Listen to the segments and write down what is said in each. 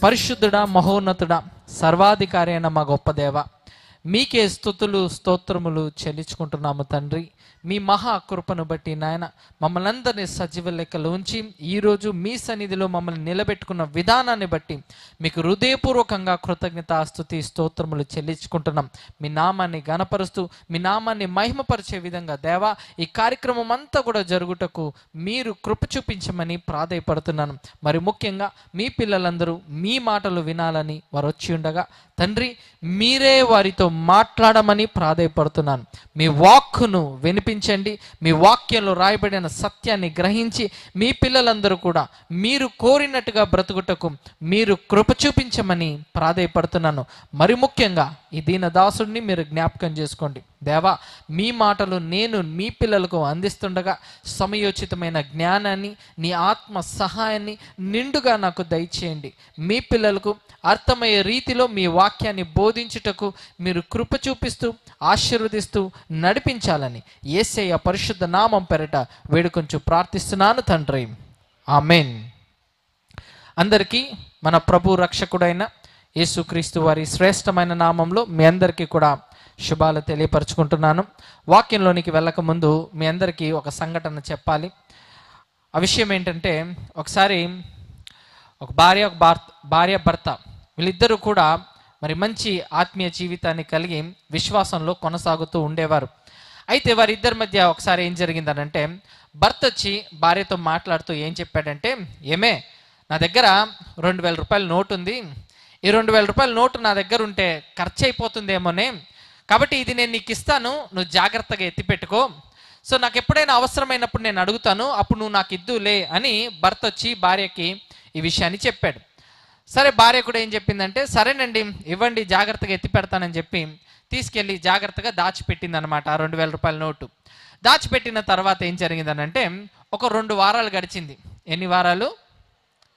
పరిశుద్ధుడా, మహోన్నతుడా, సర్వాధికారి అయిన మా గొప్ప దేవ, మీకే స్తుతులు స్తోత్రములు చెల్లించుకుంటున్నాము తండ్రి. మీ మహా కృపను బట్టి నాయన మమ్మల్ని అందరినీ సజీవ లెక్కలు ఉంచి ఈరోజు మీ సన్నిధిలో మమ్మల్ని నిలబెట్టుకున్న విధానాన్ని బట్టి మీకు హృదయపూర్వకంగా కృతజ్ఞతాస్తుతి స్తోత్రములు చెల్లించుకుంటున్నాం. మీ నామాన్ని గణపరుస్తూ మీ నామాన్ని మహిమపరిచే విధంగా దేవా ఈ కార్యక్రమం అంతా కూడా జరుగుటకు మీరు కృప చూపించమని ప్రాధేయపడుతున్నాను. మరి ముఖ్యంగా మీ పిల్లలందరూ మీ మాటలు వినాలని వారు వచ్చి ఉండగా తండ్రి మీరే వారితో మాట్లాడమని ప్రాధేయపడుతున్నాను. మీ వాక్కును వినిపించండి. మీ వాక్యంలో రాయబడిన సత్యాన్ని గ్రహించి మీ పిల్లలందరూ కూడా మీరు కోరినట్టుగా బ్రతుకుటకు మీరు కృప చూపించమని ప్రాధేయపడుతున్నాను. మరి ముఖ్యంగా ఈ దీనదాసుడిని మీరు జ్ఞాపకం చేసుకోండి దేవా. మీ మాటలు నేను మీ పిల్లలకు అందిస్తుండగా సమయోచితమైన జ్ఞానాన్ని నీ ఆత్మ సహాయాన్ని నిండుగా నాకు దయచేయండి. మీ పిల్లలకు అర్థమయ్యే రీతిలో మీ వాక్యాన్ని బోధించుటకు మీరు కృప చూపిస్తూ ఆశీర్వదిస్తూ నడిపించాలని యేసయ్య పరిశుద్ధ నామం పేరట వేడుకొంచు ప్రార్థిస్తున్నాను తండ్రి, ఆమెన్. అందరికీ మన ప్రభు రక్షకుడైన యేసుక్రీస్తు వారి శ్రేష్టమైన నామంలో మీ అందరికీ కూడా శుభాలు తెలియపరచుకుంటున్నాను. వాక్యంలోనికి వెళ్ళక ముందు మీ అందరికీ ఒక సంఘటన చెప్పాలి. ఆ విషయం ఏంటంటే, ఒకసారి ఒక భార్య భర్త వీళ్ళిద్దరూ కూడా మరి మంచి ఆత్మీయ జీవితాన్ని కలిగి విశ్వాసంలో కొనసాగుతూ ఉండేవారు. అయితే వారిద్దరి మధ్య ఒకసారి ఏం జరిగిందనంటే, భర్త వచ్చి భార్యతో మాట్లాడుతూ ఏం చెప్పాడంటే, ఏమే నా దగ్గర 2000 రూపాయల నోటు ఉంది, ఈ 2000 రూపాయల నోటు నా దగ్గర ఉంటే ఖర్చు అయిపోతుందేమోనే, కాబట్టి ఇది నేను నీకు ఇస్తాను, నువ్వు జాగ్రత్తగా ఎత్తిపెట్టుకో, సో నాకు ఎప్పుడైనా అవసరమైనప్పుడు నేను అడుగుతాను, అప్పుడు నువ్వు నాకు ఇద్దులే అని భర్త వచ్చి భార్యకి ఈ విషయాన్ని చెప్పాడు. సరే, భార్య కూడా ఏం చెప్పిందంటే, సరేనండి ఇవ్వండి జాగ్రత్తగా ఎత్తి పెడతానని చెప్పి తీసుకెళ్ళి జాగ్రత్తగా దాచిపెట్టింది అనమాట. ఆ 2000 రూపాయల నోటు దాచిపెట్టిన తర్వాత ఏం జరిగిందనంటే, ఒక 2 వారాలు గడిచింది. ఎన్ని వారాలు?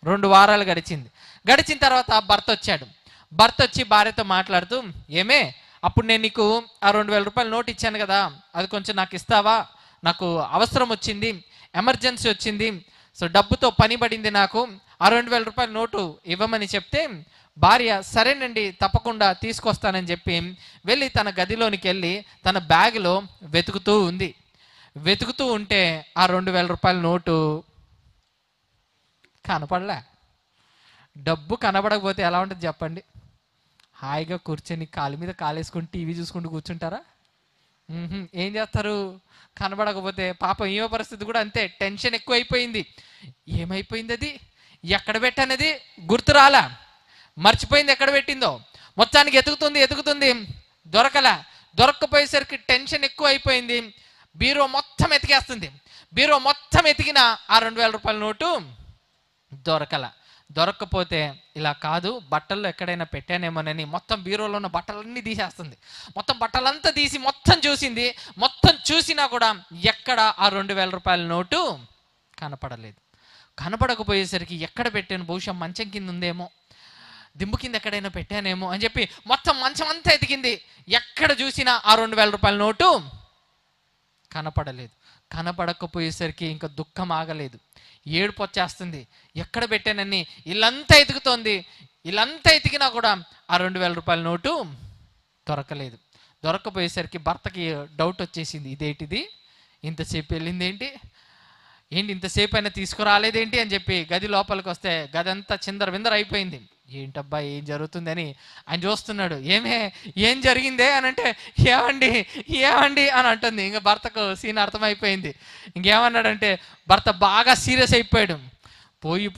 2 వారాలు గడిచింది. గడిచిన తర్వాత భర్త వచ్చాడు. భర్త వచ్చి భార్యతో మాట్లాడుతూ, ఏమే అప్పుడు నేను నీకు ఆ 2000 రూపాయల నోటు ఇచ్చాను కదా, అది కొంచెం నాకు ఇస్తావా, నాకు అవసరం వచ్చింది, ఎమర్జెన్సీ వచ్చింది, సో డబ్బుతో పని పడింది, నాకు ఆ 2000 రూపాయల నోటు ఇవ్వమని చెప్తే భార్య సరేనండి తప్పకుండా తీసుకొస్తానని చెప్పి వెళ్ళి తన గదిలోనికి వెళ్ళి తన బ్యాగ్లో వెతుకుతూ ఉంది. వెతుకుతూ ఉంటే ఆ 2000 రూపాయల నోటు కనపడలే. డబ్బు కనబడకపోతే ఎలా ఉంటుంది చెప్పండి? హాయిగా కూర్చొని కాలు మీద కాలేసుకుని టీవీ చూసుకుంటూ కూర్చుంటారా? ఏం చేస్తారు? కనబడకపోతే పాపం ఈమె పరిస్థితి కూడా అంతే, టెన్షన్ ఎక్కువ అయిపోయింది. ఏమైపోయింది, అది ఎక్కడ పెట్టానది గుర్తు రాలా, మర్చిపోయింది ఎక్కడ పెట్టిందో. మొత్తానికి ఎతుకుతుంది దొరక్కపోయేసరికి టెన్షన్ ఎక్కువ అయిపోయింది. బీరో మొత్తం ఎతికేస్తుంది. బీరో మొత్తం ఎతికిన ఆ 2000 రూపాయల నోటు దొరక్కపోతే ఇలా కాదు, బట్టల్లో ఎక్కడైనా పెట్టానేమోనని మొత్తం బీరోలో ఉన్న బట్టలన్నీ తీసేస్తుంది. మొత్తం బట్టలంతా తీసి మొత్తం చూసింది. మొత్తం చూసినా కూడా ఎక్కడ ఆ 2000 రూపాయల నోటు కనపడలేదు. కనపడకపోయేసరికి ఎక్కడ పెట్టాను, బహుశా మంచం కింద ఉందేమో, దింబు కింద ఎక్కడైనా పెట్టానేమో అని చెప్పి మొత్తం మంచం అంతా ఎతికింది. ఎక్కడ చూసినా ఆ 2000 రూపాయల నోటు కనపడలేదు. కనపడకపోయేసరికి ఇంకా దుఃఖం ఆగలేదు, ఏడుపు వచ్చేస్తుంది. ఎక్కడ పెట్టానని ఇల్లంతా ఎతుకుతోంది. ఇల్లంతా ఎతికినా కూడా ఆ 2000 రూపాయల నోటు దొరకలేదు. దొరకపోయేసరికి భర్తకి డౌట్ వచ్చేసింది, ఇదేంటిది, ఇంతసేపు వెళ్ళింది ఏంటి ఇంతసేపు అయినా తీసుకురాలేదేంటి అని చెప్పి గది లోపలికి వస్తే గది అంతా చిందర విందర అయిపోయింది. ఏంటబ్బా ఏం జరుగుతుంది అని ఆయన చూస్తున్నాడు. ఏం జరిగిందే అని అంటే, ఏమండి అని అంటుంది. ఇంకా భర్తకు సీన్ అర్థమైపోయింది. ఇంకేమన్నాడంటే, భర్త బాగా సీరియస్ అయిపోయాడు.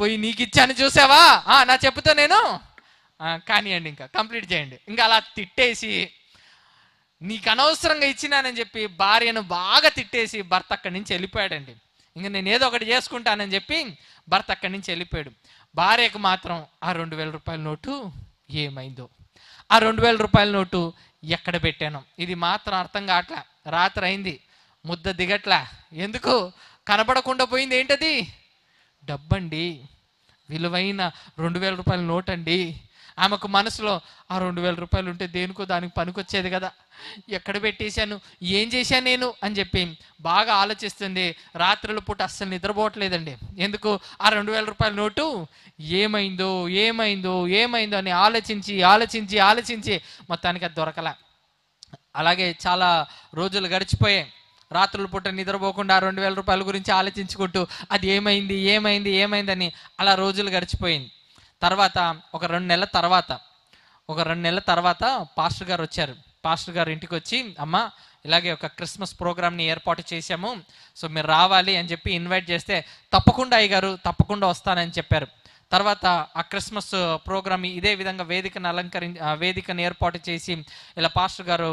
పోయి నీకు ఇచ్చాను చూసావా, నా చెప్పుతో నేను కానివ్వండి, ఇంకా కంప్లీట్ చేయండి. ఇంకా అలా తిట్టేసి, నీకు అనవసరంగా ఇచ్చినానని చెప్పి భార్యను బాగా తిట్టేసి భర్త అక్కడి నుంచి వెళ్ళిపోయాడండి. ఇంకా నేను ఏదో ఒకటి చేసుకుంటానని చెప్పి భర్త అక్కడి నుంచి వెళ్ళిపోయాడు. భార్యకు మాత్రం ఆ 2000 రూపాయల నోటు ఏమైందో, ఆ 2000 రూపాయల నోటు ఎక్కడ పెట్టాను, ఇది మాత్రం అర్థం కావట్లా. రాత్రి అయింది, ముద్ద దిగట్లా. ఎందుకు కనబడకుండా పోయింది? ఏంటది? డబ్బండి, విలువైన 2000 రూపాయల నోట్ అండి. ఆమెకు మనసులో ఆ 2,000 రూపాయలు ఉంటే దేనికో దానికి పనికొచ్చేది కదా, ఎక్కడ పెట్టేశాను, ఏం చేశాను నేను అని చెప్పి బాగా ఆలోచిస్తుంది. రాత్రుల పూట అస్సలు నిద్రపోవట్లేదండి. ఎందుకు? ఆ 2,000 రూపాయల నోటు ఏమైందో ఏమైందో ఏమైందో అని ఆలోచించి ఆలోచించి ఆలోచించి మొత్తానికి అది దొరకలే. అలాగే చాలా రోజులు గడిచిపోయాయి. రాత్రుల పూట నిద్రపోకుండా 2,000 రూపాయల గురించి ఆలోచించుకుంటూ అది ఏమైంది ఏమైంది ఏమైందని అలా రోజులు గడిచిపోయింది. తర్వాత ఒక 2 నెలల తర్వాత పాస్టర్ గారు వచ్చారు. పాస్టర్ గారు ఇంటికి వచ్చి, అమ్మ ఇలాగే ఒక క్రిస్మస్ ప్రోగ్రామ్ని ఏర్పాటు చేశాము, సో మీరు రావాలి అని చెప్పి ఇన్వైట్ చేస్తే, తప్పకుండా అయ్యగారు తప్పకుండా వస్తానని చెప్పారు. తర్వాత ఆ క్రిస్మస్ ప్రోగ్రామ్ ఇదే విధంగా వేదికను ఏర్పాటు చేసి ఇలా పాస్టర్ గారు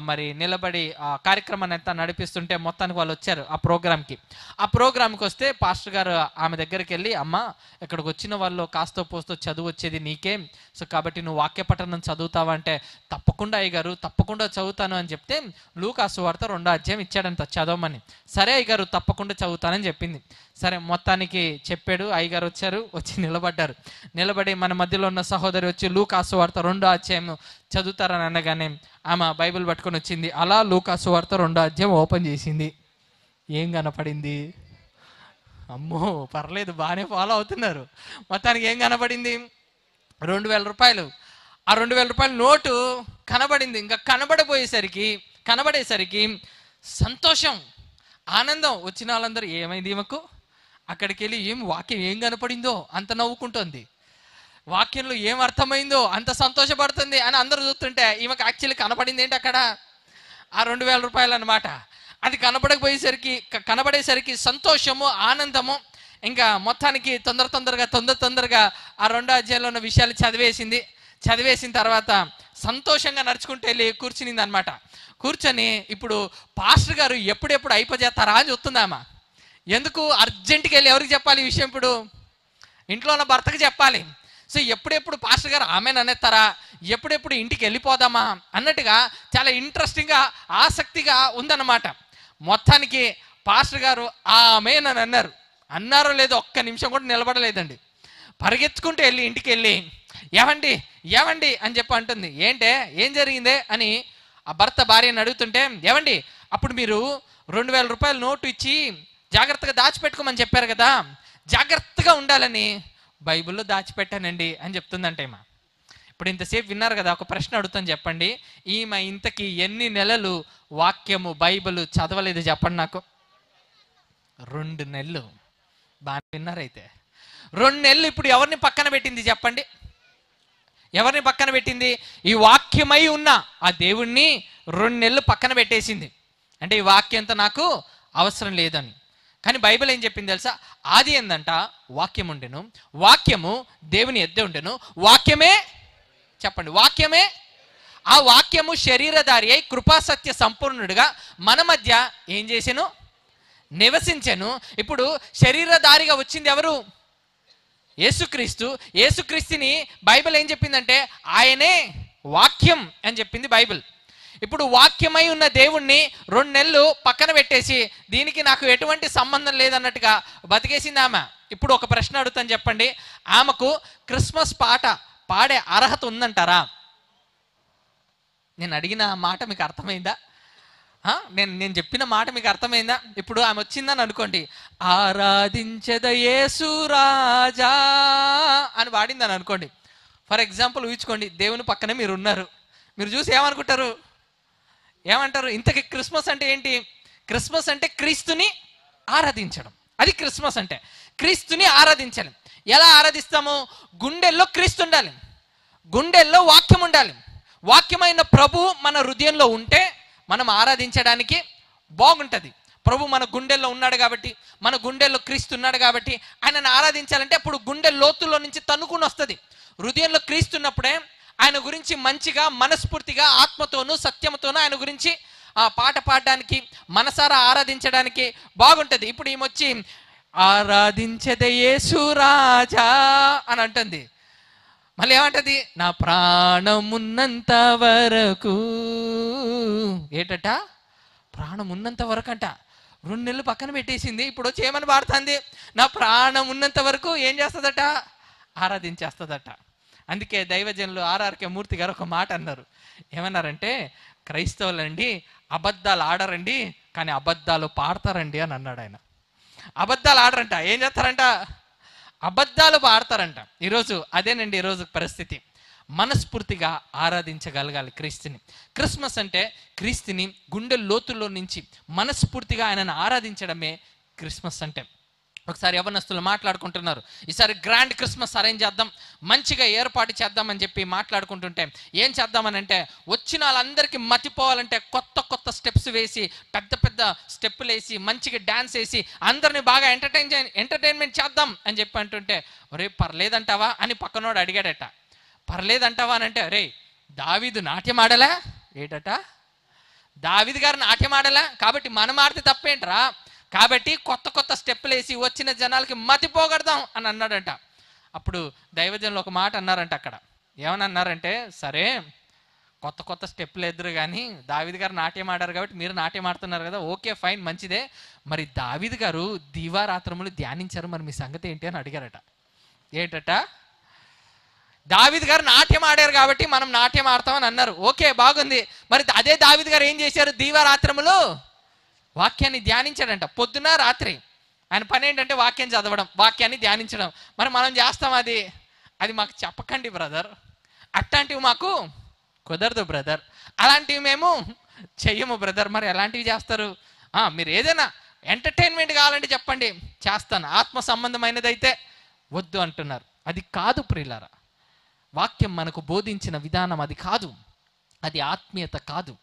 మరి నిలబడి ఆ కార్యక్రమాన్ని అంతా నడిపిస్తుంటే మొత్తానికి వాళ్ళు వచ్చారు ఆ ప్రోగ్రామ్కి వస్తే పాస్టర్ గారు ఆమె దగ్గరికి వెళ్ళి, అమ్మ ఇక్కడికి వచ్చిన వాళ్ళు కాస్తో పోస్తో చదువు వచ్చేది నీకే, సో కాబట్టి నువ్వు వాక్య పఠనం చదువుతావా అంటే, తప్పకుండా అయ్యగారు తప్పకుండా చదువుతాను అని చెప్తే లూకా సువార్త 2వ అధ్యాయం ఇచ్చాడంట చదవమని. సరే అయ్యగారు తప్పకుండా చదువుతానని చెప్పింది. సరే మొత్తానికి చెప్పాడు. అయ్యగారు వచ్చి నిలబడి మన మధ్యలో ఉన్న సహోదరి వచ్చి లూకా సువార్త 2వ అధ్యాయం చదువుతారని అనగానే ఆమె బైబిల్ పట్టుకొని వచ్చింది. అలా లూకా సువార్త 2వ అధ్యాయం ఓపెన్ చేసింది. ఏం కనపడింది? అమ్మో పర్లేదు, బాగానే ఫాలో అవుతున్నారు. మొత్తానికి ఏం కనపడింది? 2,000 రూపాయలు. ఆ 2,000 రూపాయల నోటు కనబడింది. ఇంకా కనబడేసరికి సంతోషం, ఆనందం. వచ్చిన వాళ్ళందరూ ఏమైంది ఈమెకు? అక్కడికి వెళ్ళి వాక్యం ఏం కనపడిందో అంత నవ్వుకుంటుంది, వాక్యంలో ఏం అర్థమైందో అంత సంతోషపడుతుంది అని అందరూ చూస్తుంటే ఈమెకు యాక్చువల్లీ కనపడింది ఏంటి అక్కడ? ఆ 2,000 రూపాయలు అనమాట. అది కనబడేసరికి సంతోషము, ఆనందము. ఇంకా మొత్తానికి తొందరగా ఆ 2వ అధ్యాయంలో ఉన్న విషయాలు చదివేసిన తర్వాత సంతోషంగా నడుచుకుంటూ వెళ్ళి కూర్చునింది అనమాట. కూర్చొని ఇప్పుడు పాస్టర్ గారు ఎప్పుడెప్పుడు అయిపోజేస్తారా అని చూస్తుందామా. ఎందుకు? అర్జెంటుగా వెళ్ళి ఎవరికి చెప్పాలి ఈ విషయం? ఇప్పుడు ఇంట్లో ఉన్న భర్తకు చెప్పాలి. సో ఎప్పుడెప్పుడు పాస్టర్ గారు ఆమెననేస్తారా, ఎప్పుడెప్పుడు ఇంటికి వెళ్ళిపోదామా అన్నట్టుగా చాలా ఇంట్రెస్టింగ్గా ఆసక్తిగా ఉందన్నమాట. మొత్తానికి పాస్టర్ గారు ఆమెనని అన్నారో లేదో ఒక్క నిమిషం కూడా నిలబడలేదండి. పరిగెత్తుకుంటూ వెళ్ళి ఇంటికి వెళ్ళి ఏవండి అని చెప్పి అంటుంది. ఏం జరిగిందే అని ఆ భర్త భార్యను అడుగుతుంటే, ఏవండి అప్పుడు మీరు 2,000 రూపాయల నోటు ఇచ్చి జాగ్రత్తగా దాచిపెట్టుకోమని చెప్పారు కదా, జాగ్రత్తగా ఉండాలని బైబిల్లో దాచిపెట్టానండి అని చెప్తుందంటే ఈమె. ఇప్పుడు ఇంతసేపు విన్నారు కదా, ఒక ప్రశ్న అడుగుతాను చెప్పండి. ఈమె ఇంతకీ ఎన్ని నెలలు వాక్యము బైబిల్ చదవలేదు చెప్పండి నాకు? 2 నెలలు. బాగా విన్నారైతే. 2 నెలలు ఇప్పుడు ఎవరిని పక్కన పెట్టింది చెప్పండి? ఎవరిని పక్కన పెట్టింది? ఈ వాక్యమై ఉన్న ఆ దేవుణ్ణి 2 నెలలు పక్కన పెట్టేసింది. అంటే ఈ వాక్యంతో నాకు అవసరం లేదని. కానీ బైబిల్ ఏం చెప్పింది తెలుసా? ఆది ఏందంట వాక్యం ఉండెను, వాక్యము దేవుని ఎద్దే ఉండెను, వాక్యమే చెప్పండి, వాక్యమే ఆ వాక్యము శరీరధారి అయి కృపాసత్య సంపూర్ణుడిగా మన మధ్య ఏం చేసెను? నివసించెను. ఇప్పుడు శరీరధారిగా వచ్చింది ఎవరు? యేసుక్రీస్తుని బైబిల్ ఏం చెప్పిందంటే ఆయనే వాక్యం అని చెప్పింది బైబిల్. ఇప్పుడు వాక్యమై ఉన్న దేవుణ్ణి 2 నెలలు పక్కన పెట్టేసి దీనికి నాకు ఎటువంటి సంబంధం లేదన్నట్టుగా బతికేసింది ఆమె. ఇప్పుడు ఒక ప్రశ్న అడుగుతాను చెప్పండి, ఆమెకు క్రిస్మస్ పాట పాడే అర్హత ఉందంటారా? నేను అడిగిన మాట మీకు అర్థమైందా? నేను చెప్పిన మాట మీకు అర్థమైందా? ఇప్పుడు ఆమె వచ్చిందని అనుకోండి, ఆరాధించద యేసు రాజా అని పాడిందని అనుకోండి. ఫర్ ఎగ్జాంపుల్ ఊహించుకోండి, దేవుని పక్కనే మీరు ఉన్నారు. మీరు చూసి ఏమంటారు? ఇంతకీ క్రిస్మస్ అంటే ఏంటి? క్రిస్మస్ అంటే క్రీస్తుని ఆరాధించడం. అది క్రిస్మస్ అంటే. క్రీస్తుని ఆరాధించాలి. ఎలా ఆరాధిస్తాము? గుండెల్లో క్రీస్తు ఉండాలి, గుండెల్లో వాక్యం ఉండాలి. వాక్యమైన ప్రభు మన హృదయంలో ఉంటే మనం ఆరాధించడానికి బాగుంటుంది. ప్రభు మన గుండెల్లో ఉన్నాడు కాబట్టి, మన గుండెల్లో క్రీస్తు ఉన్నాడు కాబట్టి ఆయనను ఆరాధించాలంటే అప్పుడు గుండె లోతుల్లో నుంచి తన్నుకుని వస్తుంది. హృదయంలో క్రీస్తు ఉన్నప్పుడే ఆయన గురించి మంచిగా మనస్ఫూర్తిగా ఆత్మతోనూ సత్యంతోనూ ఆయన గురించి పాట పాడడానికి, మనసారా ఆరాధించడానికి బాగుంటుంది. ఇప్పుడు ఈమె ఆరాధించదే యేసు రాజా అని అంటుంది. మళ్ళీ ఏమంటది? నా ప్రాణం ఉన్నంత వరకు. ఏటట? ప్రాణం ఉన్నంత వరకు అంట. 2 నెలలు పక్కన పెట్టేసింది. ఇప్పుడు వచ్చి ఏమని పాడుతుంది? నా ప్రాణం ఉన్నంత వరకు ఏం చేస్తుందట? ఆరాధించేస్తుందట. అందుకే దైవజనులు ఆర్ఆర్కే మూర్తి గారు ఒక మాట అన్నారు. ఏమన్నారంటే, క్రైస్తవులండి అబద్ధాలు ఆడరండి, కానీ అబద్ధాలు పాడతారండి అని అన్నాడు ఆయన. అబద్ధాలు ఆడరంట, ఏం చేస్తారంట? అబద్ధాలు పాడతారంట. ఈరోజు అదేనండి ఈరోజు పరిస్థితి. మనస్ఫూర్తిగా ఆరాధించగలగాలి క్రీస్తుని. క్రిస్మస్ అంటే క్రీస్తుని గుండె లోతుల్లో నుంచి మనస్ఫూర్తిగా ఆయనను ఆరాధించడమే క్రిస్మస్ అంటే. ఒకసారి యవనస్తులు మాట్లాడుకుంటున్నారు, ఈసారి గ్రాండ్ క్రిస్మస్ అరేంజ్ చేద్దాం, మంచిగా ఏర్పాటు చేద్దామని చెప్పి మాట్లాడుకుంటుంటే, ఏం చేద్దామని అంటే, వచ్చిన వాళ్ళందరికీ మతిపోవాలంటే కొత్త కొత్త స్టెప్స్ వేసి, పెద్ద పెద్ద స్టెప్పులు వేసి, మంచిగా డ్యాన్స్ వేసి, అందరినీ బాగా ఎంటర్టైన్మెంట్ చేద్దాం అని చెప్పి అంటుంటే, ఒరే పర్లేదంటావా అని పక్కనోడు అడిగాడట. పర్లేదంటావా అని అంటే, రే దావీదు నాట్యం ఆడలా ఏటట, దావీదు గారు నాట్యం ఆడలా, కాబట్టి మనం ఆడితే తప్పేంట్రా, కాబట్టి కొత్త కొత్త స్టెప్పులు వేసి వచ్చిన జనాలకి మతిపోగొడదాం అని అన్నాడంట. అప్పుడు దైవజనులు ఒక మాట అన్నారంట అక్కడ. ఏమని అన్నారంటే, సరే కొత్త కొత్త స్టెప్పులు ఎదురు కానీ దావీదు గారు నాట్యం ఆడారు కాబట్టి మీరు నాట్యం ఆడుతున్నారు కదా, ఓకే ఫైన్ మంచిదే, మరి దావీదు గారు దీవారాత్రములు ధ్యానించారు, మరి మీ సంగతి ఏంటి అని అడిగారట. ఏంటట, దావీదు గారు నాట్యం ఆడారు కాబట్టి మనం నాట్యం ఆడతామని అన్నారు, ఓకే బాగుంది, మరి అదే దావీదు గారు ఏం చేశారు, దీవారాత్రములు వాక్యాన్ని ధ్యానించాడంట. పొద్దున రాత్రి ఆయన పని ఏంటంటే వాక్యం చదవడం, వాక్యాన్ని ధ్యానించడం. మరి మనం చేస్తాం అది మాకు చెప్పకండి బ్రదర్, అట్లాంటివి మాకు కుదరదు బ్రదర్, అలాంటివి మేము చెయ్యము బ్రదర్. మరి ఎలాంటివి చేస్తారు? మీరు ఏదైనా ఎంటర్టైన్మెంట్ కావాలంటే చెప్పండి, చేస్తాను, ఆత్మ సంబంధమైనది అయితే వద్దు అంటున్నారు. అది కాదు ప్రియులారా, వాక్యం మనకు బోధించిన విధానం అది కాదు, అది ఆత్మీయత కాదు.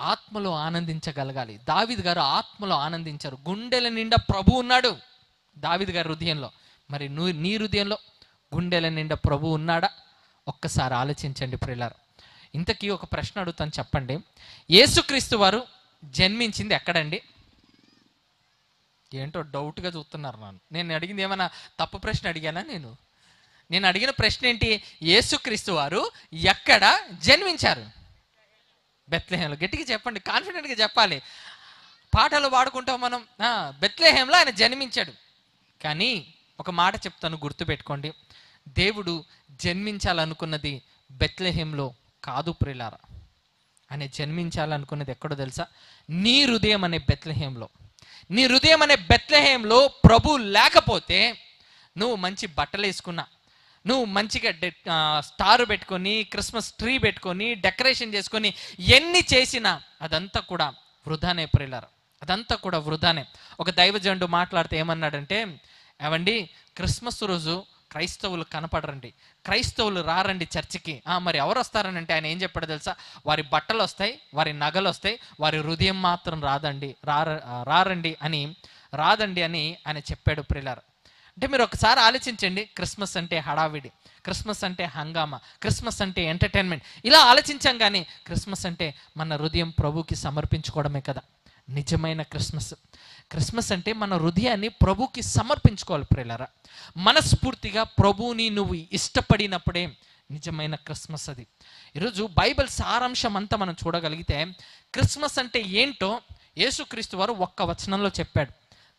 ఆత్మలో ఆనందించగలగాలి. దావీదు గారు ఆత్మలో ఆనందించారు. గుండెల నిండా ప్రభు ఉన్నాడు దావీదు గారి హృదయంలో. మరి నీ హృదయంలో గుండెల నిండా ప్రభు ఉన్నాడా? ఒక్కసారి ఆలోచించండి ప్రియులారా. ఇంతకీ ఒక ప్రశ్న అడుగుతాను, చెప్పండి. యేసుక్రీస్తు వారు జన్మించింది ఎక్కడండి? ఏంటో డౌట్గా చూస్తున్నారు. నేను అడిగింది ఏమైనా తప్పు ప్రశ్న అడిగానా? నేను అడిగిన ప్రశ్న ఏంటి? యేసుక్రీస్తు వారు ఎక్కడ జన్మించారు? బెత్లెహేంలో. గట్టిగా చెప్పండి, కాన్ఫిడెంట్గా చెప్పాలి. పాటలు పాడుకుంటాం మనం. బెత్లెహేంలో ఆయన జన్మించాడు. కానీ ఒక మాట చెప్తాను, గుర్తుపెట్టుకోండి. దేవుడు జన్మించాలనుకున్నది బెత్లెహేంలో కాదు ప్రియులారా. ఆయన జన్మించాలనుకున్నది ఎక్కడో తెలుసా? నీ హృదయం అనే బెత్లెహేంలో. నీ హృదయం అనే బెత్లెహేంలో ప్రభు లేకపోతే నువ్వు మంచి బట్టలు వేసుకున్నా, నువ్వు మంచిగా స్టార్ పెట్టుకొని, క్రిస్మస్ ట్రీ పెట్టుకొని, డెకరేషన్ చేసుకొని ఎన్ని చేసినా అదంతా కూడా వృధానే ప్రియులారా, అదంతా కూడా వృధానే. ఒక దైవజనుడు మాట్లాడితే ఏమన్నాడంటే, ఏవండి క్రిస్మస్ రోజు క్రైస్తవులు కనపడరండి, క్రైస్తవులు రారండి చర్చికి. మరి ఎవరు వస్తారని అంటే ఆయన ఏం చెప్పాడో తెలుసా? వారి బట్టలు వస్తాయి, వారి నగలు వస్తాయి, వారి హృదయం మాత్రం రాదండి అని ఆయన చెప్పాడు ప్రియులారా. అంటే మీరు ఒకసారి ఆలోచించండి, క్రిస్మస్ అంటే హడావిడి, క్రిస్మస్ అంటే హంగామా, క్రిస్మస్ అంటే ఎంటర్టైన్మెంట్, ఇలా ఆలోచించాం. కానీ క్రిస్మస్ అంటే మన హృదయం ప్రభుకి సమర్పించుకోవడమే కదా నిజమైన క్రిస్మస్. క్రిస్మస్ అంటే మన హృదయాన్ని ప్రభుకి సమర్పించుకోవాలి ప్రియులారా. మనస్ఫూర్తిగా ప్రభువుని నువ్వు ఇష్టపడినప్పుడే నిజమైన క్రిస్మస్ అది. ఈరోజు బైబిల్ సారాంశం అంతా మనం చూడగలిగితే క్రిస్మస్ అంటే ఏంటో యేసుక్రీస్తు వారు ఒక్క వచనంలో చెప్పాడు.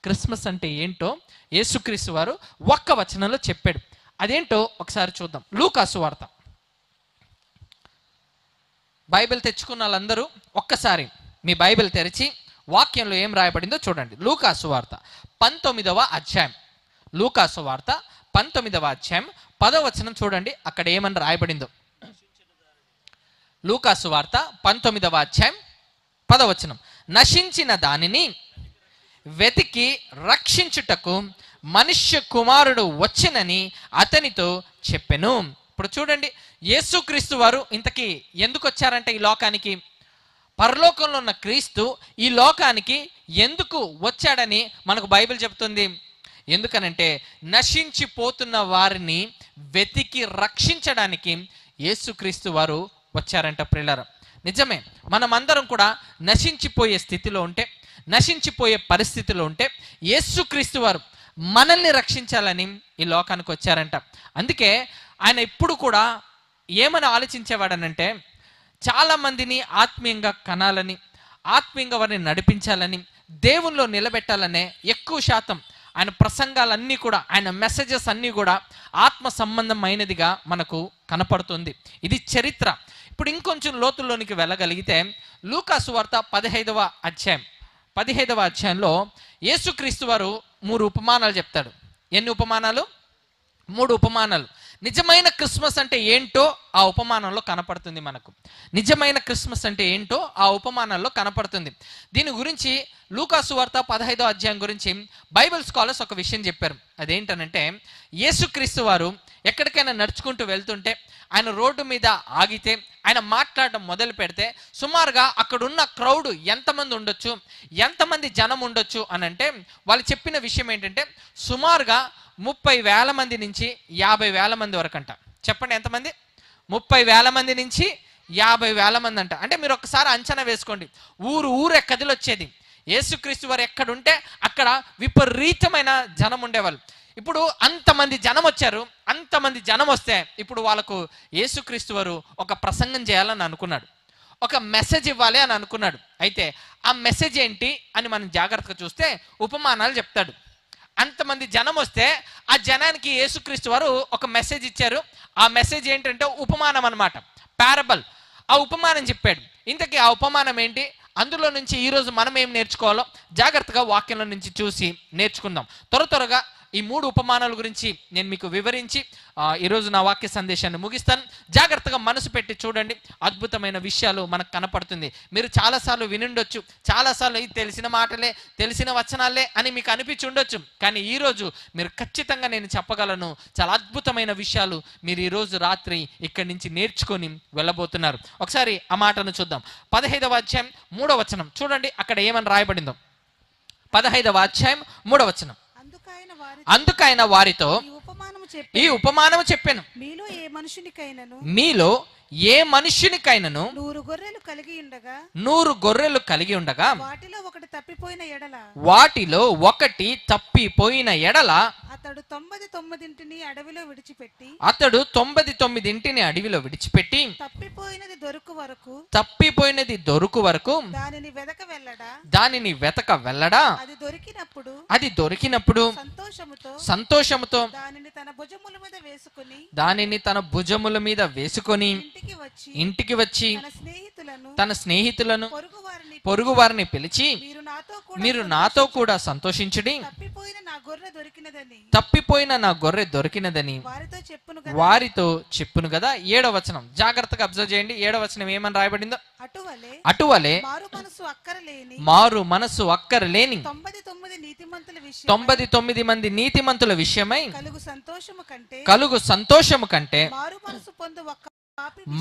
క్రిస్మస్ అంటే ఏంటో యేసుక్రీస్తు వారు ఒక్క వచనంలో చెప్పాడు. అదేంటో ఒకసారి చూద్దాం. లూకా సువార్త. బైబిల్ తెచ్చుకున్న వాళ్ళందరూ ఒక్కసారి మీ బైబిల్ తెరిచి వాక్యంలో ఏం రాయబడిందో చూడండి. లూకా సువార్త 19వ అధ్యాయం. లూకా సువార్త 19వ అధ్యాయం 10వ వచనం చూడండి, అక్కడ ఏమని రాయబడిందో. లూకా సువార్త 19వ అధ్యాయం 10వ వచనం. నశించిన దానిని వెతికి రక్షించుటకు మనుష్య కుమారుడు వచ్చెనని అతనితో చెప్పెను. ఇప్పుడు చూడండి, యేసుక్రీస్తు వారు ఇంతకీ ఎందుకు వచ్చారంటే ఈ లోకానికి? పరలోకంలో ఉన్న క్రీస్తు ఈ లోకానికి ఎందుకు వచ్చాడని మనకు బైబిల్ చెప్తుంది. ఎందుకనంటే నశించిపోతున్న వారిని వెతికి రక్షించడానికి యేసుక్రీస్తు వారు వచ్చారంట ప్రియులారా. నిజమే, మనమందరం కూడా నశించిపోయే స్థితిలో ఉంటే, నశించిపోయే పరిస్థితిలో ఉంటే యేసుక్రీస్తు వారు మనల్ని రక్షించాలని ఈ లోకానికి వచ్చారంట. అందుకే ఆయన ఎప్పుడు కూడా ఏమని ఆలోచించేవాడనంటే, చాలామందిని ఆత్మీయంగా కనాలని, ఆత్మీయంగా వారిని నడిపించాలని, దేవునిలో నిలబెట్టాలనే ఎక్కువ శాతం ఆయన ప్రసంగాలన్నీ కూడా, ఆయన మెసేజెస్ అన్నీ కూడా ఆత్మ సంబంధమైనదిగా మనకు కనపడుతుంది. ఇది చరిత్ర. ఇప్పుడు ఇంకొంచెం లోతుల్లోనికి వెళ్ళగలిగితే లూకా సువార్త 15వ అధ్యాయంలో యేసుక్రీస్తు వారు 3 ఉపమానాలు చెప్తాడు. ఎన్ని ఉపమానాలు? 3 ఉపమానాలు. నిజమైన క్రిస్మస్ అంటే ఏంటో ఆ ఉపమానంలో కనపడుతుంది మనకు. నిజమైన క్రిస్మస్ అంటే ఏంటో ఆ ఉపమానంలో కనపడుతుంది. దీని గురించి లూకా సువార్త 15వ అధ్యాయం గురించి బైబిల్ స్కాలర్స్ ఒక విషయం చెప్పారు. అదేంటనంటే, యేసుక్రీస్తు వారు ఎక్కడికైనా నడుచుకుంటూ వెళ్తుంటే, ఆయన రోడ్డు మీద ఆగితే, ఆయన మాట్లాడడం మొదలు పెడితే సుమారుగా అక్కడున్న క్రౌడ్ ఎంతమంది ఉండొచ్చు, ఎంతమంది జనం ఉండొచ్చు అని అంటే వాళ్ళు చెప్పిన విషయం ఏంటంటే సుమారుగా 30,000 మంది నుంచి 50,000 మంది వరకు అంట. చెప్పండి ఎంతమంది? 30,000 మంది నుంచి 50,000 మంది అంట. అంటే మీరు ఒకసారి అంచనా వేసుకోండి, ఊరే కదిలొచ్చేది. యేసుక్రీస్తు వారు ఎక్కడుంటే అక్కడ విపరీతమైన జనం ఉండేవాళ్ళు. ఇప్పుడు అంతమంది జనం వచ్చారు. అంతమంది జనం వస్తే ఇప్పుడు వాళ్ళకు యేసుక్రీస్తు వారు ఒక ప్రసంగం చేయాలని అనుకున్నాడు, ఒక మెసేజ్ ఇవ్వాలి అని అనుకున్నాడు. అయితే ఆ మెసేజ్ ఏంటి అని మనం జాగ్రత్తగా చూస్తే ఉపమానాలు చెప్తాడు. అంతమంది జనం వస్తే ఆ జనానికి యేసుక్రీస్తు వారు ఒక మెసేజ్ ఇచ్చారు. ఆ మెసేజ్ ఏంటంటే ఉపమానం అన్నమాట, పారబల్. ఆ ఉపమానం చెప్పాడు. ఇంతకీ ఆ ఉపమానం ఏంటి, అందులో నుంచి ఈరోజు మనం ఏం నేర్చుకోవాలో జాగ్రత్తగా వాక్యంలో నుంచి చూసి నేర్చుకుందాం. త్వరగా ఈ 3 ఉపమానాల గురించి నేను మీకు వివరించి ఈరోజు నా వాక్య సందేశాన్ని ముగిస్తాను. జాగ్రత్తగా మనసు పెట్టి చూడండి, అద్భుతమైన విషయాలు మనకు కనపడుతుంది. మీరు చాలాసార్లు వినుండొచ్చు, చాలాసార్లు ఇది తెలిసిన మాటలే, తెలిసిన వచనాలే అని మీకు అనిపించి ఉండొచ్చు. కానీ ఈరోజు మీరు ఖచ్చితంగా నేను చెప్పగలను, చాలా అద్భుతమైన విషయాలు మీరు ఈరోజు రాత్రి ఇక్కడి నుంచి నేర్చుకొని వెళ్ళబోతున్నారు. ఒకసారి ఆ మాటను చూద్దాం. 15వ అధ్యాయం 3వ వచనం చూడండి, అక్కడ ఏమని రాయబడిందో. 15వ అధ్యాయం 3వ వచనం. అందుకైన వారితో ఈ ఉపమానము చెప్పాను, మీలో ఏ మనుషునికైనను 100 గొర్రెలు కలిగి ఉండగా వాటిలో ఒకటి తప్పిపోయిన ఎడల అతడు 99 అడవిలో విడిచిపెట్టి తప్పిపోయినది దొరుకు వరకు దానిని వెతక వెళ్ళడా. అది దొరికినప్పుడు సంతోషముతో దానిని తన భుజముల మీద వేసుకొని ఇంటికి వచ్చి తన స్నేహితులను పొరుగు వారిని పిలిచి, మీరు నాతో కూడా సంతోషించుడి, తప్పిపోయిన నా గొర్రె దొరికినదని వారితో చెప్పును కదా. 7వ వచనం జాగ్రత్తగా అబ్జర్వ్ చేయండి. 7వ వచనం ఏమని రాయబడిందో. అటువలే మారు మనసు అక్కరలేని 99 మంది నీతిమంతుల విషయమై కలుగు సంతోషము కంటే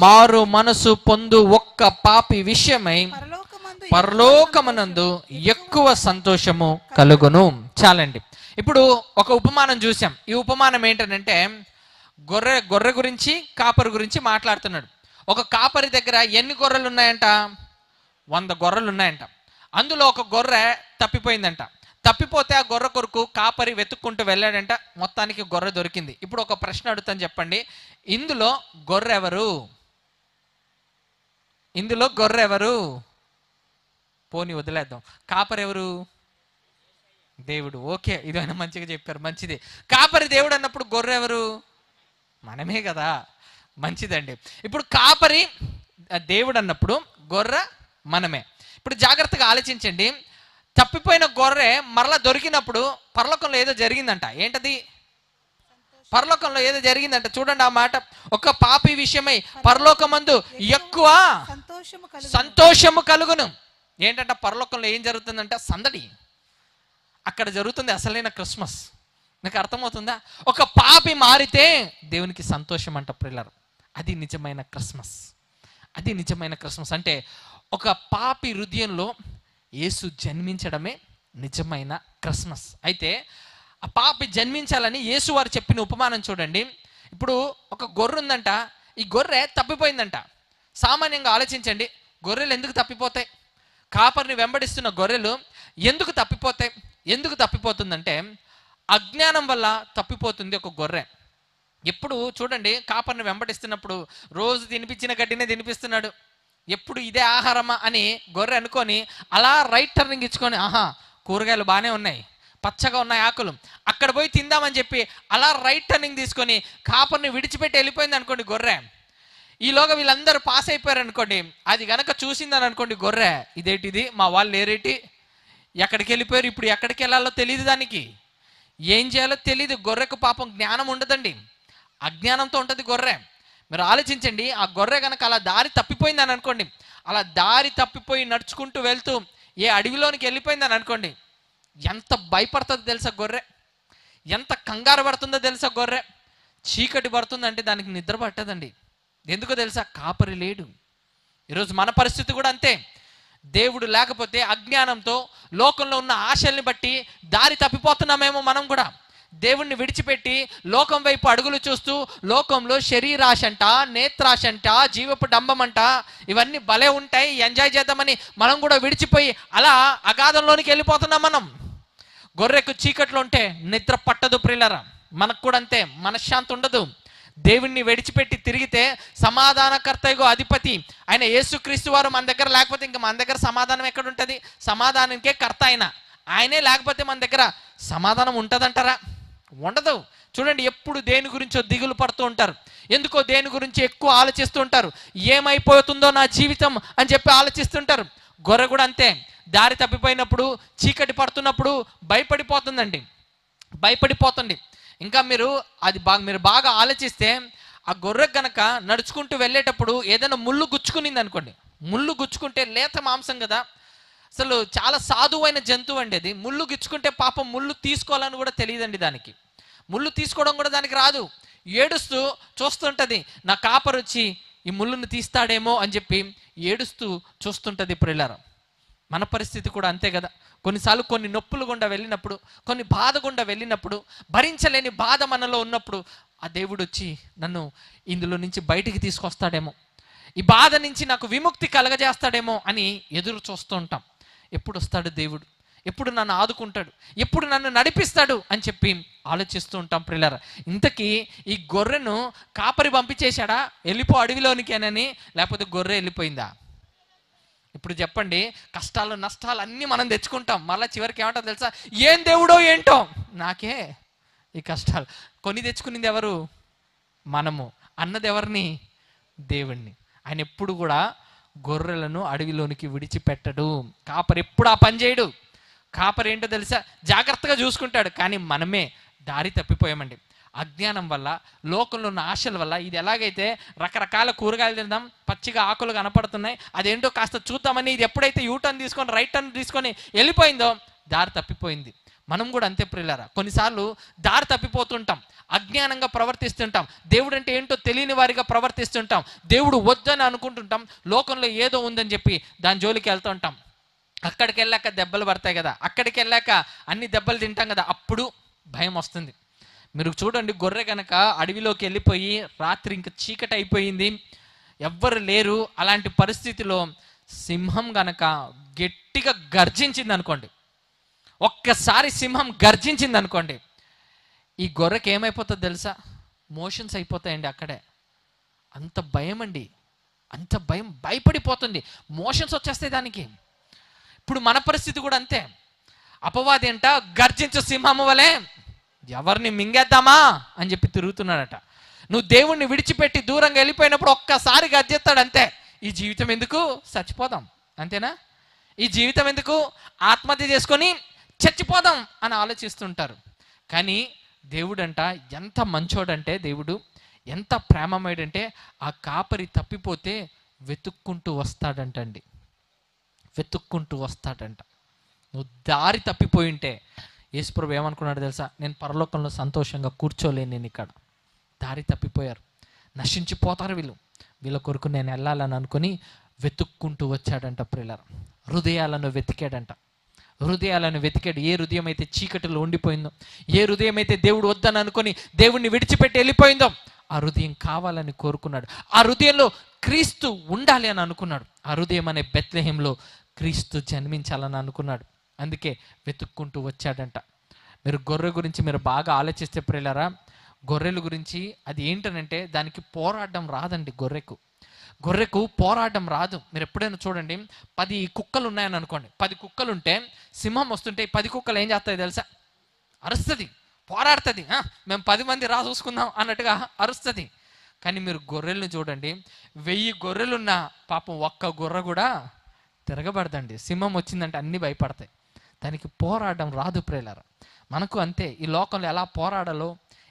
మారు మనసు పొందు ఒక్క పాపి విషయమై పరలోకమునందు ఎక్కువ సంతోషము కలుగును. చాలండి. ఇప్పుడు ఒక ఉపమానం చూసాం. ఈ ఉపమానం ఏంటంటే గొర్రె గురించి, కాపరి గురించి మాట్లాడుతున్నాడు. ఒక కాపరి దగ్గర ఎన్ని గొర్రెలు ఉన్నాయంట? 100 గొర్రెలు ఉన్నాయంట. అందులో ఒక గొర్రె తప్పిపోయిందంట. తప్పిపోతే ఆ గొర్రె కొరకు కాపరి వెతుక్కుంటూ వెళ్ళాడంట. మొత్తానికి గొర్రె దొరికింది. ఇప్పుడు ఒక ప్రశ్న అడుగుతాను, చెప్పండి, ఇందులో గొర్రె ఎవరు? పోని వదిలేద్దాం. కాపరి ఎవరు? దేవుడు. ఓకే, ఇదైనా మంచిగా చెప్పారు, మంచిది. కాపరి దేవుడు అన్నప్పుడు గొర్రె ఎవరు? మనమే కదా. మంచిదండి. ఇప్పుడు కాపరి దేవుడు అన్నప్పుడు గొర్రె మనమే. ఇప్పుడు జాగ్రత్తగా ఆలోచించండి. తప్పిపోయిన గొర్రె మరలా దొరికినప్పుడు పరలోకంలో ఏదో జరిగిందంట. ఏంటది? పరలోకంలో ఏదో జరిగిందంట. చూడండి ఆ మాట. ఒక పాపి విషయమై పరలోకమందు ఎక్కువ సంతోషము కలుగును. ఏంటంట? పరలోకంలో ఏం జరుగుతుందంట? సందడి. అక్కడ జరుగుతుంది అసలైన క్రిస్మస్. మీకు అర్థమవుతుందా? ఒక పాపి మారితే దేవునికి సంతోషం అంట ప్రియులారా. అది నిజమైన క్రిస్మస్. అది నిజమైన క్రిస్మస్. అంటే ఒక పాపి హృదయంలో యేసు జన్మించడమే నిజమైన క్రిస్మస్. అయితే ఆ పాపి జన్మించాలని యేసు వారు చెప్పిన ఉపమానం చూడండి. ఇప్పుడు ఒక గొర్రె ఉందంట. ఈ గొర్రె తప్పిపోయిందంట. సామాన్యంగా ఆలోచించండి, గొర్రెలు ఎందుకు తప్పిపోతాయి? కాపరిని వెంబడిస్తున్న గొర్రెలు ఎందుకు తప్పిపోతాయి? ఎందుకు తప్పిపోతుందంటే అజ్ఞానం వల్ల తప్పిపోతుంది ఒక గొర్రె. ఎప్పుడు చూడండి, కాపరిని వెంబడిస్తున్నప్పుడు రోజు తినిపించిన గడ్డినే తినిపిస్తున్నాడు. ఎప్పుడు ఇదే ఆహారమా అని గొర్రె అనుకొని అలా రైట్ టర్నింగ్ ఇచ్చుకొని, ఆహా కూరగాయలు బాగానే ఉన్నాయి, పచ్చగా ఉన్నాయి ఆకులు, అక్కడ పోయి తిందామని చెప్పి అలా రైట్ టర్నింగ్ తీసుకొని కాపర్ని విడిచిపెట్టి వెళ్ళిపోయింది అనుకోండి గొర్రె. ఈలోగా వీళ్ళందరూ పాస్ అయిపోయారు అనుకోండి, అది గనక చూసిందని అనుకోండి గొర్రె, ఇదేంటిది మా వాళ్ళు లేరేటి, ఎక్కడికి వెళ్ళిపోయారు, ఇప్పుడు ఎక్కడికి వెళ్ళాలో తెలియదు, దానికి ఏం చేయాలో తెలియదు. గొర్రెకు పాపం జ్ఞానం ఉండదండి, అజ్ఞానంతో ఉంటుంది గొర్రె. మీరు ఆలోచించండి, ఆ గొర్రె కనుక అలా దారి తప్పిపోయిందని అనుకోండి, అలా దారి తప్పిపోయి నడుచుకుంటూ వెళ్తూ ఏ అడవిలోనికి వెళ్ళిపోయిందని అనుకోండి, ఎంత భయపడుతుందో తెలుసా గొర్రె, ఎంత కంగారు పడుతుందో తెలుసా గొర్రె. చీకటి పడుతుందంటే దానికి నిద్ర పట్టదండి. ఎందుకో తెలుసా, కాపరి లేడు. ఈరోజు మన పరిస్థితి కూడా అంతే. దేవుడు లేకపోతే అజ్ఞానంతో లోకంలో ఉన్న ఆశల్ని బట్టి దారి తప్పిపోతున్నామేమో మనం కూడా. దేవుణ్ణి విడిచిపెట్టి లోకం వైపు అడుగులు చూస్తూ లోకంలో శరీరాశ అంట, నేత్రాశ అంట, జీవపు డంబం అంట, ఇవన్నీ భలే ఉంటాయి, ఎంజాయ్ చేద్దామని మనం కూడా విడిచిపోయి అలా అగాధంలోనికి వెళ్ళిపోతున్నాం మనం. గొర్రెకు చీకట్లో ఉంటే నిద్ర పట్టదు ప్రియులారా. మనకు కూడా అంతే, మనశ్శాంతి ఉండదు. దేవుణ్ణి విడిచిపెట్టి తిరిగితే సమాధానకర్తయగు అధిపతి ఆయన యేసుక్రీస్తు వారు మన దగ్గర లేకపోతే ఇంకా మన దగ్గర సమాధానం ఎక్కడ ఉంటుంది? సమాధానానికే కర్త ఆయనే లేకపోతే మన దగ్గర సమాధానం ఉంటుందంటారా? ఉండదు. చూడండి, ఎప్పుడు దేని గురించో దిగులు పడుతూ ఉంటారు, ఎందుకో దేని గురించి ఎక్కువ ఆలోచిస్తూ ఉంటారు, ఏమైపోతుందో నా జీవితం అని చెప్పి ఆలోచిస్తుంటారు. గొర్రె కూడా అంతే, దారి తప్పిపోయినప్పుడు చీకటి పడుతున్నప్పుడు భయపడిపోతుందండి, భయపడిపోతుంది. ఇంకా మీరు బాగా ఆలోచిస్తే ఆ గొర్రె కనుక నడుచుకుంటూ వెళ్ళేటప్పుడు ఏదైనా ముళ్ళు గుచ్చుకునింది అనుకోండి, ముళ్ళు గుచ్చుకుంటే లేత మాంసం కదా, అసలు చాలా సాధువైన జంతువు అండి అది. ముళ్ళు గుచ్చుకుంటే పాపం ముళ్ళు తీసుకోవాలని కూడా తెలియదండి దానికి, ముళ్ళు తీసుకోవడం కూడా దానికి రాదు. ఏడుస్తూ చూస్తుంటుంది, నా కాపరు వచ్చి ఈ ముళ్ళును తీస్తాడేమో అని చెప్పి ఏడుస్తూ చూస్తుంటుంది. ప్రియులారా, మన పరిస్థితి కూడా అంతే కదా. కొన్నిసార్లు కొన్ని నొప్పులు గుండా వెళ్ళినప్పుడు, కొన్ని బాధ గుండా వెళ్ళినప్పుడు, భరించలేని బాధ మనలో ఉన్నప్పుడు ఆ దేవుడు వచ్చి నన్ను ఇందులో నుంచి బయటికి తీసుకొస్తాడేమో, ఈ బాధ నుంచి నాకు విముక్తి కలగజేస్తాడేమో అని ఎదురు చూస్తూ ఉంటాం. ఎప్పుడు వస్తాడు దేవుడు, ఎప్పుడు నన్ను ఆదుకుంటాడు, ఎప్పుడు నన్ను నడిపిస్తాడు అని చెప్పి ఆలోచిస్తూ ఉంటాం ప్రియులారా. ఇంతకీ ఈ గొర్రెను కాపరి పంపించేశాడా వెళ్ళిపో అడవిలోనికేనని, లేకపోతే గొర్రె వెళ్ళిపోయిందా? ఇప్పుడు చెప్పండి, కష్టాలు నష్టాలు అన్నీ మనం తెచ్చుకుంటాం, మళ్ళీ చివరికి ఏమంటారు తెలుసా, ఏం దేవుడో ఏంటో నాకే ఈ కష్టాలు. కొని తెచ్చుకునేది ఎవరు? మనము. అన్నది ఎవరిని? దేవుణ్ణి. ఆయన ఎప్పుడు కూడా గొర్రెలను అడవిలోనికి విడిచిపెట్టడు. కాపరి ఎప్పుడు ఆ పని చేయడు. కాపరి ఏంటో తెలుసా, జాగ్రత్తగా చూసుకుంటాడు. కానీ మనమే దారి తప్పిపోయామండి అజ్ఞానం వల్ల, లోకంలో ఉన్న ఆశల వల్ల. ఇది ఎలాగైతే రకరకాల కూరగాయలు తిందాం, పచ్చిగా ఆకులు కనపడుతున్నాయి, అదేంటో కాస్త చూద్దామని ఇది ఎప్పుడైతే యూటర్న్ తీసుకొని రైట్ టర్న్ తీసుకొని వెళ్ళిపోయిందో దారి తప్పిపోయింది. మనం కూడా అంతే ప్రియులారా, కొన్నిసార్లు దారి తప్పిపోతుంటాం, అజ్ఞానంగా ప్రవర్తిస్తుంటాం, దేవుడు అంటే ఏంటో తెలియని వారిగా ప్రవర్తిస్తుంటాం, దేవుడు వద్దని అనుకుంటుంటాం, లోకంలో ఏదో ఉందని చెప్పి దాని జోలికి వెళ్తూ ఉంటాం. అక్కడికి వెళ్ళాక దెబ్బలు పడతాయి కదా, అక్కడికి వెళ్ళాక అన్ని దెబ్బలు తింటాం కదా, అప్పుడు భయం వస్తుంది. మీరు చూడండి, గొర్రె కనుక అడవిలోకి వెళ్ళిపోయి రాత్రి ఇంకా చీకటి అయిపోయింది, ఎవ్వరు లేరు, అలాంటి పరిస్థితిలో సింహం గనక గట్టిగా గర్జించింది అనుకోండి, ఒక్కసారి సింహం గర్జించింది అనుకోండి, ఈ గొర్రెకి ఏమైపోతుందో తెలుసా, మోషన్స్ అయిపోతాయండి అక్కడే. అంత భయం అండి, అంత భయం, భయపడిపోతుంది, మోషన్స్ వచ్చేస్తాయి దానికి. ఇప్పుడు మన పరిస్థితి కూడా అంతే. అపవాది అంట గర్జించు సింహము వలె ఎవరిని మింగేద్దామా అని చెప్పి తిరుగుతున్నాడట. నువ్వు దేవుణ్ణి విడిచిపెట్టి దూరంగా వెళ్ళిపోయినప్పుడు ఒక్కసారి గర్జిస్తాడు అంతే. ఈ జీవితం ఎందుకు, చచ్చిపోదాం అంతేనా, ఈ జీవితం ఎందుకు, ఆత్మహత్య చేసుకొని చచ్చిపోదాం అని ఆలోచిస్తుంటారు. కానీ దేవుడంట ఎంత మంచోడంటే, దేవుడు ఎంత ప్రేమమయుడంటే, ఆ కాపరి తప్పిపోతే వెతుక్కుంటూ వస్తాడంటండి, వెతుక్కుంటూ వస్తాడంట. నువ్వు దారి తప్పిపోయి ఉంటే యేసుప్రభు ఏమనుకున్నాడు తెలుసా, నేను పరలోకంలో సంతోషంగా కూర్చోలేను, నేను ఇక్కడ. దారి తప్పిపోయారు, నశించిపోతారు వీళ్ళ కొరకు నేను వెళ్ళాలని అనుకుని వెతుక్కుంటూ వచ్చాడంట ప్రియులారా. హృదయాలను వెతికాడంట, హృదయాలను వెతికాడు. ఏ హృదయం అయితే చీకటిలో ఉండిపోయిందో, ఏ హృదయం అయితే దేవుడు వద్దని అనుకుని దేవుణ్ణి విడిచిపెట్టి వెళ్ళిపోయిందో, ఆ హృదయం కావాలని కోరుకున్నాడు. ఆ హృదయంలో క్రీస్తు ఉండాలి అని అనుకున్నాడు. ఆ హృదయం అనే బెత్లెహేంలో క్రీస్తు జన్మించాలని అనుకున్నాడు. అందుకే వెతుక్కుంటూ వచ్చాడంట. మీరు గొర్రె గురించి మీరు బాగా ఆలోచిస్తే ప్రియులారా, గొర్రెల గురించి అది ఏంటనంటే దానికి పోరాడడం రాదండి. గొర్రెకు పోరాడడం రాదు. మీరు ఎప్పుడైనా చూడండి, 10 కుక్కలు ఉన్నాయని అనుకోండి, 10 కుక్కలు ఉంటే సింహం వస్తుంటే 10 కుక్కలు ఏం చేస్తాయి తెలుసా, అరుస్తుంది, పోరాడుతుంది. మేము 10 మంది రా చూసుకుందాం అన్నట్టుగా అరుస్తుంది. కానీ మీరు గొర్రెలను చూడండి, 1000 గొర్రెలున్న పాపం ఒక్క గొర్రె కూడా తిరగబడదండి. సింహం వచ్చిందంటే అన్నీ భయపడతాయి, దానికి పోరాడడం రాదు ప్రియులారా. మనకు అంతే, ఈ లోకంలో ఎలా పోరాడాలో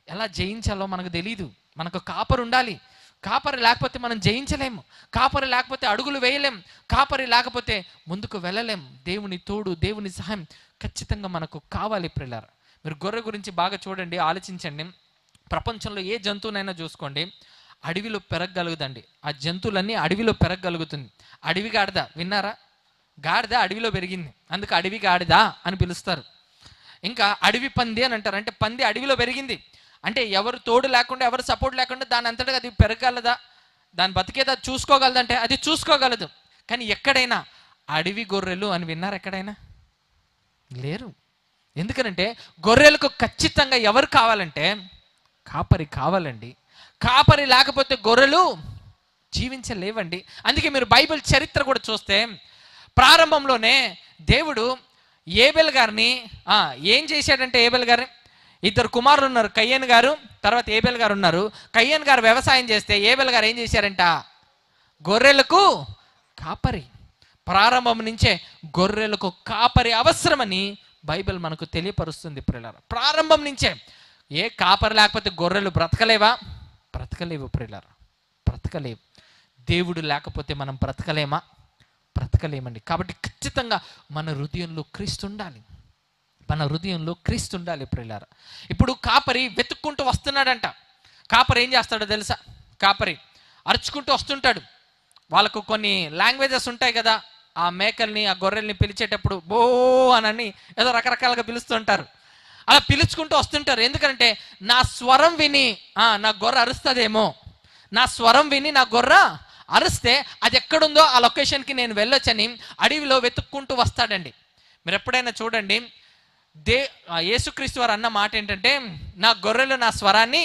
ఎలా జయించాలో మనకు తెలీదు. మనకు కాపరి ఉండాలి. కాపరి లేకపోతే మనం జయించలేము. కాపరి లేకపోతే అడుగులు వేయలేం. కాపరి లేకపోతే ముందుకు వెళ్ళలేం. దేవుని తోడు, దేవుని సహాయం ఖచ్చితంగా మనకు కావాలి ప్రియులారా. మీరు గొర్రె గురించి బాగా చూడండి, ఆలోచించండి. ప్రపంచంలో ఏ జంతువునైనా చూసుకోండి, అడవిలో పెరగగలుగుదండి. ఆ జంతువులన్నీ అడవిలో పెరగగలుగుతుంది. అడవి గాడిద విన్నారా? గాడిద అడవిలో పెరిగింది, అందుకు అడవి గాడిద అని పిలుస్తారు. ఇంకా అడవి పంది అని అంటారు, అంటే పంది అడవిలో పెరిగింది. అంటే ఎవరు తోడు లేకుండా, ఎవరు సపోర్ట్ లేకుండా దాని అంతటా అది పెరగగలదా? దాని బతికేది అది చూసుకోగలదంటే అది చూసుకోగలదు. కానీ ఎక్కడైనా అడవి గొర్రెలు అని విన్నారు? ఎక్కడైనా లేరు. ఎందుకనంటే గొర్రెలకు ఖచ్చితంగా ఎవరు కావాలంటే కాపరి కావాలండి. కాపరి లేకపోతే గొర్రెలు జీవించలేవండి. అందుకే మీరు బైబిల్ చరిత్ర కూడా చూస్తే ప్రారంభంలోనే దేవుడు ఏబెల్ గారిని ఏం చేశాడంటే, ఏబెల్ గారిని, 2 కుమారులు ఉన్నారు, కయ్యన్ గారు తర్వాత ఏబెల్ గారు ఉన్నారు. కయ్యన్ గారు వ్యవసాయం చేస్తే ఏబెల్ గారు ఏం చేశారంట? గొర్రెలకు కాపరి. ప్రారంభం నుంచే గొర్రెలకు కాపరి అవసరమని బైబిల్ మనకు తెలియపరుస్తుంది ప్రియులారా. ప్రారంభం నుంచే ఏ కాపరి లేకపోతే గొర్రెలు బ్రతకలేవా? బ్రతకలేవు ప్రియులారా, బ్రతకలేవు. దేవుడు లేకపోతే మనం బ్రతకలేమా? బ్రతకలేమండి. కాబట్టి ఖచ్చితంగా మన హృదయంలో క్రీస్తు ఉండాలి. మన హృదయంలో క్రీస్తు ఉండాలి ప్రియులారా. ఇప్పుడు కాపరి వెతుక్కుంటూ వస్తున్నాడంట. కాపరి ఏం చేస్తాడో తెలుసా? కాపరి అరుచుకుంటూ వస్తుంటాడు. వాళ్ళకు కొన్ని లాంగ్వేజెస్ ఉంటాయి కదా, ఆ మేకల్ని ఆ గొర్రెల్ని పిలిచేటప్పుడు బో అని ఏదో రకరకాలుగా పిలుస్తుంటారు. అలా పిలుచుకుంటూ వస్తుంటారు. ఎందుకంటే నా స్వరం విని నా గొర్రె అరుస్తుందేమో, నా స్వరం విని నా గొర్రె అరిస్తే అది ఎక్కడుందో ఆ లొకేషన్కి నేను వెళ్ళొచ్చని అడవిలో వెతుక్కుంటూ వస్తాడండి. మీరు ఎప్పుడైనా చూడండి, యేసుక్రీస్తు వారు అన్న మాట ఏంటంటే, నా గొర్రెలు నా స్వరాన్ని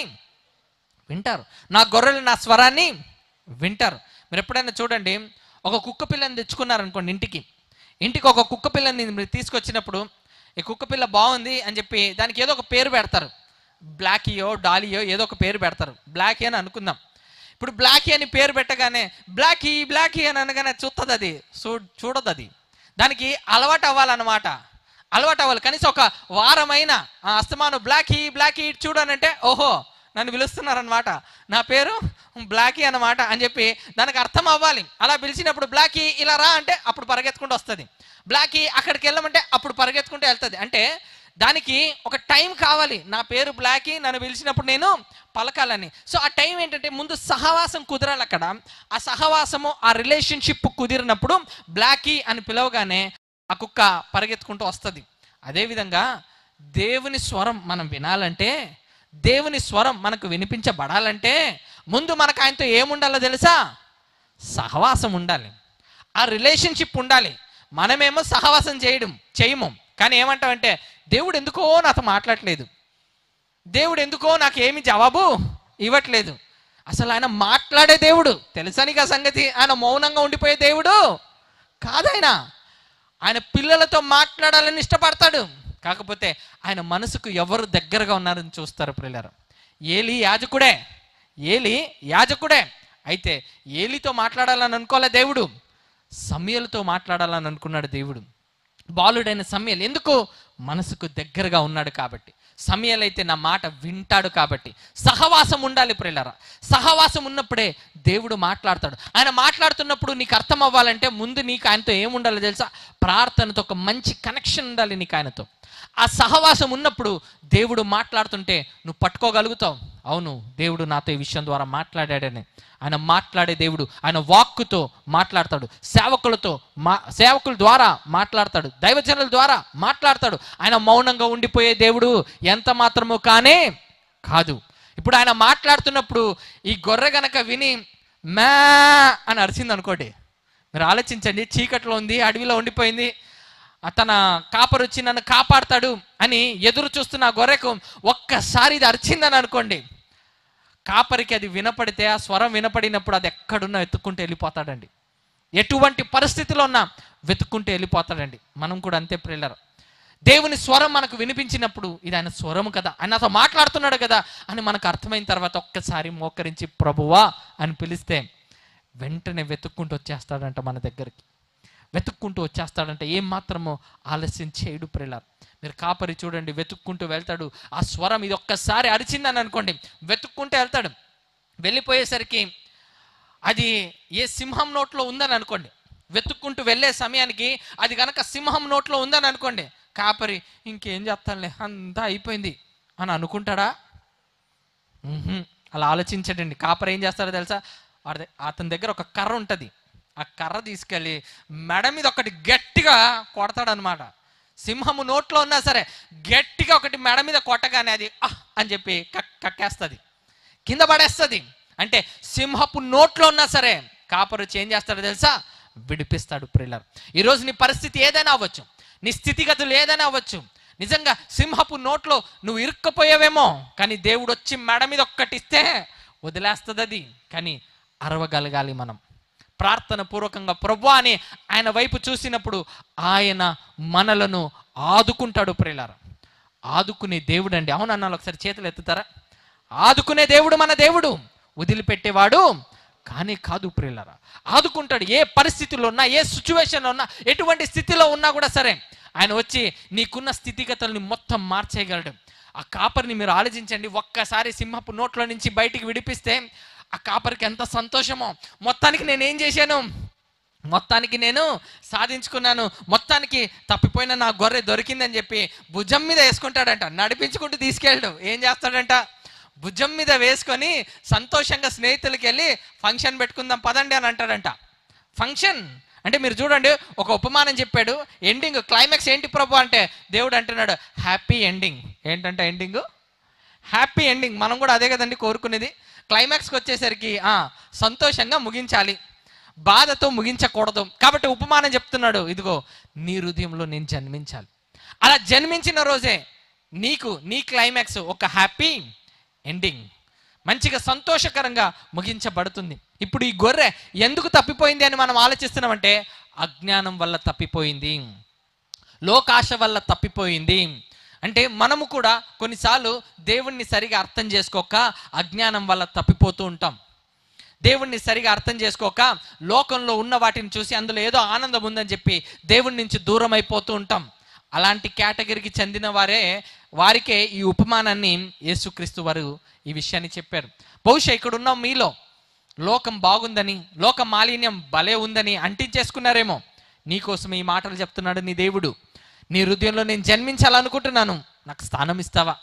వింటారు, నా గొర్రెలు నా స్వరాన్ని వింటారు. మీరు ఎప్పుడైనా చూడండి, ఒక కుక్క పిల్లని తెచ్చుకున్నారనుకోండి, ఇంటికి ఒక కుక్క పిల్లని మీరు తీసుకొచ్చినప్పుడు, ఈ కుక్క పిల్ల బాగుంది అని చెప్పి దానికి ఏదో ఒక పేరు పెడతారు. బ్లాకీయో డాలియో ఏదో ఒక పేరు పెడతారు. బ్లాకీ అని అనుకుందాం. ఇప్పుడు బ్లాకీ అని పేరు పెట్టగానే బ్లాకీ బ్లాకీ అని అనగానే చూస్తుంది, అది చూడదు. అది దానికి అలవాటు అవ్వాలన్నమాట. అలవాటు అవ్వాలి. కనీసం ఒక వారమైన అస్తమానం బ్లాకీ బ్లాకీ చూడనంటే ఓహో నన్ను పిలుస్తున్నారనమాట, నా పేరు బ్లాకీ అన్నమాట అని చెప్పి దానికి అర్థం అవ్వాలి. అలా పిలిచినప్పుడు బ్లాకీ ఇలా రా అంటే అప్పుడు పరిగెత్తుకుంటూ వస్తుంది. బ్లాకీ అక్కడికి వెళ్ళమంటే అప్పుడు పరిగెత్తుకుంటూ వెళ్తుంది. అంటే దానికి ఒక టైం కావాలి. నా పేరు బ్లాకీ, నన్ను పిలిచినప్పుడు నేను పలకాలని. సో ఆ టైం ఏంటంటే ముందు సహవాసం కుదరాలి. అక్కడ ఆ సహవాసము, ఆ రిలేషన్షిప్ కుదిరినప్పుడు బ్లాకీ అని పిలవగానే ఆ కుక్క పరిగెత్తుకుంటూ వస్తుంది. అదేవిధంగా దేవుని స్వరం మనం వినాలంటే, దేవుని స్వరం మనకు వినిపించబడాలంటే ముందు మనకు ఆయనతో ఏముండాలో తెలుసా? సహవాసం ఉండాలి, ఆ రిలేషన్షిప్ ఉండాలి. మనమేమో సహవాసం చేయము. కానీ ఏమంటామంటే, దేవుడు ఎందుకో నాతో మాట్లాడట్లేదు, దేవుడు ఎందుకో నాకు ఏమి జవాబు ఇవ్వట్లేదు. అసలు ఆయన మాట్లాడే దేవుడు తెలుసా నీకు ఆ సంగతి? ఆయన మౌనంగా ఉండిపోయే దేవుడు కాదాయన. ఆయన పిల్లలతో మాట్లాడాలని ఇష్టపడతాడు. కాకపోతే ఆయన మనసుకు ఎవరు దగ్గరగా ఉన్నారని చూస్తారు ప్రియులారా. ఏలి యాజకుడే అయితే ఏలితో మాట్లాడాలని అనుకోలే దేవుడు, సమూయేలుతో మాట్లాడాలని అనుకున్నాడు దేవుడు. బాలుడైన సమూయేలు ఎందుకు? మనసుకు దగ్గరగా ఉన్నాడు కాబట్టి. సమూయేలు అయితే నా మాట వింటాడు కాబట్టి. సహవాసం ఉండాలి ప్రియులారా. సహవాసం ఉన్నప్పుడే దేవుడు మాట్లాడతాడు. ఆయన మాట్లాడుతున్నప్పుడు నీకు అర్థం అవ్వాలంటే ముందు నీకు ఆయనతో ఏముండాలో తెలుసా? ప్రార్థనతో ఒక మంచి కనెక్షన్ ఉండాలి నీకు ఆయనతో. ఆ సహవాసం ఉన్నప్పుడు దేవుడు మాట్లాడుతుంటే నువ్వు పట్టుకోగలుగుతావు. అవును, దేవుడు నాతో ఈ విషయం ద్వారా మాట్లాడాడని. ఆయన మాట్లాడే దేవుడు, ఆయన వాక్కుతో మాట్లాడతాడు, సేవకుల ద్వారా మాట్లాడతాడు, దైవజనుల ద్వారా మాట్లాడతాడు. ఆయన మౌనంగా ఉండిపోయే దేవుడు ఎంత మాత్రము కానే కాదు. ఇప్పుడు ఆయన మాట్లాడుతున్నప్పుడు ఈ గొర్రె గనక విని మ్యా అని అరిచింది అనుకోండి, మీరు ఆలోచించండి, చీకట్లో ఉంది, అడవిలో ఉండిపోయింది, తన కాపరు వచ్చి నన్ను కాపాడతాడు అని ఎదురు చూస్తున్న ఆ గొర్రెకు ఒక్కసారి ఇది అరిచిందని అనుకోండి, కాపరికి అది వినపడితే, ఆ స్వరం వినపడినప్పుడు అది ఎక్కడున్నా వెతుక్కుంటూ వెళ్ళిపోతాడండి. ఎటువంటి పరిస్థితిలో ఉన్నా వెతుక్కుంటూ వెళ్ళిపోతాడండి. మనం కూడా అంతే ప్రియులారా. దేవుని స్వరం మనకు వినిపించినప్పుడు ఇది ఆయన స్వరము కదా, ఆయన నాతో మాట్లాడుతున్నాడు కదా అని మనకు అర్థమైన తర్వాత ఒక్కసారి మోకరించి ప్రభువా అని పిలిస్తే వెంటనే వెతుక్కుంటూ వచ్చేస్తాడంట మన దగ్గరికి. వెతుక్కుంటూ వచ్చేస్తాడంటే ఏం మాత్రమో ఆలస్యం చేయడు ప్రియులారా. మీరు కాపరి చూడండి, వెతుక్కుంటూ వెళ్తాడు. ఆ స్వరం ఇది ఒక్కసారి అరిచిందని అనుకోండి, వెతుక్కుంటూ వెళ్తాడు. వెళ్ళిపోయేసరికి అది ఏ సింహం నోట్లో ఉందని అనుకోండి, వెతుక్కుంటూ వెళ్ళే సమయానికి అది కనుక సింహం నోట్లో ఉందని అనుకోండి, కాపరి ఇంకేం చేస్తానులే అంతా అయిపోయింది అని అనుకుంటాడా? అలా ఆలోచించడండి. కాపరి ఏం చేస్తాడో తెలుసా? అతని దగ్గర ఒక కర్ర ఉంటుంది. ఆ కర్ర తీసుకెళ్ళి మెడ మీద ఒకటి గట్టిగా కొడతాడనమాట. సింహము నోట్లో ఉన్నా సరే గట్టిగా ఒకటి మెడ మీద కొట్టగానే అది అని చెప్పి కక్కేస్తుంది, కింద పడేస్తుంది. అంటే సింహపు నోట్లో ఉన్నా సరే కాపరు ఏం చేస్తాడో తెలుసా? విడిపిస్తాడు ప్రియులారా. ఈరోజు నీ పరిస్థితి ఏదైనా అవ్వచ్చు, నీ స్థితిగతులు ఏదైనా అవ్వచ్చు, నిజంగా సింహపు నోట్లో నువ్వు ఇరుక్కపోయావేమో, కానీ దేవుడు వచ్చి మెడ మీద ఒక్కటిస్తే వదిలేస్తుంది అది. కానీ అరవగలగాలి మనం ప్రార్థన పూర్వకంగా. ప్రభువా అని ఆయన వైపు చూసినప్పుడు ఆయన మనలను ఆదుకుంటాడు ప్రియులారా. ఆదుకునే దేవుడు అండి. అవును అన్నాను, ఒకసారి చేతులు ఎత్తుతారా? ఆదుకునే దేవుడు మన దేవుడు, వదిలిపెట్టేవాడు కానీ కాదు ప్రియులారా. ఆదుకుంటాడు. ఏ పరిస్థితుల్లో ఉన్నా, ఏ సిచ్యువేషన్లో ఉన్నా, ఎటువంటి స్థితిలో ఉన్నా కూడా సరే ఆయన వచ్చి నీకున్న స్థితిగతుల్ని మొత్తం మార్చేయగలడు. ఆ కాపరిని మీరు ఆలోచించండి. ఒక్కసారి సింహపు నోట్లో నుంచి బయటికి విడిపిస్తే ఆ కాపరికి ఎంత సంతోషమో. మొత్తానికి నేనేం చేశాను, మొత్తానికి నేను సాధించుకున్నాను, మొత్తానికి తప్పిపోయిన నా గొర్రె దొరికిందని చెప్పి భుజం మీద వేసుకుంటాడంట. నడిపించుకుంటూ తీసుకెళ్ళడు. ఏం చేస్తాడంట? భుజం మీద వేసుకొని సంతోషంగా స్నేహితులకి వెళ్ళి ఫంక్షన్ పెట్టుకుందాం పదండి అని అంటాడంట. ఫంక్షన్ అంటే మీరు చూడండి, ఒక ఉపమానం చెప్పాడు. ఎండింగ్ క్లైమాక్స్ ఏంటి ప్రభు అంటే దేవుడు అంటున్నాడు హ్యాపీ ఎండింగ్. ఏంటంటే ఎండింగ్ హ్యాపీ ఎండింగ్. మనం కూడా అదే కదండి కోరుకునేది. క్లైమాక్స్కి వచ్చేసరికి సంతోషంగా ముగించాలి, బాధతో ముగించకూడదు. కాబట్టి ఉపమానం చెప్తున్నాడు, ఇదిగో నీ హృదయంలో నేను జన్మించాలి. అలా జన్మించిన రోజే నీకు నీ క్లైమాక్స్ ఒక హ్యాపీ ఎండింగ్, మంచిగా సంతోషకరంగా ముగించబడుతుంది. ఇప్పుడు ఈ గొర్రె ఎందుకు తప్పిపోయింది అని మనం ఆలోచిస్తున్నామంటే అజ్ఞానం వల్ల తప్పిపోయింది, లోకాశ వల్ల తప్పిపోయింది. అంటే మనము కూడా కొన్నిసార్లు దేవుణ్ణి సరిగా అర్థం చేసుకోక అజ్ఞానం వల్ల తప్పిపోతూ ఉంటాం. దేవుణ్ణి సరిగా అర్థం చేసుకోక లోకంలో ఉన్న వాటిని చూసి అందులో ఏదో ఆనందం ఉందని చెప్పి దేవుడి నుంచి దూరం అయిపోతూ ఉంటాం. అలాంటి కేటగిరీకి చెందిన వారికే ఈ ఉపమానాన్ని యేసుక్రీస్తు వారు ఈ విషయాన్ని చెప్పారు. బహుశా ఇక్కడున్న మీలో లోకం బాగుందని, లోక మాలిన్యం భలే ఉందని అంటించేసుకున్నారేమో. నీకోసం ఈ మాటలు చెప్తున్నాడు నీ దేవుడు. నీ హృదయంలో నేను జన్మించాలనుకుంటున్నాను, నాకు స్థానం ఇస్తావా?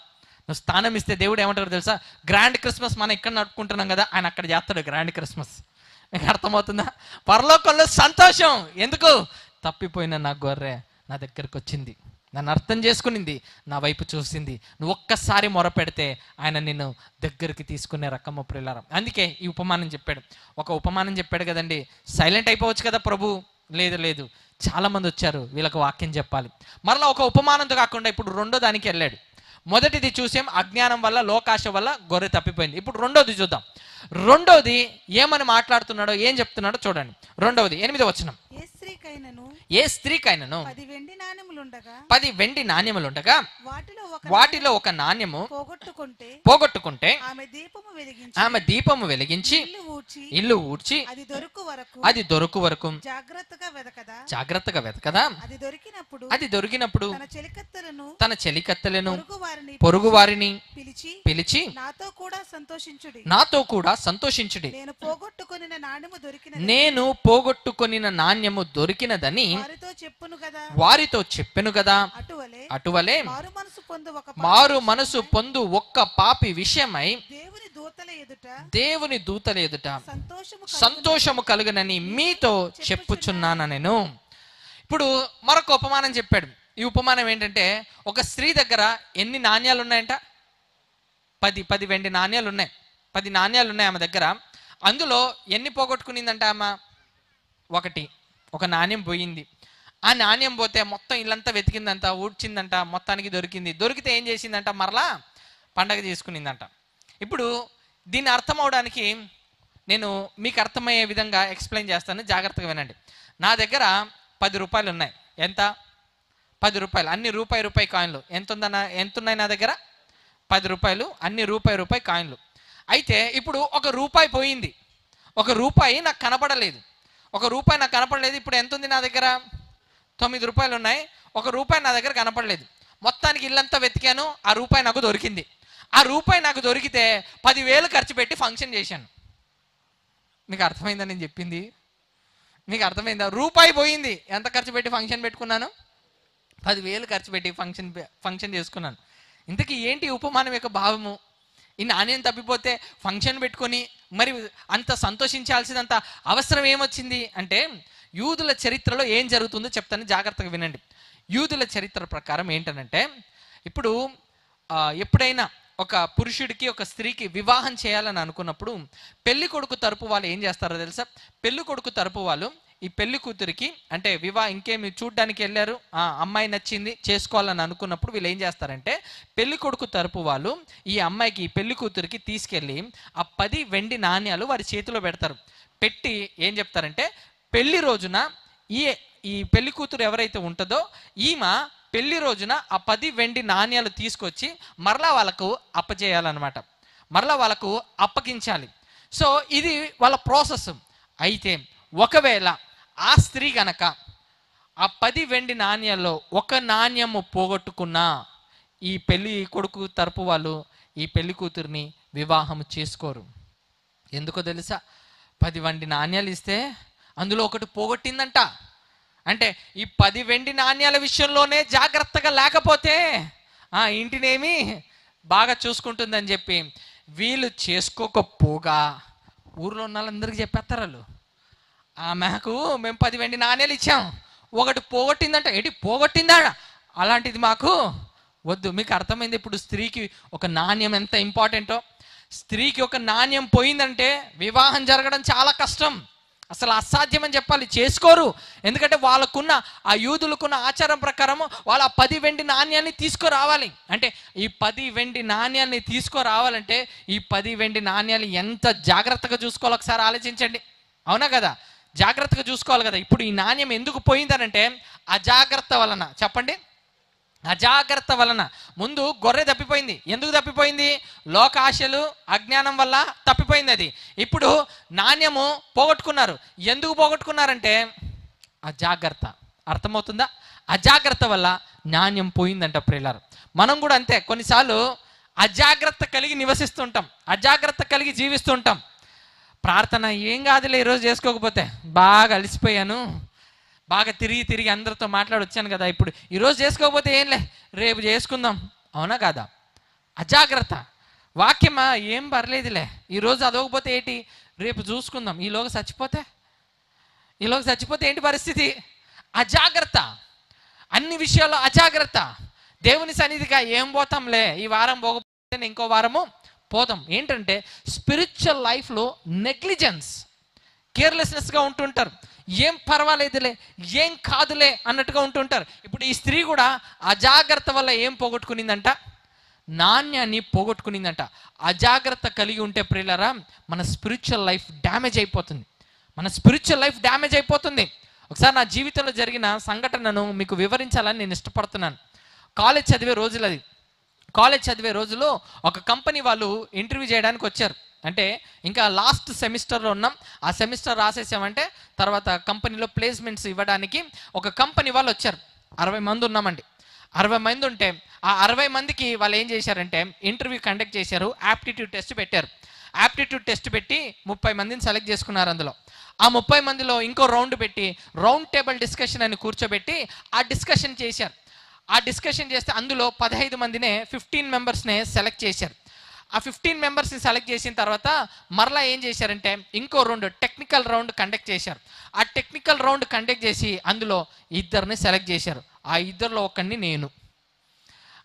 నువ్వు స్థానం ఇస్తే దేవుడు ఏమంటారు తెలుసా? గ్రాండ్ క్రిస్మస్ మనం ఇక్కడ నడుపుకుంటున్నాం కదా, ఆయన అక్కడ చేస్తాడు గ్రాండ్ క్రిస్మస్. మీకు అర్థమవుతుందా? పరలోకంలో సంతోషం. ఎందుకు? తప్పిపోయిన నా గొర్రె నా దగ్గరకు వచ్చింది, నన్ను అర్థం చేసుకునింది, నా వైపు చూసింది. నువ్వు ఒక్కసారి మొరపెడితే ఆయన నిన్ను దగ్గరికి తీసుకునే రకము ప్రియులారా. అందుకే ఈ ఉపమానం చెప్పాడు. ఒక ఉపమానం చెప్పాడు కదండి, సైలెంట్ అయిపోవచ్చు కదా ప్రభు. లేదు, చాలామంది వచ్చారు, వీళ్ళకి వాక్యం చెప్పాలి. మరలా ఒక ఉపమానంతో కాకుండా ఇప్పుడు రెండో దానికి వెళ్ళాడు. మొదటిది చూసాం, అజ్ఞానం వల్ల లోకాశ వల్ల గొర్రె తప్పిపోయింది. ఇప్పుడు రెండోది చూద్దాం. రెండోది ఏమని మాట్లాడుతున్నాడో, ఏం చెప్తున్నాడో చూడండి. రెండవది 8వ వచనం. ఏ స్త్రీకైనను 10 వెండి నాణ్యములుండగా వాటిలో ఒక నాణ్యము పోగొట్టుకుంటే ఆమె దీపము వెలిగించి ఇల్లు ఊడ్చి అది దొరుకు వరకు జాగ్రత్తగా వెతకదా? అది దొరికినప్పుడు తన చెలికత్తెలను పొరుగు వారిని పిలిచి నాతో కూడా సంతోషించుడి, నేను పోగొట్టుకొనిన నాణ్యము దొరికినదని వారితో చెప్పెను కదా. అటువలే మారు మనసు పొందు ఒక్క పాపి విషయమై దేవుని దూతల ఎదుట సంతోషము కలుగునని మీతో చెప్పుచున్నాను నేను. ఇప్పుడు మరొక ఉపమానం చెప్పాడు. ఈ ఉపమానం ఏంటంటే, ఒక స్త్రీ దగ్గర ఎన్ని నాణ్యాలు ఉన్నాయంట? 10 వెండి నాణ్యాలు ఉన్నాయి. 10 నాణ్యాలు ఉన్నాయి ఆమె దగ్గర. అందులో ఎన్ని పోగొట్టుకునిందంట ఆమె? ఒక నాణ్యం పోయింది. ఆ నాణ్యం పోతే మొత్తం ఇల్లంతా వెతికిందంట, ఊడ్చిందంట, మొత్తానికి దొరికింది. దొరికితే ఏం చేసిందంట? మరలా పండగ చేసుకునిందంట. ఇప్పుడు దీన్ని అర్థం అవడానికి నేను మీకు అర్థమయ్యే విధంగా ఎక్స్ప్లెయిన్ చేస్తాను, జాగ్రత్తగా వినండి. నా దగ్గర 10 రూపాయలు ఉన్నాయి. ఎంత? రూపాయలు, అన్ని రూపాయి కాయిన్లు. ఎంత ఉన్నాయి నా దగ్గర? 10 రూపాయలు, అన్ని రూపాయి కాయిన్లు. అయితే ఇప్పుడు ఒక రూపాయి పోయింది, ఒక రూపాయి నాకు కనపడలేదు, ఇప్పుడు ఎంత ఉంది నా దగ్గర? 9 రూపాయలు ఉన్నాయి, ఒక రూపాయి నా దగ్గర కనపడలేదు. మొత్తానికి ఇల్లంతా వెతికాను, ఆ రూపాయి నాకు దొరికింది. ఆ రూపాయి నాకు దొరికితే 10,000 ఖర్చు పెట్టి ఫంక్షన్ చేశాను. మీకు అర్థమైందా నేను చెప్పింది? మీకు అర్థమైందా? రూపాయి పోయింది, ఎంత ఖర్చు పెట్టి ఫంక్షన్ పెట్టుకున్నాను? 10,000 ఖర్చు పెట్టి ఫంక్షన్ చేసుకున్నాను. ఇంతకీ ఏంటి ఉపమానం యొక్క భావము? ఈ నాణ్యం తప్పిపోతే ఫంక్షన్ పెట్టుకొని మరి అంత సంతోషించాల్సినంత అవసరం ఏమొచ్చింది అంటే, యూదుల చరిత్రలో ఏం జరుగుతుందో చెప్తాను, జాగ్రత్తగా వినండి. యూదుల చరిత్ర ప్రకారం ఏంటనంటే, ఇప్పుడు ఎప్పుడైనా ఒక పురుషుడికి ఒక స్త్రీకి వివాహం చేయాలని అనుకున్నప్పుడు పెళ్లి కొడుకు తరపు వాళ్ళు ఏం చేస్తారో తెలుసా? పెళ్లి కొడుకు తరపు వాళ్ళు ఈ పెళ్లి కూతురికి అంటే ఇంకేమి చూడ్డానికి వెళ్ళారు, అమ్మాయి నచ్చింది చేసుకోవాలని అనుకున్నప్పుడు వీళ్ళు ఏం చేస్తారంటే, పెళ్లి కొడుకు తరపు వాళ్ళు ఈ అమ్మాయికి ఈ పెళ్లి కూతురికి తీసుకెళ్ళి ఆ 10 వెండి నాణ్యాలు వారి చేతిలో పెడతారు. పెట్టి ఏం చెప్తారంటే, పెళ్లి రోజున ఈ పెళ్లి కూతురు ఎవరైతే ఉంటుందో ఈమె పెళ్లి రోజున ఆ 10 వెండి నాణ్యాలు తీసుకొచ్చి మరలా వాళ్ళకు అప్పచేయాలన్నమాట, మరలా వాళ్ళకు అప్పగించాలి. సో ఇది వాళ్ళ ప్రాసెస్. అయితే ఒకవేళ ఆ స్త్రీ గనక ఆ 10 వెండి నాణ్యాల్లో ఒక నాణ్యము పోగొట్టుకున్నా ఈ పెళ్లి కొడుకు తరపు వాళ్ళు ఈ పెళ్లి కూతురిని వివాహం చేసుకోరు. ఎందుకో తెలుసా? 10 వెండి నాణ్యాలు ఇస్తే అందులో ఒకటి పోగొట్టిందంట. అంటే ఈ 10 వెండి నాణ్యాల విషయంలోనే జాగ్రత్తగా లేకపోతే ఇంటినేమి బాగా చూసుకుంటుందని చెప్పి వీళ్ళు చేసుకోకపోగా ఊర్లో ఉన్న వాళ్ళందరికీ చెప్పేస్తారు. వాళ్ళు ఆమెకు మేము 10 వెండి నాణ్యాలు ఇచ్చాం, ఒకటి పోగొట్టిందంట. ఏంటి పోగొట్టిందా? అలాంటిది మాకు వద్దు. మీకు అర్థమైంది ఇప్పుడు స్త్రీకి ఒక నాణ్యం ఎంత ఇంపార్టెంటో? స్త్రీకి ఒక నాణ్యం పోయిందంటే వివాహం జరగడం చాలా కష్టం, అసలు అసాధ్యం అని చెప్పాలి. చేసుకోరు. ఎందుకంటే వాళ్ళకున్న ఆ యూదులకున్న ఆచారం ప్రకారం వాళ్ళు ఆ 10 వెండి నాణ్యాన్ని తీసుకురావాలి. అంటే ఈ 10 వెండి నాణ్యాన్ని తీసుకురావాలంటే ఈ 10 వెండి నాణ్యాలు ఎంత జాగ్రత్తగా చూసుకోవాలి ఒకసారి ఆలోచించండి. అవునా కదా? జాగ్రత్తగా చూసుకోవాలి కదా. ఇప్పుడు ఈ నాణ్యం ఎందుకు పోయిందనంటే అజాగ్రత్త వలన. చెప్పండి, అజాగ్రత్త వలన. ముందు గొర్రె తప్పిపోయింది. ఎందుకు తప్పిపోయింది? లోకాశలు అజ్ఞానం వల్ల తప్పిపోయింది అది. ఇప్పుడు నాణ్యము పోగొట్టుకున్నారు. ఎందుకు పోగొట్టుకున్నారంటే అజాగ్రత్త. అర్థమవుతుందా? అజాగ్రత్త వల్ల నాణ్యం పోయిందంట ప్రియులారా. మనం కూడా అంతే, కొన్నిసార్లు అజాగ్రత్త కలిగి నివసిస్తుంటాం, అజాగ్రత్త కలిగి జీవిస్తుంటాం. ప్రార్థన ఏం కాదులే, ఈరోజు చేసుకోకపోతే బాగా అలసిపోయాను, బాగా తిరిగి అందరితో మాట్లాడొచ్చాను కదా, ఇప్పుడు ఈరోజు చేసుకోకపోతే ఏంలే రేపు చేసుకుందాం. అవునా కాదా? అజాగ్రత్త. వాక్యమా ఏం పర్లేదులే, ఈరోజు అదవకపోతే ఏంటి, రేపు చూసుకుందాం. ఈలోగా చచ్చిపోతే ఏంటి పరిస్థితి? అజాగ్రత్త. అన్ని విషయాల్లో అజాగ్రత్త. దేవుని సన్నిధిగా ఏం పోతాంలే, ఈ వారం పోకపోతే ఇంకో వారము పోతాం. ఏంటంటే స్పిరిచువల్ లైఫ్లో నెగ్లిజెన్స్, కేర్లెస్నెస్గా ఉంటుంటారు. ఏం పర్వాలేదులే, ఏం కాదులే అన్నట్టుగా ఉంటుంటారు. ఇప్పుడు ఈ స్త్రీ కూడా అజాగ్రత్త వల్ల ఏం పోగొట్టుకునిందంట? నాణ్యాన్ని పోగొట్టుకునిందంట. అజాగ్రత్త కలిగి ఉంటే ప్రియులారా మన స్పిరిచువల్ లైఫ్ డ్యామేజ్ అయిపోతుంది. ఒకసారి నా జీవితంలో జరిగిన సంఘటనను మీకు వివరించాలని నేను ఇష్టపడుతున్నాను. కాలేజ్ చదివే రోజుల్లో ఒక కంపెనీ వాళ్ళు ఇంటర్వ్యూ చేయడానికి వచ్చారు. అంటే ఇంకా లాస్ట్ సెమిస్టర్లో ఉన్నాం, ఆ సెమిస్టర్ రాసేసామంటే తర్వాత కంపెనీలో ప్లేస్మెంట్స్ ఇవ్వడానికి ఒక కంపెనీ వాళ్ళు వచ్చారు. 60 మంది ఉన్నామండి. 60 మంది ఉంటే ఆ 60 మందికి వాళ్ళు ఏం చేశారంటే ఇంటర్వ్యూ కండక్ట్ చేశారు, యాప్టిట్యూడ్ టెస్ట్ పెట్టారు. యాప్టిట్యూడ్ టెస్ట్ పెట్టి 30 మందిని సెలెక్ట్ చేసుకున్నారు. అందులో ఆ 30 మందిలో ఇంకో రౌండ్ పెట్టి రౌండ్ టేబుల్ డిస్కషన్ అని కూర్చోబెట్టి ఆ డిస్కషన్ చేశారు. ఆ డిస్కషన్ చేస్తే అందులో 15 మందినే 15 మెంబర్స్నే సెలెక్ట్ చేశారు. ఆ 15 మెంబర్స్ని సెలెక్ట్ చేసిన తర్వాత మరలా ఏం చేశారంటే ఇంకో టెక్నికల్ రౌండ్ కండక్ట్ చేశారు. ఆ టెక్నికల్ రౌండ్ కండక్ట్ చేసి అందులో 2 సెలెక్ట్ చేశారు. ఆ 2లో ఒకడిని నేను.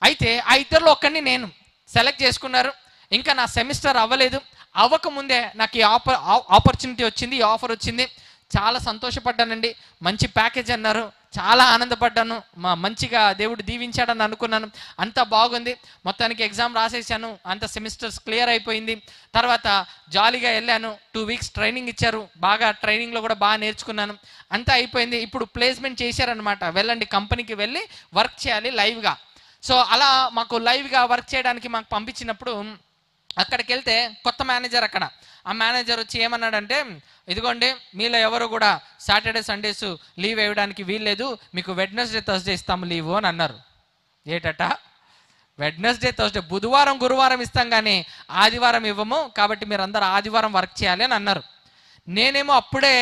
అయితే ఆ 2లో ఒకడిని నేను సెలెక్ట్ చేసుకున్నారు. ఇంకా నా సెమిస్టర్ అవ్వకముందే నాకు ఈ ఆపర్చునిటీ వచ్చింది, ఈ ఆఫర్ వచ్చింది. చాలా సంతోషపడ్డానండి. మంచి ప్యాకేజ్ అన్నారు, చాలా ఆనందపడ్డాను. మంచిగా దేవుడు దీవించాడని అనుకున్నాను. అంతా బాగుంది. మొత్తానికి ఎగ్జామ్ రాసేసాను. అంత సెమిస్టర్స్ క్లియర్ అయిపోయింది. తర్వాత జాలీగా వెళ్ళాను. 2 వీక్స్ ట్రైనింగ్ ఇచ్చారు. బాగా ట్రైనింగ్లో కూడా బాగా నేర్చుకున్నాను. అంతా అయిపోయింది. ఇప్పుడు ప్లేస్మెంట్ చేశారనమాట. వెళ్ళండి కంపెనీకి వెళ్ళి వర్క్ చేయాలి లైవ్గా. సో అలా మాకు లైవ్గా వర్క్ చేయడానికి మాకు పంపించినప్పుడు అక్కడికి వెళ్తే కొత్త మేనేజర్ అక్కడ. ఆ మేనేజర్ వచ్చి ఏమన్నాడంటే, ఇదిగోండి మీలో ఎవరు కూడా సాటర్డే సండేస్ లీవ్ వేయడానికి వీల్లేదు, మీకు వెడ్నెస్డే థర్స్డే ఇస్తాము లీవు అని అన్నారు. ఏటట వెడ్నెస్డే థర్స్డే, బుధవారం గురువారం ఇస్తాం కానీ ఆదివారం ఇవ్వము, కాబట్టి మీరు అందరు ఆదివారం వర్క్ చేయాలి అని అన్నారు. నేనేమో అప్పుడే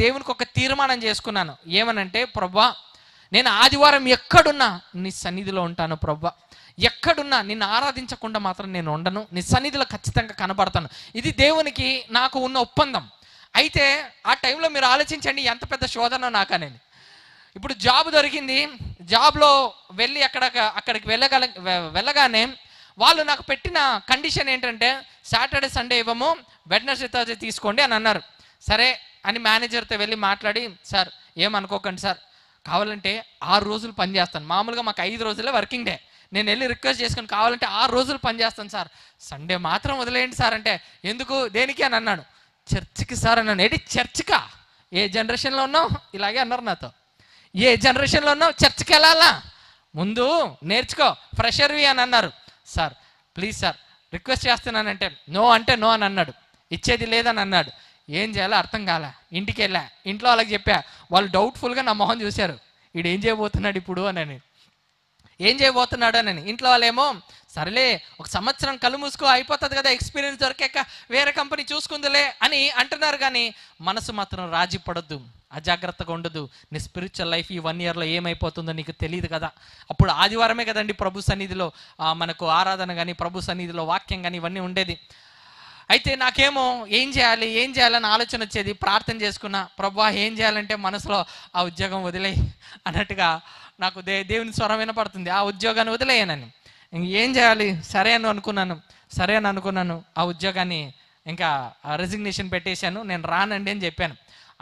దేవునికి ఒక తీర్మానం చేసుకున్నాను. ఏమనంటే, ప్రభా నేను ఆదివారం ఎక్కడున్నా నీ సన్నిధిలో ఉంటాను ప్రభా, ఎక్కడున్నా నిన్ను ఆరాధించకుండా మాత్రం నేను ఉండను, నీ సన్నిధిలో ఖచ్చితంగా కనబడతాను. ఇది దేవునికి నాకు ఉన్న ఒప్పందం. అయితే ఆ టైంలో మీరు ఆలోచించండి ఎంత పెద్ద శోధన నాకనేది. ఇప్పుడు జాబ్ దొరికింది. జాబ్లో వెళ్ళి అక్కడికి వెళ్ళగానే వాళ్ళు నాకు పెట్టిన కండిషన్ ఏంటంటే, సాటర్డే సండే ఇవ్వము, వెడ్నెస్డే థర్స్డే తీసుకోండి అని అన్నారు. సరే అని మేనేజర్తో వెళ్ళి మాట్లాడి, సార్ ఏమనుకోకండి సార్, కావాలంటే 6 రోజులు పని చేస్తాను. మామూలుగా మాకు 5 రోజులే వర్కింగ్ డే. నేను వెళ్ళి రిక్వెస్ట్ చేసుకుని కావాలంటే 6 రోజులు పని చేస్తాను సార్, సండే మాత్రం వదిలేయండి సార్ అంటే, ఎందుకు దేనికి అని అన్నాడు. చర్చికి సార్ అన్నాను. ఏంటి చర్చికా? ఏ జనరేషన్లో ఉన్నావు? ఇలాగే అన్నారు నాతో. ఏ జనరేషన్లో ఉన్నావు? చర్చికి వెళ్ళాలా? ముందు నేర్చుకో, ఫ్రెషర్వి అని అన్నారు. సార్ ప్లీజ్ సార్ రిక్వెస్ట్ చేస్తున్నానంటే, నో అంటే నో అని అన్నాడు. ఇచ్చేది లేదని అన్నాడు. ఏం చేయాలో అర్థం కాలే. ఇంటికి వెళ్ళా, ఇంట్లో వాళ్ళకి చెప్పా. వాళ్ళు డౌట్ఫుల్గా నా మొహం చూశారు. వీడు ఏం చేయబోతున్నాడు ఇప్పుడు అని. ఏం చేయబోతున్నాడు అని. ఇంట్లో వాళ్ళేమో సరేలే 1 సంవత్సరం కళ్ళు మూసుకో అయిపోతుంది కదా, ఎక్స్పీరియన్స్ దొరికాక వేరే కంపెనీ చూసుకుందిలే అని అంటున్నారు. కానీ మనసు మాత్రం రాజీ పడొద్దు, అజాగ్రత్తగా ఉండదు. నీ స్పిరిచువల్ లైఫ్ ఈ 1 ఇయర్లో ఏమైపోతుందో నీకు తెలియదు కదా. అప్పుడు ఆదివారమే కదండి ప్రభు సన్నిధిలో మనకు ఆరాధన కానీ, ప్రభు సన్నిధిలో వాక్యం కానీ ఇవన్నీ ఉండేది. అయితే నాకేమో ఏం చేయాలని ఆలోచన వచ్చేది. ప్రార్థన చేసుకున్నా, ప్రభువా ఏం చేయాలంటే మనసులో ఆ ఉద్యోగం వదిలేయి అన్నట్టుగా నాకు దేవుని స్వరం వినపడుతుంది, ఆ ఉద్యోగాన్ని వదిలేయనని. ఏం చేయాలి? సరే అని అనుకున్నాను. ఆ ఉద్యోగాన్ని ఇంకా రెసిగ్నేషన్ పెట్టేశాను. నేను రానండి అని చెప్పాను.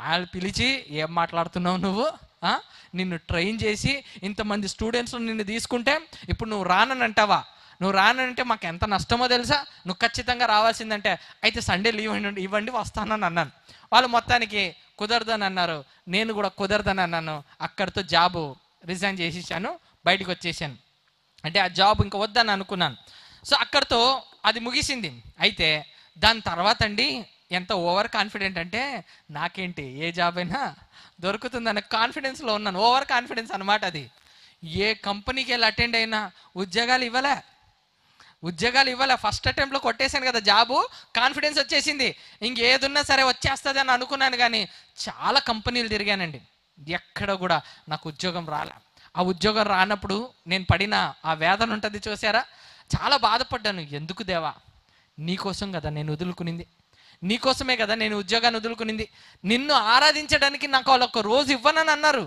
వాళ్ళు పిలిచి, ఏం మాట్లాడుతున్నావు నువ్వు, నిన్ను ట్రైన్ చేసి ఇంతమంది స్టూడెంట్స్ నిన్ను తీసుకుంటే ఇప్పుడు నువ్వు రానంటావా? నువ్వు రానంటే మాకు ఎంత నష్టమో తెలుసా, నువ్వు ఖచ్చితంగా రావాల్సిందంటే అయితే సండే లీవ్ ఇవ్వండి వస్తానని అన్నాను. వాళ్ళు మొత్తానికి కుదరదని అన్నారు. నేను కూడా కుదరదని అన్నాను. అక్కడితో జాబు రిజైన్ చేసేసాను, బయటకు వచ్చేసాను. అంటే ఆ జాబ్ ఇంకా వద్దని అనుకున్నాను. సో అక్కడితో అది ముగిసింది. అయితే దాని తర్వాత అండి ఎంత ఓవర్ కాన్ఫిడెంట్ అంటే, నాకేంటి ఏ జాబ్ అయినా దొరుకుతుందన్న కాన్ఫిడెన్స్లో ఉన్నాను. ఓవర్ కాన్ఫిడెన్స్ అనమాట అది. ఏ కంపెనీకి వెళ్ళి అటెండ్ అయినా ఉద్యోగాలు ఇవ్వలే. ఫస్ట్ అటెంప్ట్లో కొట్టేశాను కదా జాబు, కాన్ఫిడెన్స్ వచ్చేసింది. ఇంకేదున్నా సరే వచ్చేస్తుంది అని అనుకున్నాను. కానీ చాలా కంపెనీలు తిరిగానండి, ఎక్కడ కూడా నాకు ఉద్యోగం రాలే. ఆ ఉద్యోగం రానప్పుడు నేను పడిన ఆ వేదన ఉంటుంది చూసారా, చాలా బాధపడ్డాను. ఎందుకు దేవా, నీకోసం కదా నేను వదులుకునింది, నీకోసమే కదా నేను ఉద్యోగాన్ని వదులుకునింది. నిన్ను ఆరాధించడానికి నాకు వాళ్ళు 1 రోజు ఇవ్వనని అన్నారు.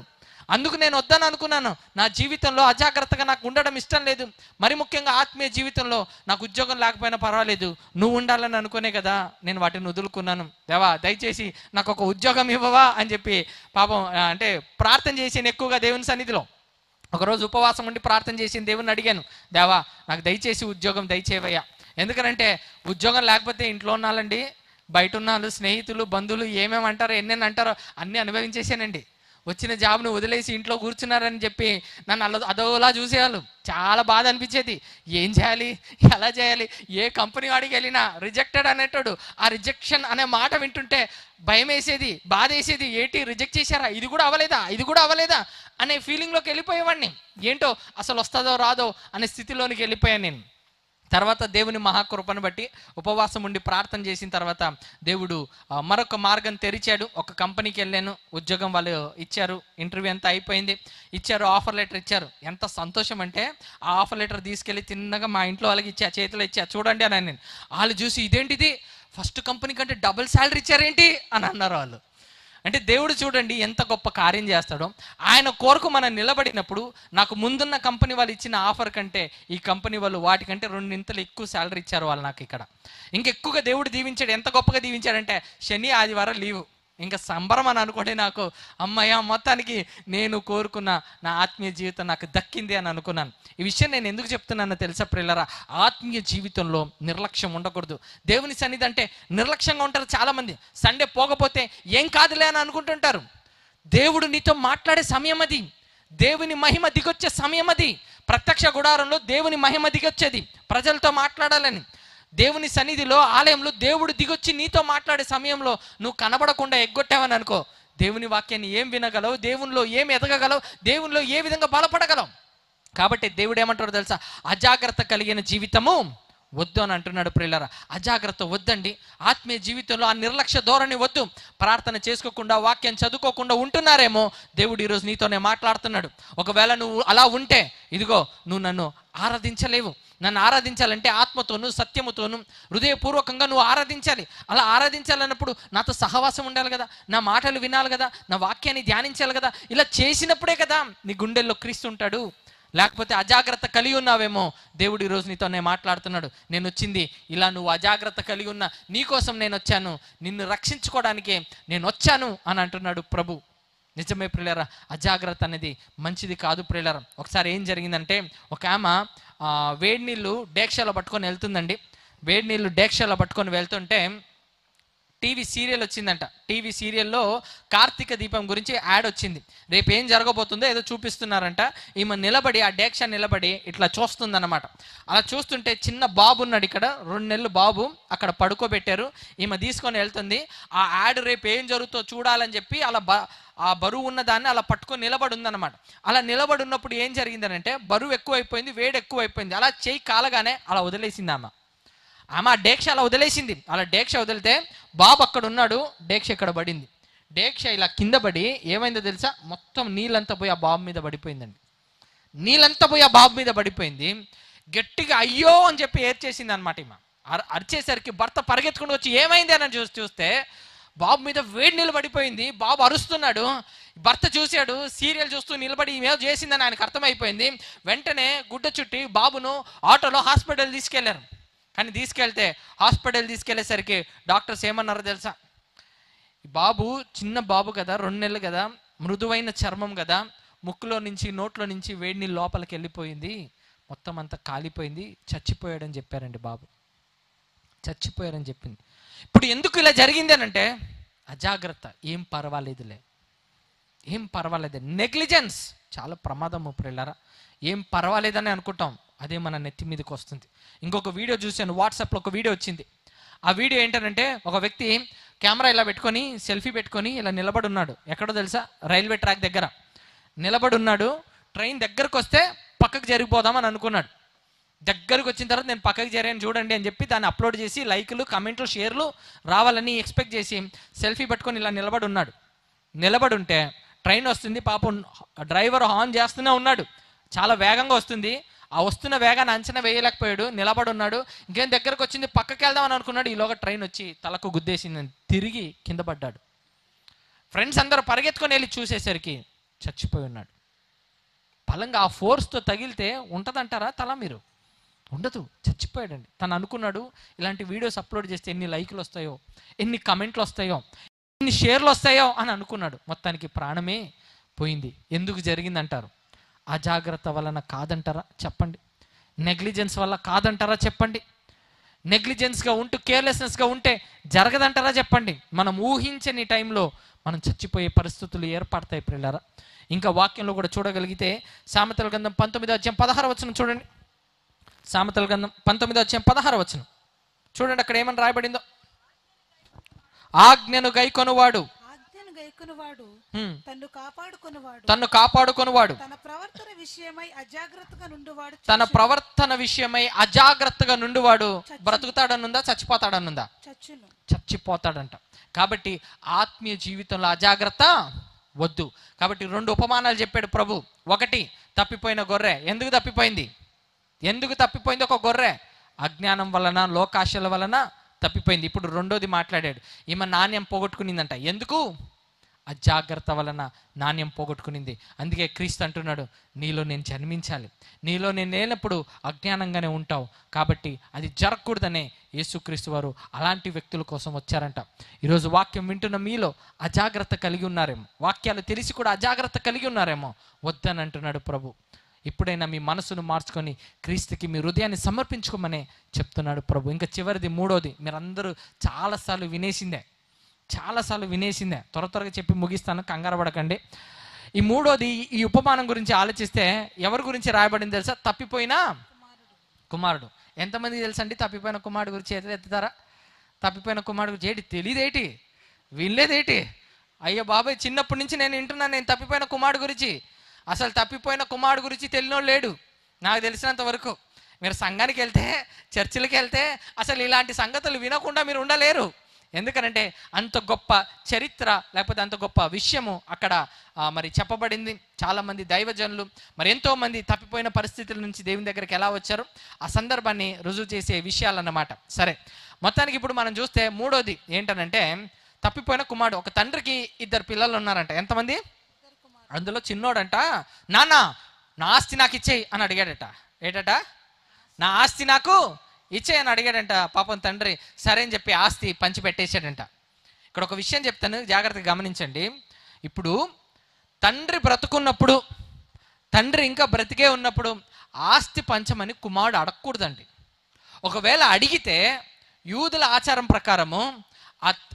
అందుకు నేను వద్దని అనుకున్నాను. నా జీవితంలో అజాగ్రత్తగా నాకు ఉండడం ఇష్టం లేదు. మరి ముఖ్యంగా ఆత్మీయ జీవితంలో నాకు ఉద్యోగం లేకపోయినా పర్వాలేదు, నువ్వు ఉండాలని అనుకునే కదా నేను వాటిని వదులుకున్నాను. దేవా దయచేసి నాకు ఒక ఉద్యోగం ఇవ్వవా అని చెప్పి పాపం అంటే ప్రార్థన చేసాను ఎక్కువగా దేవుని సన్నిధిలో. ఒకరోజు ఉపవాసం ఉండి ప్రార్థన చేసి దేవుని అడిగాను, దేవా నాకు దయచేసి ఉద్యోగం దయచేవయ్యా. ఎందుకనంటే ఉద్యోగం లేకపోతే ఇంట్లో ఉన్నాలండి, బయట ఉన్నాళ్ళు, స్నేహితులు, బంధువులు ఏమేమి అంటారో ఎన్నెన్ని అంటారో అన్నీ అనుభవించేసానండి. వచ్చిన జాబ్ను వదిలేసి ఇంట్లో కూర్చున్నారని చెప్పి నన్ను అదోలా చూసేవాళ్ళు. చాలా బాధ అనిపించేది. ఏం చేయాలి, ఎలా చేయాలి, ఏ కంపెనీ వాడికి వెళ్ళినా రిజెక్టెడ్ అనేటాడు. ఆ రిజెక్షన్ అనే మాట వింటుంటే భయం వేసేది, బాధ వేసేది. ఏంటి రిజెక్ట్ చేశారా, ఇది కూడా అవ్వలేదా అనే ఫీలింగ్లోకి వెళ్ళిపోయేవాడిని. ఏంటో అసలు వస్తుందో రాదో అనే స్థితిలోనికి వెళ్ళిపోయాను నేను. తర్వాత దేవుని మహాకృపను బట్టి ఉపవాసం ఉండి ప్రార్థన చేసిన తర్వాత దేవుడు మరొక మార్గం తెరిచాడు. ఒక కంపెనీకి వెళ్ళాను, ఉద్యోగం వాళ్ళు ఇచ్చారు, ఇంటర్వ్యూ అంతా అయిపోయింది, ఇచ్చారు, ఆఫర్ లెటర్ ఇచ్చారు. ఎంత సంతోషం అంటే ఆ ఆఫర్ లెటర్ తీసుకెళ్ళి తిన్నగా మా ఇంట్లో వాళ్ళకి చేతిలో ఇచ్చా, చూడండి అని నేను. వాళ్ళు చూసి ఇదేంటిది, ఫస్ట్ కంపెనీ కంటే డబుల్ శాలరీ ఇచ్చారేంటి అని అన్నారు వాళ్ళు. అంటే దేవుడు చూడండి ఎంత గొప్ప కార్యం చేస్తాడో. ఆయన కొరకు మనం నిలబడినప్పుడు నాకు ముందున్న కంపెనీ వాళ్ళు ఇచ్చిన ఆఫర్ కంటే ఈ కంపెనీ వాళ్ళు వాటికంటే 2 ఎక్కువ శాలరీ ఇచ్చారు వాళ్ళు నాకు. ఇక్కడ ఇంకెక్కువగా దేవుడు దీవించాడు. ఎంత గొప్పగా దీవించాడంటే శని ఆదివారం లీవు, ఇంకా సంబరం అని అనుకోండి. నాకు అమ్మయ్య, మొత్తానికి నేను కోరుకున్న నా ఆత్మీయ జీవితం నాకు దక్కింది అని అనుకున్నాను. ఈ విషయం నేను ఎందుకు చెప్తున్నానో తెలుసా ప్రియులారా? ఆత్మీయ జీవితంలో నిర్లక్ష్యం ఉండకూడదు. దేవుని సన్నిధి అంటే నిర్లక్ష్యంగా ఉంటారు చాలామంది. సండే పోకపోతే ఏం కాదులే అని అనుకుంటుంటారు. దేవుడు నీతో మాట్లాడే సమయం అది. దేవుని మహిమ దిగొచ్చే సమయం అది. ప్రత్యక్ష గుడారంలో దేవుని మహిమ దిగొచ్చేది ప్రజలతో మాట్లాడాలని. దేవుని సన్నిధిలో, ఆలయంలో దేవుడు దిగొచ్చి నీతో మాట్లాడే సమయంలో నువ్వు కనబడకుండా ఎగ్గొట్టావని అనుకో, దేవుని వాక్యాన్ని ఏం వినగలవు? దేవునిలో ఏం ఎదగగలవు? దేవునిలో ఏ విధంగా బలపడగలవు? కాబట్టి దేవుడు ఏమంటాడో తెలుసా? అజాగ్రత్త కలిగిన జీవితము వద్దు అని అంటున్నాడు ప్రియులారా. అజాగ్రత్త వద్దండి. ఆత్మీయ జీవితంలో ఆ నిర్లక్ష్య ధోరణి వద్దు. ప్రార్థన చేసుకోకుండా, వాక్యం చదువుకోకుండా ఉంటున్నారేమో, దేవుడు ఈరోజు నీతోనే మాట్లాడుతున్నాడు. ఒకవేళ నువ్వు అలా ఉంటే, ఇదిగో నువ్వు నన్ను ఆరాధించలేవు. నన్ను ఆరాధించాలంటే ఆత్మతోను సత్యముతోను హృదయపూర్వకంగా నువ్వు ఆరాధించాలి. అలా ఆరాధించాలన్నప్పుడు నాతో సహవాసం ఉండాలి కదా, నా మాటలు వినాలి కదా, నా వాక్యాన్ని ధ్యానించాలి కదా. ఇలా చేసినప్పుడే కదా నీ గుండెల్లో క్రీస్తు ఉంటాడు. లేకపోతే అజాగ్రత్త కలిగి ఉన్నావేమో, దేవుడు ఈరోజు నీతోనే మాట్లాడుతున్నాడు. నేను వచ్చింది ఇలా నువ్వు అజాగ్రత్త కలిగి ఉన్నా నీకోసం నేను వచ్చాను, నిన్ను రక్షించుకోవడానికే నేను వచ్చాను అని అంటున్నాడు ప్రభు. నిజమే ప్రియులారా, అజాగ్రత్త అనేది మంచిది కాదు ప్రియులారా. ఒకసారి ఏం జరిగిందంటే, ఒక ఆమె వేడి నీళ్ళు డేక్షలో పట్టుకొని వెళ్తుందండి. వేడి నీళ్ళు డేక్షలో పట్టుకొని వెళ్తుంటే టీవీ సీరియల్ వచ్చిందంట. టీవీ సీరియల్లో కార్తీక దీపం గురించి యాడ్ వచ్చింది. రేపు ఏం జరగబోతుందో ఏదో చూపిస్తున్నారంట. ఈమె నిలబడి, ఆ డేక్ష నిలబడి ఇట్లా చూస్తుందన్నమాట. అలా చూస్తుంటే చిన్న బాబు ఉన్నాడు, ఇక్కడ 2 నెలలు బాబు అక్కడ పడుకోబెట్టారు. ఈమె తీసుకొని వెళ్తుంది. ఆ యాడ్ రేపు ఏం జరుగుతుందో చూడాలని చెప్పి అలా ఆ బరువు ఉన్న దాన్ని అలా పట్టుకొని నిలబడి ఉందన్నమాట. అలా నిలబడి ఉన్నప్పుడు ఏం జరిగిందనంటే, బరువు ఎక్కువైపోయింది, వేడి ఎక్కువైపోయింది. అలా చేయి కాలగానే అలా వదిలేసింది ఆమె ఆ డేక్ష అలా వదిలేసింది. అలా డేక్ష వదిలితే బాబు అక్కడ ఉన్నాడు, డేక్ష ఇక్కడ పడింది. డేక్ష ఇలా కింద పడి ఏమైందో తెలుసా? మొత్తం నీళ్ళంతా పోయి ఆ బాబు మీద పడిపోయిందండి. నీళ్ళంతా పోయి ఆ బాబు మీద పడిపోయింది. గట్టిగా అయ్యో అని చెప్పి ఏడ్చేసింది అనమాట. ఈమె అరిచేసరికి భర్త పరిగెత్తుకుంటూ వచ్చి ఏమైంది అని చూస్తే బాబు మీద వేడి నీళ్ళు పడిపోయింది. బాబు అరుస్తున్నాడు. భర్త చూశాడు, సీరియల్ చూస్తూ నిలబడి ఏమో చేసిందని ఆయనకు అర్థమైపోయింది. వెంటనే గుడ్డ చుట్టి బాబును ఆటోలో హాస్పిటల్ తీసుకెళ్లారు. కానీ తీసుకెళ్తే హాస్పిటల్ తీసుకెళ్లేసరికి డాక్టర్స్ ఏమన్నారో తెలుసా? బాబు చిన్న బాబు కదా, 2 నెలలు కదా, మృదువైన చర్మం కదా, ముక్కులో నుంచి నోట్లో నుంచి వేడి నీళ్ళు లోపలికి వెళ్ళిపోయింది, మొత్తం అంతా కాలిపోయింది, చచ్చిపోయాడని చెప్పారండి. బాబు చచ్చిపోయారని చెప్పింది. ఇప్పుడు ఎందుకు ఇలా జరిగింది అని అంటే, అజాగ్రత్త. ఏం పర్వాలేదులే, ఏం పర్వాలేదు. నెగ్లిజెన్స్ చాలా ప్రమాదము ప్రియులారా. ఏం పర్వాలేదని అనుకుంటాం, అదే మన నెత్తి మీదకి వస్తుంది. ఇంకొక వీడియో చూశాను, వాట్సాప్లో ఒక వీడియో వచ్చింది. ఆ వీడియో ఏంటంటే, ఒక వ్యక్తి కెమెరా ఇలా పెట్టుకొని సెల్ఫీ పెట్టుకొని ఇలా నిలబడి ఉన్నాడు. ఎక్కడో తెలుసా? రైల్వే ట్రాక్ దగ్గర నిలబడి ఉన్నాడు. ట్రైన్ దగ్గరకు వస్తే పక్కకు జరిగిపోదామని అనుకున్నాడు. దగ్గరకు వచ్చిన తర్వాత నేను పక్కకు జరిగాను చూడండి అని చెప్పి దాన్ని అప్లోడ్ చేసి లైకులు, కమెంట్లు, షేర్లు రావాలని ఎక్స్పెక్ట్ చేసి సెల్ఫీ పట్టుకొని ఇలా నిలబడి ఉన్నాడు. నిలబడి ఉంటే ట్రైన్ వస్తుంది, పాపం డ్రైవర్ హార్న్ చేస్తూనే ఉన్నాడు. చాలా వేగంగా వస్తుంది. ఆ వస్తున్న వేగాన్ని అంచనా వేయలేకపోయాడు, నిలబడి ఉన్నాడు. ఇంకేం దగ్గరకు వచ్చింది, పక్కకి వెళ్దామని అనుకున్నాడు. ఈలోగా ట్రైన్ వచ్చి తలకు గుద్దేసిందని తిరిగి కింద పడ్డాడు. ఫ్రెండ్స్ అందరూ పరిగెత్తుకొని వెళ్ళి చూసేసరికి చచ్చిపోయి ఉన్నాడు. బలంగా ఆ ఫోర్స్తో తగిలితే ఉంటుందంటారా తల? మీరు ఉండదు, చచ్చిపోయాడండి. తను అనుకున్నాడు, ఇలాంటి వీడియోస్ అప్లోడ్ చేస్తే ఎన్ని లైకులు వస్తాయో, ఎన్ని కమెంట్లు వస్తాయో, ఎన్ని షేర్లు వస్తాయో అని అనుకున్నాడు. మొత్తానికి ప్రాణమే పోయింది. ఎందుకు జరిగిందంటారు? అజాగ్రత్త వలన కాదంటారా? చెప్పండి. నెగ్లిజెన్స్ వల్ల కాదంటారా? చెప్పండి. నెగ్లిజెన్స్గా ఉంటూ కేర్లెస్నెస్గా ఉంటే జరగదంటారా? చెప్పండి. మనం ఊహించని టైంలో మనం చచ్చిపోయే పరిస్థితులు ఏర్పడతాయి ప్రియులారా. ఇంకా వాక్యంలో కూడా చూడగలిగితే సామెతల గ్రంథం 19:16 చూడండి. సామెతల గ్రంథం 19:16 చూడండి. అక్కడ ఏమని రాయబడిందో, ఆజ్ఞను గైకొనువాడు తన్ను కాపాడుకొనువాడు తన ప్రవర్తన విషయమై అజాగ్రత్తగా నుండివాడు బ్రతుకుతాడనుందా? చచ్చిపోతాడనుందా? చచ్చిపోతాడంట. కాబట్టి ఆత్మీయ జీవితంలో అజాగ్రత్త వద్దు. కాబట్టి 2 ఉపమానాలు చెప్పాడు ప్రభు. ఒకటి, తప్పిపోయిన గొర్రె. ఎందుకు తప్పిపోయింది? ఒక గొర్రె అజ్ఞానం వలన, లోకాశల వలన తప్పిపోయింది. ఇప్పుడు రెండోది మాట్లాడాడు. ఈమె నాణ్యం పోగొట్టుకునిందంట. ఎందుకు? అజాగ్రత్త వలన నాణ్యం పోగొట్టుకునింది. అందుకే క్రీస్తు అంటున్నాడు, నీలో నేను జన్మించాలి, నీలో నేను లేనప్పుడు అజ్ఞానంగానే ఉంటావు, కాబట్టి అది జరగకూడదనే యేసుక్రీస్తు వారు అలాంటి వ్యక్తుల కోసం వచ్చారంట. ఈరోజు వాక్యం వింటున్న మీలో అజాగ్రత్త కలిగి ఉన్నారేమో, వాక్యాలు తెలిసి కూడా అజాగ్రత్త కలిగి ఉన్నారేమో, వద్దని అంటున్నాడు ప్రభు. ఇప్పుడైనా మీ మనసును మార్చుకొని క్రీస్తుకి మీ హృదయాన్ని సమర్పించుకోమనే చెప్తున్నాడు ప్రభు. ఇంకా చివరిది, మూడోది, మీరందరూ చాలాసార్లు వినేసిందే, త్వరగా చెప్పి ముగిస్తాను, కంగారు పడకండి. ఈ మూడోది, ఈ ఉపమానం గురించి ఆలోచిస్తే ఎవరి గురించి రాయబడింది తెలుసా? తప్పిపోయిన కుమారుడు. ఎంతమందికి తెలుసా అండి తప్పిపోయిన కుమారుడు గురించి? ఎత్తుతారా? తప్పిపోయిన కుమారుడు గురించి ఏంటి తెలియదేటి, వినలేదేటి? అయ్యో బాబాయ్, చిన్నప్పటి నుంచి నేను వింటున్నాను నేను తప్పిపోయిన కుమారుడు గురించి. అసలు తప్పిపోయిన కుమారుడు గురించి తెలియనోడు లేడు నాకు తెలిసినంత వరకు. మీరు సంఘానికి వెళ్తే, చర్చిలకు వెళ్తే అసలు ఇలాంటి సంగతులు వినకుండా మీరు ఉండలేరు. ఎందుకనంటే అంత గొప్ప చరిత్ర, లేకపోతే అంత గొప్ప విషయము అక్కడ మరి చెప్పబడింది. చాలామంది దైవజనులు మరి ఎంతోమంది తప్పిపోయిన పరిస్థితుల నుంచి దేవుని దగ్గరికి ఎలా వచ్చారు, ఆ సందర్భాన్ని రుజువు చేసే విషయాలన్నమాట. సరే, మొత్తానికి ఇప్పుడు మనం చూస్తే మూడోది ఏంటనంటే తప్పిపోయిన కుమారుడు. ఒక తండ్రికి 2 పిల్లలు ఉన్నారంట. ఎంతమంది? అందులో చిన్నోడంట, నాన్న నా ఆస్తి నాకు ఇచ్చేయి అని అడిగాడట. ఏంటట? నా ఆస్తి నాకు ఇచ్చేయని అడిగాడంట. పాపం తండ్రి సరే అని చెప్పి ఆస్తి పంచిపెట్టేశాడంట. ఇక్కడ ఒక విషయం చెప్తాను, జాగ్రత్తగా గమనించండి. ఇప్పుడు తండ్రి బ్రతుకున్నప్పుడు, తండ్రి ఇంకా బ్రతికే ఉన్నప్పుడు ఆస్తి పంచమని కుమారుడు అడగకూడదండి. ఒకవేళ అడిగితే యూదుల ఆచారం ప్రకారము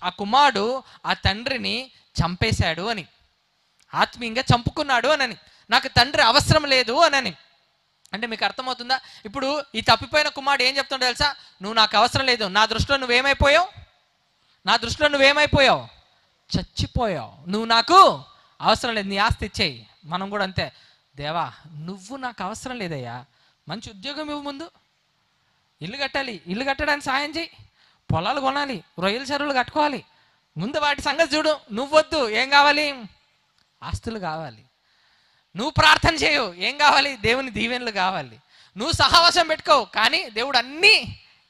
ఆ కుమారుడు ఆ తండ్రిని చంపేశాడు అని, ఆత్మీయంగా చంపుకున్నాడు అని, నాకు తండ్రి అవసరం లేదు అని. అంటే మీకు అర్థమవుతుందా? ఇప్పుడు ఈ తప్పిపోయిన కుమారుడు ఏం చెప్తుండో తెలుసా? నువ్వు నాకు అవసరం లేదు, నా దృష్టిలో నువ్వేమైపోయావు, చచ్చిపోయావు, నువ్వు నాకు అవసరం లేదు, నీ ఆస్తి ఇచ్చేయి. మనం కూడా అంతే, దేవా నువ్వు నాకు అవసరం లేదయ్యా, మంచి ఉద్యోగం ఇవ్వు, ముందు ఇల్లు కట్టాలి, ఇల్లు కట్టడానికి సాయం చేయి, పొలాలు కొనాలి, రొయ్యల చెరువులు కట్టుకోవాలి, ముందు వాటి సంగతి చూడు. నువ్వొద్దు, ఏం కావాలి? ఆస్తులు కావాలి. నువ్వు ప్రార్థన చేయవు, ఏం కావాలి? దేవుని దీవెనలు కావాలి. నువ్వు సహవాసం పెట్టుకోవు, కానీ దేవుడు అన్నీ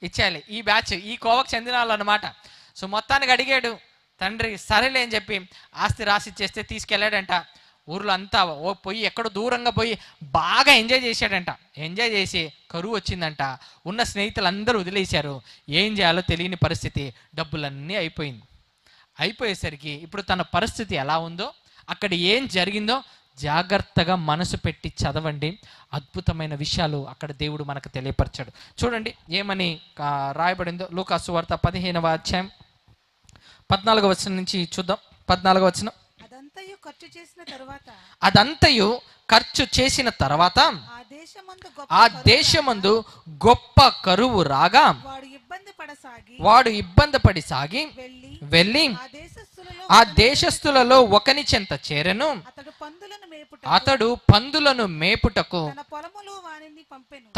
ఇచ్చేయాలి. ఈ బ్యాచ్, ఈ కోవకు చెందిన వాళ్ళు అనమాట. సో మొత్తానికి అడిగాడు తండ్రి, సరేలే అని చెప్పి ఆస్తి రాసి ఇచ్చేస్తే తీసుకెళ్ళాడంట. ఊర్లో అంతా పోయి ఎక్కడో దూరంగా పోయి బాగా ఎంజాయ్ చేశాడంట. ఎంజాయ్ చేసి కరువు వచ్చిందంట. ఉన్న స్నేహితులు అందరూ వదిలేశారు. ఏం చేయాలో తెలియని పరిస్థితి, డబ్బులన్నీ అయిపోయేసరికి ఇప్పుడు తన పరిస్థితి ఎలా ఉందో, అక్కడ ఏం జరిగిందో జాగ్రత్తగా మనసు పెట్టి చదవండి. అద్భుతమైన విషయాలు అక్కడ దేవుడు మనకు తెలియపరిచాడు. చూడండి ఏమని రాయబడిందో. లూకాసు వార్త 15వ అధ్యాయం 14వ వచనం నుంచి చూద్దాం. 14వ వచనం. అదంతయు ఖర్చు చేసిన తర్వాత ఆ దేశమందు గొప్ప కరువు రాగా వాడు ఇబ్బంది పడి సాగి వెళ్ళి ఆ దేశస్థులలో ఒకని చెంత చేరెను. అతడు పందులను మేపుటకు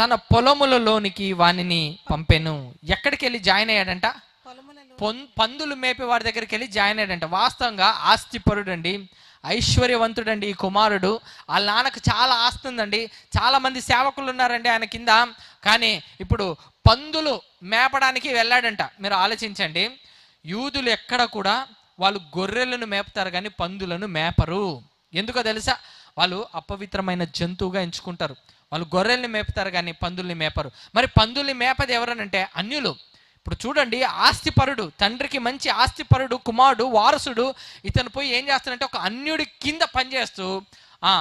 తన పొలములలోనికి వానిని పంపెను. ఎక్కడికి వెళ్ళి జాయిన్ అయ్యాడంట? పందులు మేపే వాడి దగ్గరికి వెళ్ళి జాయిన్ అయ్యాడంట. వాస్తవంగా ఆస్తిపరుడు అండి, ఐశ్వర్యవంతుడండి ఈ కుమారుడు. వాళ్ళ నాన్నకు చాలా ఆస్తి ఉందండి, చాలా మంది సేవకులు ఉన్నారండి ఆయన కింద. కానీ ఇప్పుడు పందులు మేపడానికి వెళ్ళాడంట. మీరు ఆలోచించండి, యూదులు ఎక్కడ కూడా వాళ్ళు గొర్రెలను మేపుతారు కానీ పందులను మేపరు. ఎందుకో తెలుసా? వాళ్ళు అపవిత్రమైన జంతువుగా ఎంచుకుంటారు. వాళ్ళు గొర్రెల్ని మేపుతారు కానీ పందుల్ని మేపరు. మరి పందుల్ని మేపది ఎవరనంటే అన్యులు. ఇప్పుడు చూడండి, ఆస్తిపరుడు, తండ్రికి మంచి ఆస్తిపరుడు కుమారుడు, వారసుడు, ఇతను పోయి ఏం చేస్తాడంటే ఒక అన్యుడి కింద పనిచేస్తూ ఆ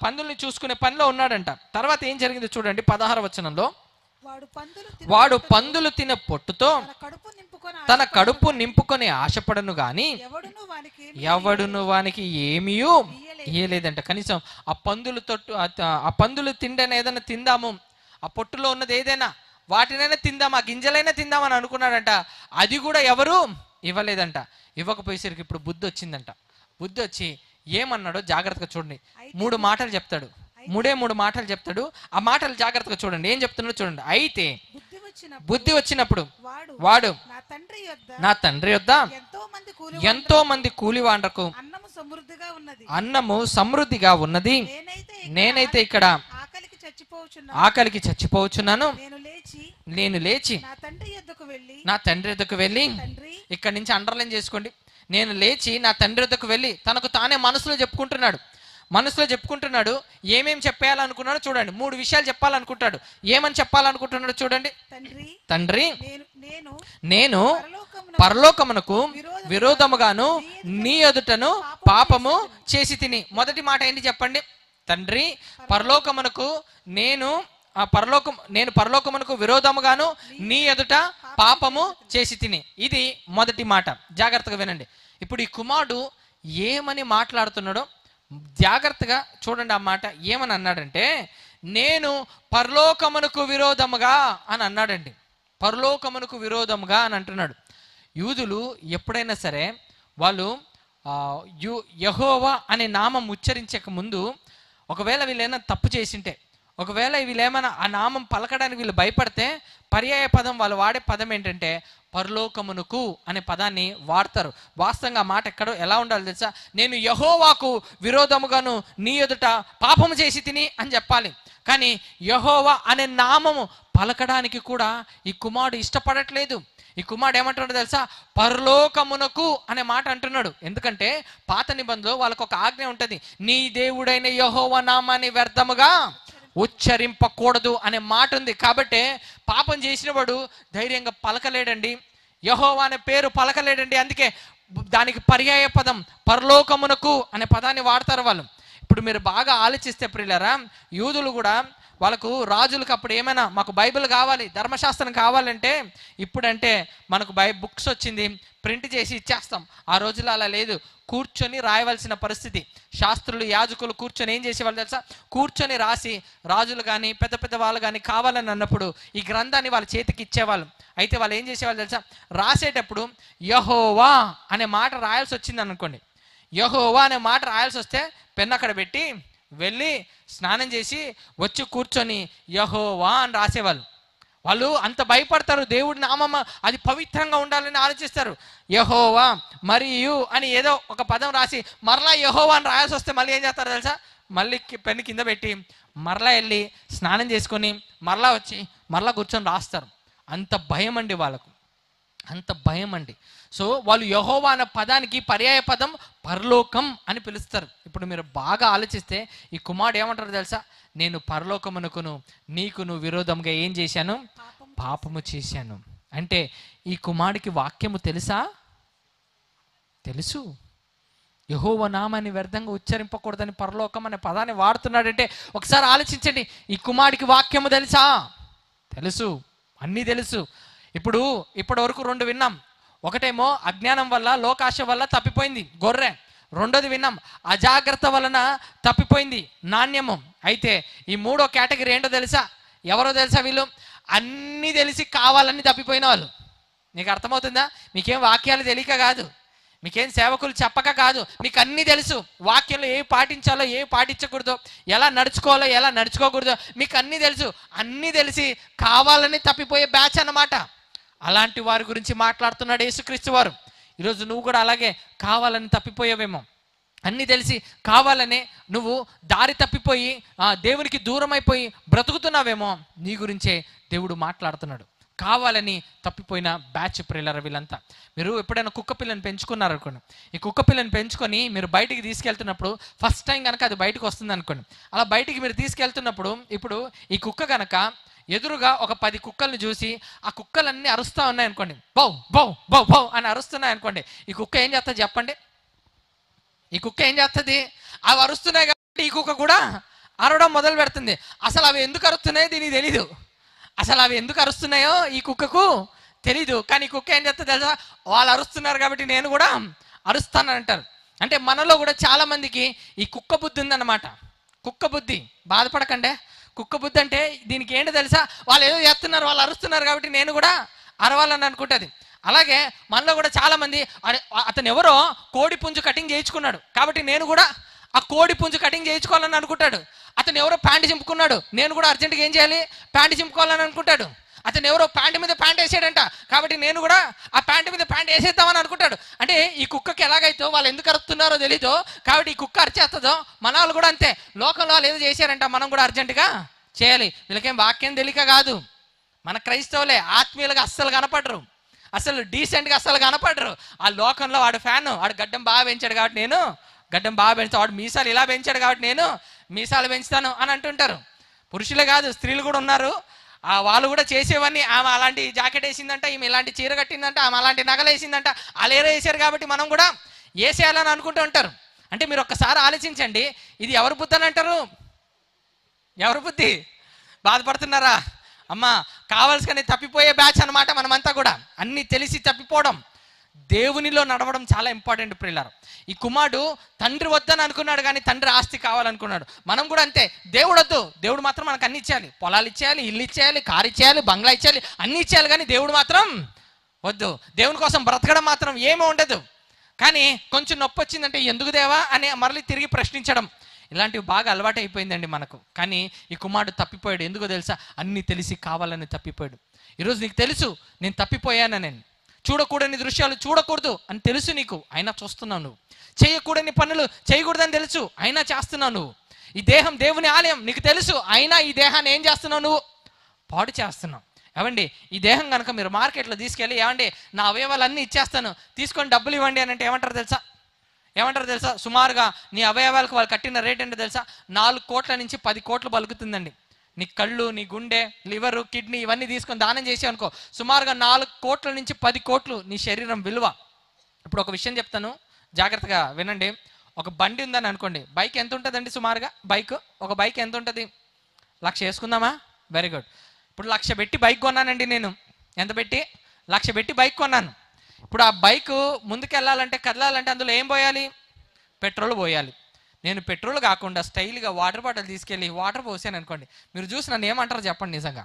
పందుల్ని చూసుకునే పనిలో ఉన్నాడంట. తర్వాత ఏం జరిగింది చూడండి 16వ వచనంలో. వాడు పందులు తినే పొట్టుతో తన కడుపు నింపుకొని ఆశపడను గాని ఎవడును వానికి ఏమీ ఇయ్యలేదంట. కనీసం ఆ పందులు తిండని ఏదైనా తిందాము, ఆ పొట్టులో ఉన్నది ఏదైనా వాటినైనా తిందాం, ఆ గింజలైనా తిందామని అనుకున్నాడంట. అది కూడా ఎవరు ఇవ్వలేదంట. ఇవ్వకపోయేసరికి ఇప్పుడు బుద్ధి వచ్చిందంట. బుద్ధి వచ్చి ఏమన్నాడో జాగ్రత్తగా చూడండి. 3 మాటలు చెప్తాడు. 3 మాటలు చెప్తాడు. ఆ మాటలు జాగ్రత్తగా చూడండి. ఏం చెప్తున్నాడో చూడండి. అయితే బుద్ధి వచ్చినప్పుడు వాడు నా తండ్రి యొద్ద ఎంతో మంది కూలివాండ్రకు అన్నము సమృద్ధిగా ఉన్నది, నేనైతే ఇక్కడ ఆకలికి చచ్చిపోవచ్చున్నాను. నేను లేచి నా తండ్రి యొద్దకు వెళ్ళి, ఇక్కడి నుంచి అండర్లైన్ చేసుకోండి, నేను లేచి నా తండ్రి వద్దకు వెళ్ళి, తనకు తానే మనసులో చెప్పుకుంటున్నాడు. ఏమేమి చెప్పాలనుకున్నాడో చూడండి. 3 విషయాలు చెప్పాలనుకుంటాడు. ఏమని చెప్పాలనుకుంటున్నాడు చూడండి. తండ్రి, నేను పరలోకమునకు విరోధముగాను నీ ఎదుటను పాపము చేసి తిని. మొదటి మాట ఏంటి చెప్పండి. తండ్రి, పరలోకమునకు నేను పరలోకమునకు విరోధముగాను నీ ఎదుట పాపము చేసి తిని. ఇది మొదటి మాట. జాగ్రత్తగా వినండి. ఇప్పుడు ఈ కుమారుడు ఏమని మాట్లాడుతున్నాడో జాగ్రత్తగా చూడండి. ఆ మాట ఏమని అన్నాడంటే, నేను పరలోకమునకు విరోధముగా అని అన్నాడండి. పరలోకమునకు విరోధముగా అని అంటున్నాడు. యూదులు ఎప్పుడైనా సరే వాళ్ళు యెహోవా అనే నామం ఉచ్చరించక ముందు, ఒకవేళ వీళ్ళైనా తప్పు చేసింటే, ఒకవేళ వీళ్ళేమైనా ఆ నామం పలకడానికి వీళ్ళు భయపడితే, పర్యాయ పదం వాళ్ళు వాడే పదం ఏంటంటే పరలోకమునకు అనే పదాన్ని వాడతారు. వాస్తవంగా ఆ మాట ఎక్కడో ఎలా ఉండాలి తెలుసా? నేను యెహోవాకు విరోధముగాను నీ ఎదుట పాపము చేసి తిని అని చెప్పాలి. కానీ యెహోవా అనే నామము పలకడానికి కూడా ఈ కుమారుడు ఇష్టపడట్లేదు. ఈ కుమారుడు ఏమంటున్నాడు తెలుసా? పరలోకమునకు అనే మాట అంటున్నాడు. ఎందుకంటే పాత నిబంధనలో వాళ్ళకు ఒక ఆజ్ఞ ఉంటుంది. నీ దేవుడైన యెహోవా నామాన్ని వ్యర్థముగా ఉచ్చరింపకూడదు అనే మాట ఉంది. కాబట్టి పాపం చేసిన వాడు ధైర్యంగా పలకలేడండి, యెహోవా అనే పేరు పలకలేడండి. అందుకే దానికి పర్యాయ పదం పరలోకమునకు అనే పదాన్ని వాడతారు వాళ్ళు. ఇప్పుడు మీరు బాగా ఆలోచిస్తే ప్రియులారా, యూదులు కూడా వాళ్ళకు రాజులకు అప్పుడు ఏమైనా మాకు బైబిల్ కావాలి, ధర్మశాస్త్రం కావాలంటే, ఇప్పుడంటే మనకు బుక్స్ వచ్చింది, ప్రింట్ చేసి ఇచ్చేస్తాం. ఆ రోజుల్లో అలా లేదు. కూర్చొని రాయవలసిన పరిస్థితి. శాస్త్రులు, యాజకులు కూర్చొని ఏం చేసేవాళ్ళు తెలుసా? కూర్చొని రాసి, రాజులు కానీ పెద్ద పెద్ద వాళ్ళు కానీ కావాలని అన్నప్పుడు ఈ గ్రంథాన్ని వాళ్ళ చేతికి ఇచ్చేవాళ్ళు. అయితే వాళ్ళు ఏం చేసేవాళ్ళు తెలుసా? రాసేటప్పుడు యెహోవా అనే మాట రాయాల్సి వచ్చింది అనుకోండి. యెహోవా అనే మాట రాయాల్సి వస్తే పెన్ అక్కడ పెట్టి వెళ్ళి స్నానం చేసి వచ్చి కూర్చొని యెహోవా అని రాసేవాళ్ళు. వాళ్ళు అంత భయపడతారు. దేవుడి నామం అది పవిత్రంగా ఉండాలని ఆలోచిస్తారు. యెహోవా మరియు అని ఏదో ఒక పదం రాసి మరలా యెహోవా అని రాయాల్సి వస్తే మళ్ళీ ఏం చేస్తారు తెలుసా? మళ్ళీ పెన్ను కింద పెట్టి మరలా వెళ్ళి స్నానం చేసుకొని మరలా వచ్చి మరలా కూర్చొని రాస్తారు. అంత భయం అండి వాళ్ళకు, అంత భయం అండి. సో వాళ్ళు యెహోవా అనే పదానికి పర్యాయ పదం పరలోకం అని పిలుస్తారు. ఇప్పుడు మీరు బాగా ఆలోచిస్తే ఈ కుమారుడు ఏమంటారు తెలుసా? నేను పరలోకమునకును నీకును విరోధంగా ఏం చేశాను? పాపము చేశాను. అంటే ఈ కుమారుడికి వాక్యము తెలుసా? తెలుసు. యెహోవా నామాన్ని వ్యర్థంగా ఉచ్చరింపకూడదని పరలోకం అనే పదాన్ని వాడుతున్నాడంటే ఒకసారి ఆలోచించండి. ఈ కుమారుడికి వాక్యము తెలుసా? తెలుసు, అన్నీ తెలుసు. ఇప్పటి వరకు 2 విన్నాం. ఒకటేమో అజ్ఞానం వల్ల, లోకాశ వల్ల తప్పిపోయింది గొర్రె. రెండోది విన్నాం, అజాగ్రత్త వలన తప్పిపోయింది నాణ్యము. అయితే ఈ 3వ కేటగిరీ ఏంటో తెలుసా? ఎవరో తెలుసా? వీళ్ళు అన్నీ తెలిసి కావాలని తప్పిపోయిన వాళ్ళు. నీకు అర్థమవుతుందా? మీకేం వాక్యాలు తెలియక కాదు, మీకేం సేవకులు చెప్పక కాదు, మీకు అన్నీ తెలుసు. వాక్యంలో ఏవి పాటించాలో ఏవి పాటించకూడదో, ఎలా నడుచుకోవాలో ఎలా నడుచుకోకూడదో మీకు అన్నీ తెలుసు. అన్నీ తెలిసి కావాలని తప్పిపోయే బ్యాచ్ అన్నమాట. అలాంటి వారి గురించి మాట్లాడుతున్నాడు యేసుక్రీస్తు వారు. ఈరోజు నువ్వు కూడా అలాగే కావాలని తప్పిపోయావేమో, అన్నీ తెలిసి కావాలనే నువ్వు దారి తప్పిపోయి దేవునికి దూరం అయిపోయి బ్రతుకుతున్నావేమో. నీ గురించే దేవుడు మాట్లాడుతున్నాడు. కావాలని తప్పిపోయిన బ్యాచ్ ప్రియులారా వీళ్ళంతా. మీరు ఎప్పుడైనా కుక్క పిల్లని పెంచుకున్నారు అనుకోండి. ఈ కుక్క పిల్లని పెంచుకొని మీరు బయటికి తీసుకెళ్తున్నప్పుడు ఫస్ట్ టైం కనుక అది బయటకు వస్తుంది అనుకోండి. అలా బయటికి మీరు తీసుకెళ్తున్నప్పుడు ఇప్పుడు ఈ కుక్క కనుక ఎదురుగా ఒక 10 కుక్కల్ని చూసి ఆ కుక్కలన్నీ అరుస్తూ ఉన్నాయి అనుకోండి, బౌ బౌ బౌ బౌ అని అరుస్తున్నాయి అనుకోండి. ఈ కుక్క ఏం చేస్తుంది చెప్పండి? ఈ కుక్క ఏం చేస్తుంది? అవి అరుస్తున్నాయి కాబట్టి ఈ కుక్క కూడా అరవడం మొదలు పెడుతుంది. అసలు అవి ఎందుకు అరుస్తున్నాయో దీనికి తెలీదు. అసలు అవి ఎందుకు అరుస్తున్నాయో ఈ కుక్కకు తెలీదు. కానీ ఈ కుక్క ఏం చేస్తుంది తెలుసా? వాళ్ళు అరుస్తున్నారు కాబట్టి నేను కూడా అరుస్తానని అంటారు. అంటే మనలో కూడా చాలా మందికి ఈ కుక్క బుద్ధి ఉందన్నమాట. కుక్క బుద్ధి. బాధపడకండి. కుక్క బుద్ధి అంటే దీనికి ఏంటో తెలుసా? వాళ్ళు ఏదో చేస్తున్నారు, వాళ్ళు అరుస్తున్నారు కాబట్టి నేను కూడా అరవాలని అనుకుంటుంది. అలాగే మనలో కూడా చాలా మంది అతను ఎవరో కోడి పుంజు కటింగ్ చేయించుకున్నాడు కాబట్టి నేను కూడా ఆ కోడి పుంజు కటింగ్ చేయించుకోవాలని అనుకుంటాడు. అతను ఎవరో ప్యాంటు చింపుకున్నాడు, నేను కూడా అర్జెంటుగా ఏం చేయాలి? ప్యాంటు చింపుకోవాలని అనుకుంటాడు. అతను ఎవరో ప్యాంటు మీద ప్యాంట్ వేసాడంట కాబట్టి నేను కూడా ఆ ప్యాంటు మీద ప్యాంట్ వేసేద్దామని అనుకుంటాడు. అంటే ఈ కుక్కకి ఎలాగైతే వాళ్ళు ఎందుకు అరుస్తున్నారో తెలీదు కాబట్టి ఈ కుక్క అరిచేస్తుందో మన వాళ్ళు కూడా అంతే. లోకంలో వాళ్ళు ఏదో చేశారంట, మనం కూడా అర్జెంటుగా చేయాలి. వీళ్ళకేం వాక్యం తెలియక కాదు, మన క్రైస్తవులే ఆత్మీయులుగా అస్సలు కనపడరు. అసలు డీసెంట్గా అసలు కనపడరు. ఆ లోకంలో వాడు ఫ్యాను, వాడు గడ్డం బాగా పెంచాడు కాబట్టి నేను గడ్డం బాగా పెంచుతాను, వాడు మీసాలు ఇలా పెంచాడు కాబట్టి నేను మీసాలు పెంచుతాను అని అంటుంటారు. పురుషులే కాదు, స్త్రీలు కూడా ఉన్నారు. వాళ్ళు కూడా చేసేవన్నీ, ఆమె అలాంటి జాకెట్ వేసిందంట, ఈమె ఇలాంటి చీర కట్టిందంట, ఆమె అలాంటి నగలు వేసిందంట, అలేరే వేసారు కాబట్టి మనం కూడా వేసేయాలని అనుకుంటూ ఉంటారు. అంటే మీరు ఒక్కసారి ఆలోచించండి, ఇది ఎవరి బుద్ధి అని అంటారు? ఎవరి బుద్ధి? బాధపడుతున్నారా? అమ్మా, కావాల్సిన తప్పిపోయే బ్యాచ్ అనమాట మనమంతా కూడా. అన్నీ తెలిసి తప్పిపోవడం, దేవునిలో నడవడం చాలా ఇంపార్టెంట్ ప్రియులారా. ఈ కుమారుడు తండ్రి వద్దని అనుకున్నాడు, కానీ తండ్రి ఆస్తి కావాలనుకున్నాడు. మనం కూడా అంతే, దేవుడు వద్దు, దేవుడు మాత్రం మనకు అన్ని ఇచ్చేయాలి, పొలాలు ఇచ్చేయాలి, ఇల్లు ఇచ్చేయాలి, కారు ఇచ్చేయాలి, బంగ్లా ఇచ్చేయాలి, అన్ని ఇచ్చేయాలి, కానీ దేవుడు మాత్రం వద్దు. దేవుని కోసం బ్రతకడం మాత్రం ఏమీ ఉండదు. కానీ కొంచెం నొప్పి వచ్చిందంటే ఎందుకు దేవా అని మరలి తిరిగి ప్రశ్నించడం, ఇలాంటివి బాగా అలవాటు అయిపోయిందండి మనకు. కానీ ఈ కుమారుడు తప్పిపోయాడు. ఎందుకో తెలుసా? అన్నీ తెలిసి కావాలని తప్పిపోయాడు. ఈరోజు నీకు తెలుసు నేను తప్పిపోయాను, నేను చూడకూడని దృశ్యాలు చూడకూడదు అని తెలుసు నీకు, అయినా చూస్తున్నావు. నువ్వు చేయకూడని పనులు చేయకూడదని తెలుసు, అయినా చేస్తున్నావు. నువ్వు ఈ దేహం దేవుని ఆలయం నీకు తెలుసు, అయినా ఈ దేహాన్ని ఏం చేస్తున్నావు? నువ్వు పాడు చేస్తున్నావు. ఏమండి, ఈ దేహం కనుక మీరు మార్కెట్లో తీసుకెళ్ళి, ఏమండి నా అవయవాలు అన్నీ ఇచ్చేస్తాను, తీసుకొని డబ్బులు ఇవ్వండి అని అంటే ఏమంటారు తెలుసా? ఏమంటారు తెలుసా? సుమారుగా నీ అవయవాలకు వాళ్ళు కట్టిన రేట్ ఏంటో తెలుసా? 4 కోట్ల నుంచి 10 కోట్లు పలుకుతుందండి. నీ కళ్ళు, నీ గుండె, లివరు, కిడ్నీ ఇవన్నీ తీసుకొని దానం చేసావు అనుకో, సుమారుగా 4 కోట్ల నుంచి 10 కోట్లు నీ శరీరం విలువ. ఇప్పుడు ఒక విషయం చెప్తాను, జాగ్రత్తగా వినండి. ఒక బండి ఉందని అనుకోండి, బైక్ ఎంత ఉంటుందండి సుమారుగా? ఒక బైక్ ఎంత ఉంటుంది? 1,00,000 వేసుకుందామా? Very good. ఇప్పుడు 1,00,000 పెట్టి బైక్ కొన్నానండి నేను. ఎంత పెట్టి? 1,00,000 పెట్టి బైక్ కొన్నాను. ఇప్పుడు ఆ బైక్ ముందుకు వెళ్ళాలంటే, కదలాలంటే అందులో ఏం పోయాలి? పెట్రోల్ పోయాలి. నేను పెట్రోల్ కాకుండా స్టైల్గా వాటర్ బాటిల్ తీసుకెళ్ళి వాటర్ పోసాను అనుకోండి, మీరు చూసి నన్ను ఏమంటారు చెప్పండి? నిజంగా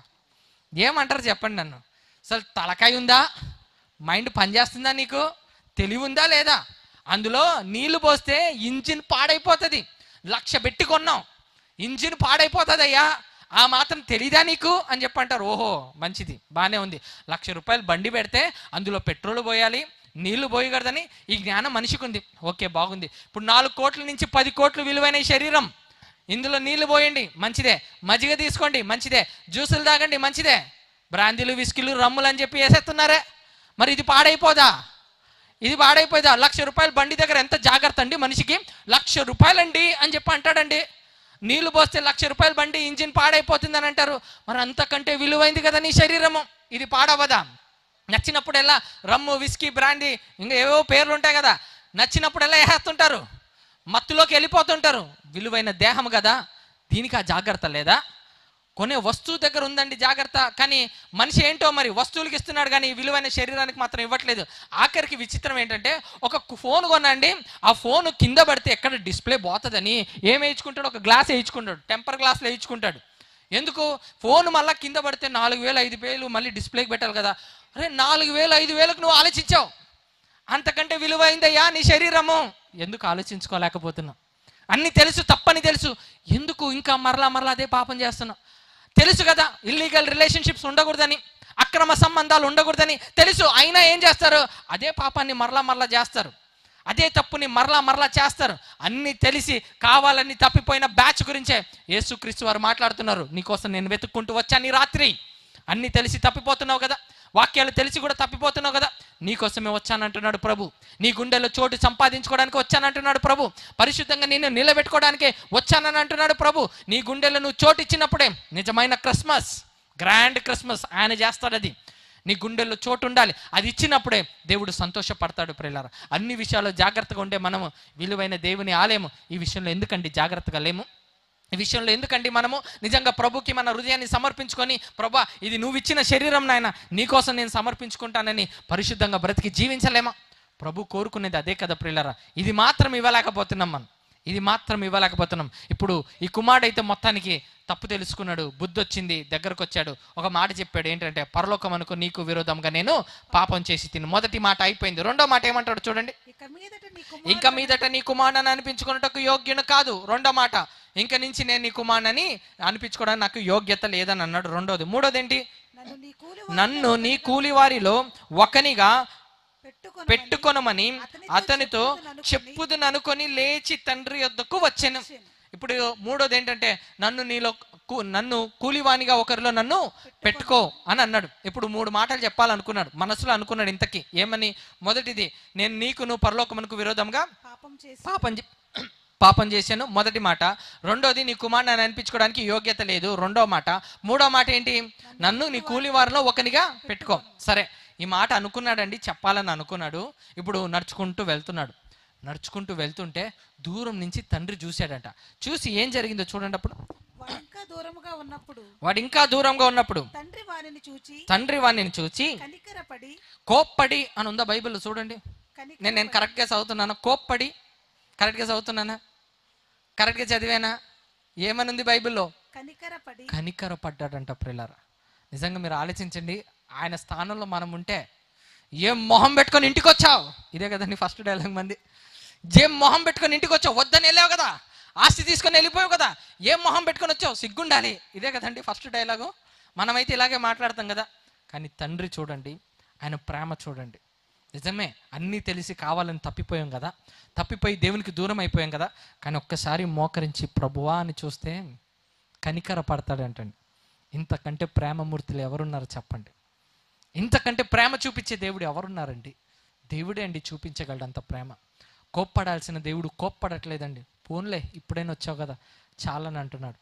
ఏమంటారు చెప్పండి? నన్ను అసలు తలకాయ ఉందా? మైండ్ పనిచేస్తుందా? నీకు తెలివి ఉందా లేదా? అందులో నీళ్లు పోస్తే ఇంజిన్ పాడైపోతుంది. 1,00,000 పెట్టి కొన్నాం, ఇంజిన్ పాడైపోతుంది అయ్యా, ఆ మాత్రం తెలీదా నీకు అని చెప్పంటారు. ఓహో మంచిది, బాగానే ఉంది. 1,00,000 రూపాయలు బండి పెడితే అందులో పెట్రోల్ పోయాలి, నీళ్లు పోయకూడదని ఈ జ్ఞానం మనిషికి ఉంది. ఓకే, బాగుంది. ఇప్పుడు 4 కోట్ల నుంచి 10 కోట్లు విలువైన ఈ శరీరం, ఇందులో నీళ్లు పోయండి, మంచిదే. మజ్జిగ తీసుకోండి, మంచిదే. జ్యూసులు తాగండి, మంచిదే. బ్రాందీలు, విస్కీలు, రమ్ములు అని చెప్పి వేసేస్తున్నారే, మరి ఇది పాడైపోదా? ఇది పాడైపోదా? 1,00,000 రూపాయలు బండి దగ్గర ఎంత జాగ్రత్త అండి మనిషికి. 1,00,000 రూపాయలండి అని చెప్పి అంటాడండి. నీళ్లు పోస్తే 1,00,000 రూపాయలు బండి ఇంజిన్ పాడైపోతుందని అంటారు. మరి అంతకంటే విలువైంది కదా నీ శరీరము, ఇది పాడవదా? నచ్చినప్పుడెల్లా రమ్ము, విస్కీ, బ్రాండీ, ఇంకా ఏవో పేర్లు ఉంటాయి కదా, నచ్చినప్పుడెల్లా వేసేస్తుంటారు, మత్తులోకి వెళ్ళిపోతుంటారు. విలువైన దేహం కదా, దీనికి ఆ జాగ్రత్త లేదా? కొనే వస్తువు దగ్గర ఉందండి జాగ్రత్త, కానీ మనిషి ఏంటో మరి వస్తువులకి ఇస్తున్నాడు కానీ విలువైన శరీరానికి మాత్రం ఇవ్వట్లేదు. ఆఖరికి విచిత్రం ఏంటంటే, ఒక ఫోన్ కొనండి, ఆ ఫోన్ కింద పడితే ఎక్కడ డిస్ప్లే పోతుందని ఏం వేయించుకుంటాడు? ఒక గ్లాస్ వేయించుకుంటాడు, టెంపర్ గ్లాస్లో వేయించుకుంటాడు. ఎందుకు? ఫోన్ మళ్ళీ కింద పడితే 4,000 5,000 మళ్ళీ డిస్ప్లేకి పెట్టాలి కదా. అరే 4,000 5,000కు నువ్వు ఆలోచించావు, అంతకంటే విలువైందయ్యా నీ శరీరము. ఎందుకు ఆలోచించుకోలేకపోతున్నావు? అన్నీ తెలుసు, తప్పని తెలుసు, ఎందుకు ఇంకా మరలా అదే పాపం చేస్తున్నావు? తెలుసు కదా ఇల్లీగల్ రిలేషన్షిప్స్ ఉండకూడదని, అక్రమ సంబంధాలు ఉండకూడదని తెలుసు, అయినా ఏం చేస్తారు? అదే పాపాన్ని మరలా చేస్తారు, అదే తప్పుని మరలా చేస్తారు. అన్నీ తెలిసి కావాలని తప్పిపోయిన బ్యాచ్ గురించే యేసుక్రీస్తు వారు మాట్లాడుతున్నారు. నీకోసం నేను వెతుక్కుంటూ వచ్చాను ఈ రాత్రి. అన్నీ తెలిసి తప్పిపోతున్నావు కదా, వాక్యాలు తెలిసి కూడా తప్పిపోతున్నావు కదా, నీకోసమే వచ్చానంటున్నాడు ప్రభు. నీ గుండెలో చోటు సంపాదించుకోవడానికి వచ్చానంటున్నాడు ప్రభు. పరిశుద్ధంగా నిన్ను నిలబెట్టుకోవడానికే వచ్చానని అంటున్నాడు ప్రభు. నీ గుండెలో నువ్వు చోటు ఇచ్చినప్పుడే నిజమైన క్రిస్మస్, గ్రాండ్ క్రిస్మస్ ఆయన చేస్తాడు. అది నీ గుండెల్లో చోటు ఉండాలి, అది ఇచ్చినప్పుడే దేవుడు సంతోషపడతాడు. ప్రియులారా, అన్ని విషయాల్లో జాగ్రత్తగా ఉండే మనము విలువైన దేవుని ఆలయము. ఈ విషయంలో ఎందుకండి జాగ్రత్తగా లేము? ఈ విషయంలో ఎందుకండి మనము నిజంగా ప్రభుకి మన హృదయాన్ని సమర్పించుకొని, ప్రభా ఇది నువ్వు ఇచ్చిన శరీరం నాయన, నీకోసం నేను సమర్పించుకుంటానని పరిశుద్ధంగా బ్రతికి జీవించలేమా? ప్రభు కోరుకునేది అదే కదా ప్రియులారా. ఇది మాత్రం ఇవ్వలేకపోతున్నాం మనం, ఇది మాత్రం ఇవ్వలేకపోతున్నాం. ఇప్పుడు ఈ కుమారుడైతే మొత్తానికి తప్పు తెలుసుకున్నాడు, బుద్ధి వచ్చింది, దగ్గరకు వచ్చాడు, ఒక మాట చెప్పాడు. ఏంటంటే, పరలోకం అనుకో నీకు విరోధంగా నేను పాపం చేసి తిని. మొదటి మాట అయిపోయింది. రెండో మాట ఏమంటాడు చూడండి. ఇంక మీదట నీ కుమారుని అనిపించుకున్నటకు యోగ్యుని కాదు. రెండో మాట, ఇంక నుంచి నేను నీ కుమారుని అనిపించుకోవడానికి నాకు యోగ్యత లేదని అన్నాడు. రెండోది. మూడోది ఏంటి? నన్ను నీ కూలి వారిలో ఒకనిగా పెట్టుకొనమని అతనితో చెప్పుదును అనుకొని లేచి తండ్రి యొద్దకు వచ్చాను. ఇప్పుడు మూడోది ఏంటంటే, నన్ను నీలో నన్ను కూలివానిగా ఒకరిలో నన్ను పెట్టుకో అని అన్నాడు. ఇప్పుడు 3 మాటలు చెప్పాలనుకున్నాడు, మనసులో అనుకున్నాడు ఇంతకీ ఏమని. మొదటిది, నేను నీకును పరలోకమునకు విరోధంగా పాపం చేశాను, మొదటి మాట. రెండోది, నీ కుమారుని అని అనిపించుకోవడానికి యోగ్యత లేదు, రెండో మాట. మూడో మాట ఏంటి, నన్ను నీ కూలివారిలో ఒకనిగా పెట్టుకో. సరే, ఈ మాట అనుకున్నాడండి, చెప్పాలని అనుకున్నాడు. ఇప్పుడు నడుచుకుంటూ వెళ్తుంటే దూరం నుంచి తండ్రి చూశాడంట. చూసి ఏం జరిగిందో చూడండి. అప్పుడు వాడు ఇంకా దూరంగా ఉన్నప్పుడు తండ్రి వాడిని చూచి కోప్పడి అని ఉందా బైబిల్లో? చూడండి, నేను కరెక్ట్గా చదువుతున్నాను. కోప్పడి కరెక్ట్గా చదువుతున్నానా? కరెక్ట్గా చదివేనా? ఏమనుంది బైబిల్లో? కనికరపడ్డాడంట. ప్రియులారా, నిజంగా మీరు ఆలోచించండి, ఆయన స్థానంలో మనం ఉంటే ఏం మొహం పెట్టుకొని ఇంటికి వచ్చావు, ఇదే కదండి ఫస్ట్ డైలాగ్ మంది. ఏం మొహం పెట్టుకొని ఇంటికి వచ్చావు, వద్దని వెళ్ళావు కదా, ఆస్తి తీసుకొని వెళ్ళిపోయావు కదా, ఏం మొహం పెట్టుకొని వచ్చావు, సిగ్గుండాలి, ఇదే కదండి ఫస్ట్ డైలాగు. మనమైతే ఇలాగే మాట్లాడతాం కదా. కానీ తండ్రి చూడండి, ఆయన ప్రేమ చూడండి. నిజమే, అన్నీ తెలిసి కావాలని తప్పిపోయాం కదా, తప్పిపోయి దేవునికి దూరం అయిపోయాం కదా. కానీ ఒక్కసారి మోకరించి ప్రభువా అని చూస్తే కనికర పడతాడంటండి. ఇంతకంటే ప్రేమమూర్తులు ఎవరున్నారు చెప్పండి? ఇంతకంటే ప్రేమ చూపించే దేవుడు ఎవరున్నారండి? దేవుడే అండి చూపించగలడు అంత ప్రేమ. కోప్పడాల్సిన దేవుడు కోప్పడట్లేదండి. పోన్లే ఇప్పుడైనా వచ్చావు కదా చాలని అంటున్నాడు.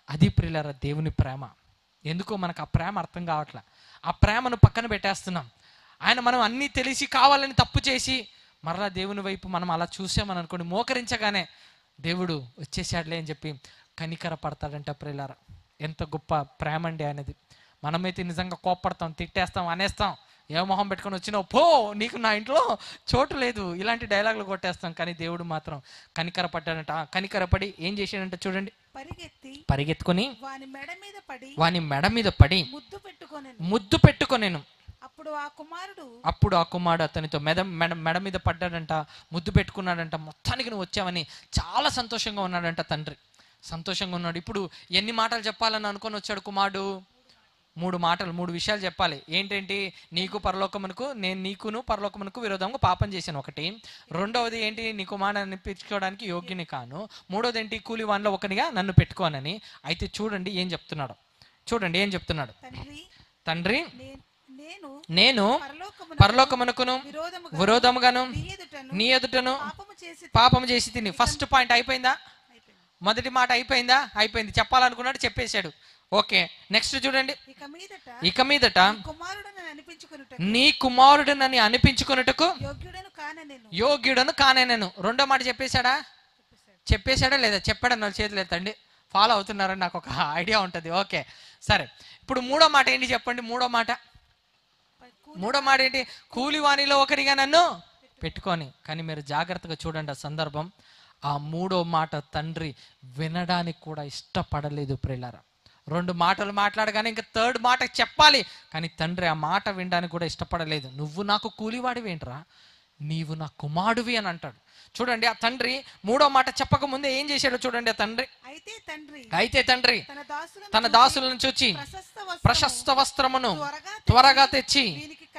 అది ప్రియులారా దేవుని ప్రేమ. ఎందుకో మనకు ఆ ప్రేమ అర్థం కావట్లే. ఆ ప్రేమను పక్కన పెట్టేస్తున్నాం. మనం అన్నీ తెలిసి కావాలని తప్పు చేసి మరలా దేవుని వైపు మనం అలా చూసామని అనుకోండి, మోకరించగానే దేవుడు వచ్చేసాడులే అని చెప్పి కనికర పడతాడంట. ప్రియులారా, ఎంత గొప్ప ప్రేమ అండి ఆయనది. మనమైతే నిజంగా కోప్పడతాం, తిట్టేస్తాం, అనేస్తాం, ఏ మొహం పెట్టుకొని వచ్చినావు పో, నీకు నా ఇంట్లో చోటు లేదు, ఇలాంటి డైలాగులు కొట్టేస్తాం. కానీ దేవుడు మాత్రం కనికర పడ్డాడంట. కనికరపడి ఏం చేశాడంట చూడండి, పరిగెత్తుకొని వాని మెడ మీద పడి ముద్దు పెట్టుకొనేను. అప్పుడు ఆ కుమారుడు అతనితో మెడ మీద పడ్డాడంట, ముద్దు పెట్టుకున్నాడంట. మొత్తానికి నువ్వు వచ్చావని చాలా సంతోషంగా ఉన్నాడంట తండ్రి. సంతోషంగా ఉన్నాడు. ఇప్పుడు ఎన్ని మాటలు చెప్పాలని అనుకొని వచ్చాడు కుమారుడు? 3 మాటలు, 3 విషయాలు చెప్పాలి. ఏంటేంటి? నేను నీకును పరలోకమునకు విరోధంగా పాపం చేశాను ఒకటి. రెండవది ఏంటి? నీ కుమారుని అనిపించుకోవడానికి యోగ్యుని కాను. మూడోది ఏంటి? కూలివానిలో ఒకనిగా నన్ను పెట్టుకోనని. అయితే చూడండి ఏం చెప్తున్నాడు, తండ్రి నేను పరలోకమునకును విరోధముగాను నీ ఎదుటను పాపము చేసి తిని. ఫస్ట్ పాయింట్ అయిపోయిందా? మొదటి మాట అయిపోయింది. చెప్పాలనుకున్నాడు, చెప్పేశాడు. ఓకే, నెక్స్ట్ చూడండి. ఇక మీదట నీ కుమారుడనని అనిపించుకున్నట్టుకు యోగ్యుడను కానే నేను. రెండో మాట చెప్పేశాడా లేదా? చెప్పాడని వాళ్ళు చేతులు ఎత్తండి. ఫాలో అవుతున్నారని నాకు ఒక ఐడియా ఉంటుంది. ఓకే, సరే. ఇప్పుడు మూడో మాట ఏంటి చెప్పండి? మూడో మాట ఏంటి? కూలివానిలో ఒకరిగా నన్ను పెట్టుకొని. కానీ మీరు జాగ్రత్తగా చూడండి ఆ సందర్భం. ఆ మూడో మాట తండ్రి వినడానికి కూడా ఇష్టపడలేదు ప్రియులారా. 2 మాటలు మాట్లాడగానే ఇంకా థర్డ్ మాట చెప్పాలి, కానీ తండ్రి ఆ మాట వినడానికి కూడా ఇష్టపడలేదు. నువ్వు నాకు కూలివాడివేంట్రా, నీవు నా కుమారుడివి అని అంటాడు. చూడండి, ఆ తండ్రి మూడో మాట చెప్పక ముందే ఏం చేశాడో చూడండి. ఆ తండ్రి అయితే తండ్రి తన దాసులను చూచి ప్రశస్త వస్త్రమును త్వరగా తెచ్చి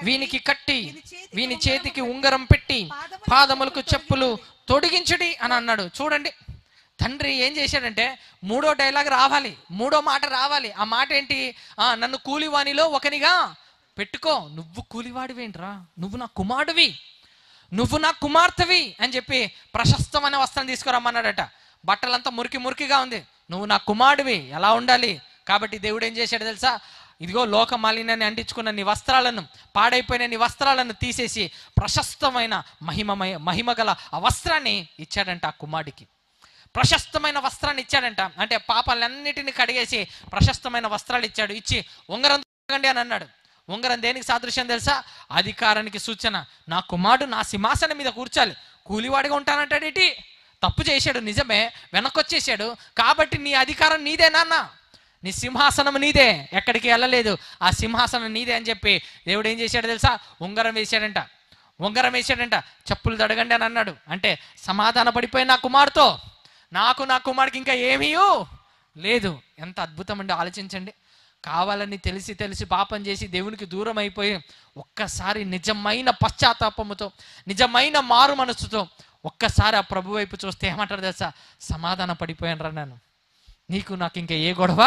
వీనికి కట్టి వీని చేతికి ఉంగరం పెట్టి పాదములకు చెప్పులు తొడిగించుడి అని అన్నాడు. చూడండి, తండ్రి ఏం చేశాడంటే మూడో డైలాగ్ రావాలి, మూడో మాట రావాలి. ఆ మాట ఏంటి? నన్ను కూలివానిలో ఒకనిగా పెట్టుకో. నువ్వు కూలివాడివేంట్రా, నువ్వు నా కుమారుడివి, నువ్వు నా కుమార్తెవి అని చెప్పి ప్రశస్తమైన వస్త్రం తీసుకురమ్మన్నాడట. బట్టలంతా మురికిగా ఉంది. నువ్వు నా కుమారుడివి, ఎలా ఉండాలి? కాబట్టి దేవుడు ఏం చేశాడు తెలుసా? ఇదిగో లోక మాలిన్యాన్ని అంటించుకున్న నీ వస్త్రాలను, పాడైపోయిన నీ వస్త్రాలను తీసేసి ప్రశస్తమైన మహిమగల ఆ వస్త్రాన్ని ఇచ్చాడంట ఆ కుమారుడికి. ప్రశస్తమైన వస్త్రాన్ని ఇచ్చాడంట. అంటే పాపాలన్నిటిని కడిగేసి ప్రశస్తమైన వస్త్రాలు ఇచ్చాడు. ఇచ్చి ఉంగరం తొడగండి అని అన్నాడు. ఉంగరం దేనికి సాదృశ్యం తెలుసా? అధికారానికి సూచన. నా కుమారుడు నా సింహాసనం మీద కూర్చోాలి, కూలివాడిగా ఉంటానంటాడేటి? తప్పు చేశాడు నిజమే, వెనకొచ్చేసాడు. కాబట్టి నీ అధికారం నీదే నాన్న, నీ సింహాసనం నీదే, ఎక్కడికి వెళ్ళలేదు, ఆ సింహాసనం నీదే అని చెప్పి దేవుడు ఏం చేశాడు తెలుసా? ఉంగరం వేసాడంట. చెప్పులు తడగండి అని అన్నాడు. అంటే సమాధాన పడిపోయి నా కుమారుతో నా కుమారుడికి ఇంకా ఏమీ లేదు. ఎంత అద్భుతం అండి, ఆలోచించండి. కావాలని తెలిసి పాపం చేసి దేవునికి దూరం అయిపోయి ఒక్కసారి నిజమైన పశ్చాత్తాపముతో, నిజమైన మారు మనస్సుతో ఒక్కసారి ఆ ప్రభు వైపు చూస్తే ఏమంటారు తెలుసా? సమాధాన పడిపోయాను రా, నీకు నాకు ఇంకా ఏ గొడవ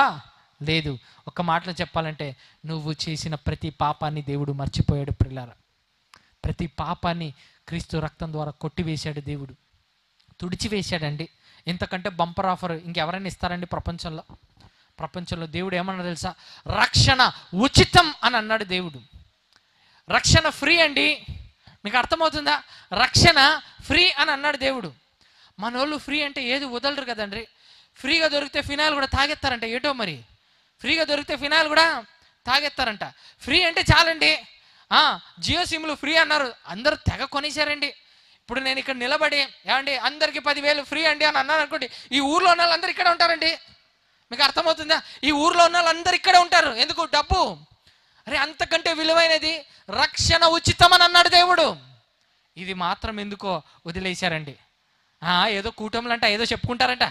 లేదు. ఒక మాటలో చెప్పాలంటే నువ్వు చేసిన ప్రతి పాపాన్ని దేవుడు మర్చిపోయాడు ప్రియులారా. ప్రతి పాపాన్ని క్రీస్తు రక్తం ద్వారా కొట్టివేశాడు, దేవుడు తుడిచివేశాడండి. ఇంతకంటే బంపర్ ఆఫర్ ఇంకెవరైనా ఇస్తారండి ప్రపంచంలో? దేవుడు ఏమన్నా తెలుసా? రక్షణ ఉచితం అని అన్నాడు దేవుడు. రక్షణ ఫ్రీ అండి. మీకు అర్థమవుతుందా? రక్షణ ఫ్రీ అని అన్నాడు దేవుడు. మనోళ్ళు ఫ్రీ అంటే ఏది వదలరు కదండి. ఫ్రీగా దొరికితే ఫినాయిల్ కూడా తాగెత్తారంట. ఏటో మరి, ఫ్రీగా దొరికితే ఫినాయిల్ కూడా తాగెత్తారంట. ఫ్రీ అంటే చాలండి. జియో సిమ్లు ఫ్రీ అన్నారు, అందరూ తెగ కొనేశారండి. ఇప్పుడు నేను ఇక్కడ నిలబడి ఏమండి అందరికి 10,000 ఫ్రీ అండి అని అన్నాను అనుకోండి, ఈ ఊర్లో ఉన్న వాళ్ళందరూ ఇక్కడే ఉంటారండి. మీకు అర్థమవుతుందా? ఈ ఊర్లో ఉన్న వాళ్ళందరూ ఇక్కడే ఉంటారు. ఎందుకు? డబ్బు. అరే అంతకంటే విలువైనది రక్షణ ఉచితం అని అన్నాడు దేవుడు. ఇది మాత్రం ఎందుకో వదిలేశారండి. ఏదో కూటములు అంట, ఏదో చెప్పుకుంటారంట,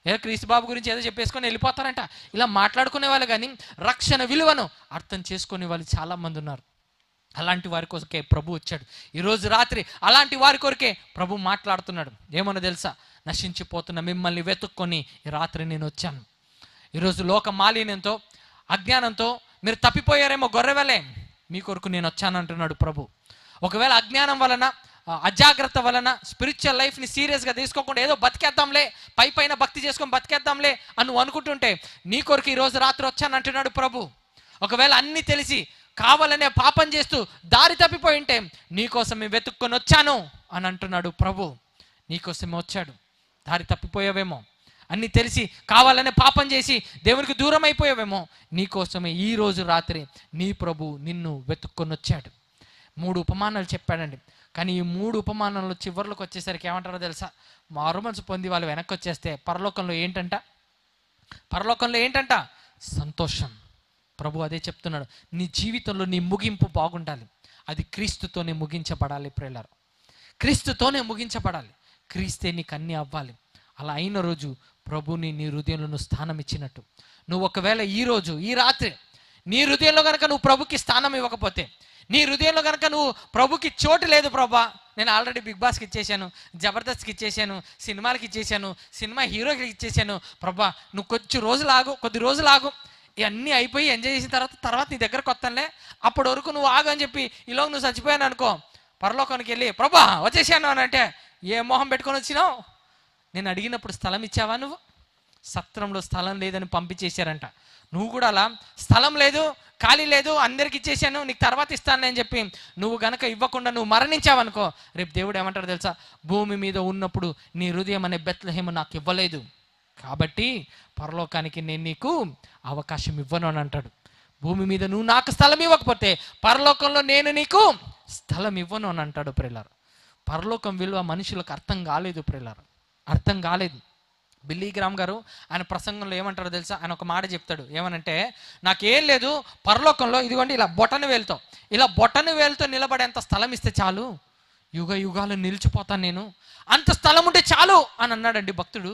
ఏదో క్రీస్తు బాబు గురించి ఏదో చెప్పేసుకొని వెళ్ళిపోతారంట. ఇలా మాట్లాడుకునే వాళ్ళు కానీ రక్షణ విలువను అర్థం చేసుకునే వాళ్ళు చాలామంది ఉన్నారు. అలాంటి వారి కొరకే ప్రభు వచ్చాడు ఈరోజు రాత్రి. అలాంటి వారి కొరకే ప్రభు మాట్లాడుతున్నాడు. ఏమన్నా తెలుసా? నశించిపోతున్న మిమ్మల్ని వెతుక్కొని ఈ రాత్రి నేను వచ్చాను. ఈరోజు లోక మాలిన్యంతో అజ్ఞానంతో మీరు తప్పిపోయారేమో గొర్రెవలే, మీ కొరకు నేను వచ్చాను అంటున్నాడు ప్రభు. ఒకవేళ అజ్ఞానం వలన అజాగ్రత్త వలన స్పిరిచువల్ లైఫ్ని సీరియస్గా తీసుకోకుండా ఏదో బతికేద్దాంలే, పైన భక్తి చేసుకొని బతికేద్దాంలే అని నువ్వు అనుకుంటుంటే నీ కొరకు ఈరోజు రాత్రి వచ్చాను అంటున్నాడు ప్రభు. ఒకవేళ అన్నీ తెలిసి కావాలనే పాపం చేస్తూ దారి తప్పిపోయి ఉంటే నీకోసమే వెతుక్కొని వచ్చాను అని అంటున్నాడు ప్రభు. నీకోసమే వచ్చాడు. దారి తప్పిపోయావేమో, అన్నీ తెలిసి కావాలనే పాపం చేసి దేవునికి దూరం అయిపోయావేమో, నీకోసమే ఈరోజు రాత్రి నీ ప్రభు నిన్ను వెతుక్కొని వచ్చాడు. 3 ఉపమానాలు చెప్పాడండి. కానీ ఈ 3 ఉపమానాలు చివరిలోకి వచ్చేసరికి ఏమంటారో తెలుసా? మారు మనసు పొంది వాళ్ళు వెనక్కి వచ్చేస్తే పరలోకంలో ఏంటంట? సంతోషం. ప్రభు అదే చెప్తున్నాడు. నీ జీవితంలో నీ ముగింపు బాగుండాలి, అది క్రీస్తుతోనే ముగించబడాలి ప్రియులారా. క్రీస్తుతోనే ముగించబడాలి. క్రీస్తే నీకు అన్నీ అవ్వాలి. అలా అయిన రోజు ప్రభుని నీ హృదయంలో స్థానం ఇచ్చినట్టు. నువ్వు ఒకవేళ ఈరోజు ఈ రాత్రి నీ హృదయంలో కనుక నువ్వు ప్రభుకి స్థానం ఇవ్వకపోతే, నీ హృదయంలో కనుక నువ్వు ప్రభుకి చోటు లేదు, ప్రభా నేను ఆల్రెడీ బిగ్ బాస్కి ఇచ్చేసాను, జబర్దస్త్కి ఇచ్చేసాను, సినిమాలకి ఇచ్చేసాను, సినిమా హీరోకి ఇచ్చేసాను, ప్రభా నువ్వు కొద్ది రోజులు ఆగు, ఇవన్నీ అయిపోయి ఎంజాయ్ చేసిన తర్వాత నీ దగ్గరకు వస్తానులే, అప్పటి వరకు నువ్వు ఆగు అని చెప్పి ఈలోగా నువ్వు చచ్చిపోయాను అనుకో, పరలోకానికి వెళ్ళి ప్రభా వచ్చేసాను అని అంటే ఏ మొహం పెట్టుకొని వచ్చినావు? నేను అడిగినప్పుడు స్థలం ఇచ్చావా? నువ్వు సత్రంలో స్థలం లేదని పంపించేశారంట. నువ్వు కూడా అలా స్థలం లేదు, ఖాళీ లేదు, అందరికి ఇచ్చేసాను, నీకు తర్వాత ఇస్తాను అని చెప్పి నువ్వు గనక ఇవ్వకుండా నువ్వు మరణించావనుకో, రేపు దేవుడు ఏమంటారు తెలుసా? భూమి మీద ఉన్నప్పుడు నీ హృదయం అనే బెత్లెహేము నాకు ఇవ్వలేదు కాబట్టి పరలోకానికి నేను నీకు అవకాశం ఇవ్వను అని అంటాడు. భూమి మీద నువ్వు నాకు స్థలం ఇవ్వకపోతే పరలోకంలో నేను నీకు స్థలం ఇవ్వను అని అంటాడు ప్రియులారా. పరలోకం విలువ మనుషులకు అర్థం కాలేదు ప్రియులారా, అర్థం కాలేదు. బిల్లీ గ్రామ్ గారు ఆయన ప్రసంగంలో ఏమంటారో తెలుసా? ఆయన ఒక మాట చెప్తాడు. ఏమనంటే, నాకేం లేదు పరలోకంలో, ఇదిగోండి ఇలా బొటన వేలుతో నిలబడేంత స్థలం ఇస్తే చాలు, యుగ యుగాలు నిలిచిపోతాను నేను, అంత స్థలం ఉంటే చాలు అని అన్నాడండి భక్తుడు.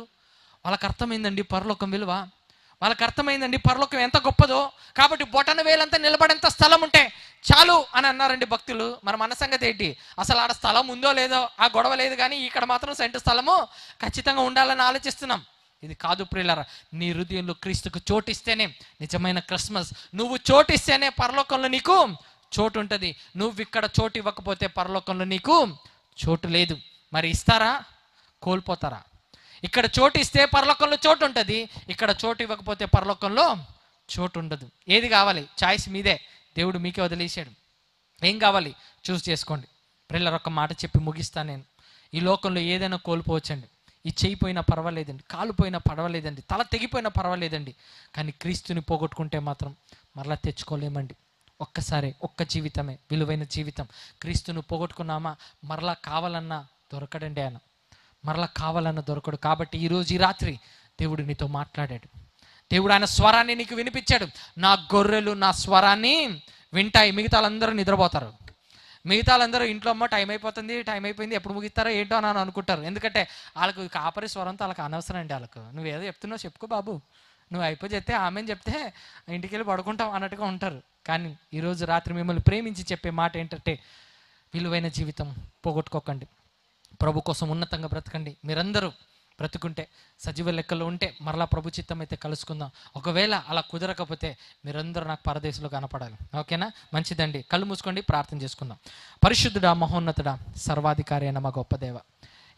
వాళ్ళకి అర్థమైందండి పరలోకం విలువ, వాళ్ళకి అర్థమైందండి పరలోకం ఎంత గొప్పదో. కాబట్టి బొటన వేలంతా నిలబడేంత స్థలం ఉంటే చాలు అని అన్నారండి భక్తులు. మన సంగతి ఏంటి? అసలు ఆడ స్థలం ఉందో లేదో ఆ గొడవ లేదు, కానీ ఇక్కడ మాత్రం సెంటు స్థలము ఖచ్చితంగా ఉండాలని ఆలోచిస్తున్నాం. ఇది కాదు ప్రియులారా. నీ హృదయంలో క్రీస్తుకు చోటిస్తేనే నిజమైన క్రిస్మస్. నువ్వు చోటిస్తేనే పరలోకంలో నీకు చోటు ఉంటుంది. నువ్వు ఇక్కడ చోటు ఇవ్వకపోతే పరలోకంలో నీకు చోటు లేదు. మరి ఇస్తారా? కోల్పోతారా? ఇక్కడ చోటు ఇస్తే పరలోకంలో చోటు ఉంటుంది, ఇక్కడ చోటు ఇవ్వకపోతే పరలోకంలో చోటు ఉండదు. ఏది కావాలి? చాయిస్ మీదే, దేవుడు మీకే వదిలేశాడు. ఏం కావాలి చూస్ చేసుకోండి. ప్రియులారా, ఒక మాట చెప్పి ముగిస్తాను నేను. ఈ లోకంలో ఏదైనా కోల్పోవచ్చండి. ఈ చేయి పోయినా పర్వాలేదండి, కాలు పోయినా పర్వాలేదండి, తల తెగిపోయినా పర్వాలేదండి, కానీ క్రీస్తుని పోగొట్టుకుంటే మాత్రం మరలా తెచ్చుకోలేమండి. ఒక్కసారి ఒక్క జీవితమే విలువైన జీవితం. క్రీస్తును పోగొట్టుకున్నామా మరలా కావాలన్నా దొరకడండి. ఆయన మరలా కావాలన్నా దొరకడు. కాబట్టి ఈరోజు ఈ రాత్రి దేవుడు నీతో మాట్లాడాడు. దేవుడు ఆయన స్వరాన్ని నీకు వినిపించాడు. నా గొర్రెలు నా స్వరాన్ని వింటాయి, మిగతా వాళ్ళందరూ నిద్రపోతారు. మిగతా వాళ్ళందరూ ఇంట్లో అమ్మ టైం అయిపోయింది ఎప్పుడు ముగిస్తారో ఏంటో అని అనుకుంటారు. ఎందుకంటే వాళ్ళకు కాపరి స్వరంతో వాళ్ళకి అనవసరం అండి. వాళ్ళకు నువ్వేదో చెప్తున్నావు చెప్పుకో బాబు, నువ్వు అయిపోయి చెప్తే ఆమెను చెప్తే ఇంటికి వెళ్ళి పడుకుంటాం అన్నట్టుగా ఉంటారు. కానీ ఈరోజు రాత్రి మిమ్మల్ని ప్రేమించి చెప్పే మాట ఏంటంటే, విలువైన జీవితం పోగొట్టుకోకండి, ప్రభు కోసం ఉన్నతంగా బ్రతకండి. మీరందరూ బ్రతుకుంటే, సజీవ లెక్కలో ఉంటే మరలా ప్రభు చిత్తం అయితే కలుసుకుందాం. ఒకవేళ అలా కుదరకపోతే మీరందరూ నాకు పరదేశంలో కనపడాలి. ఓకేనా? మంచిదండి. కళ్ళు మూసుకోండి, ప్రార్థన చేసుకుందాం. పరిశుద్ధుడా, మహోన్నతుడా, సర్వాధికారి అయిన మా గొప్ప దేవ,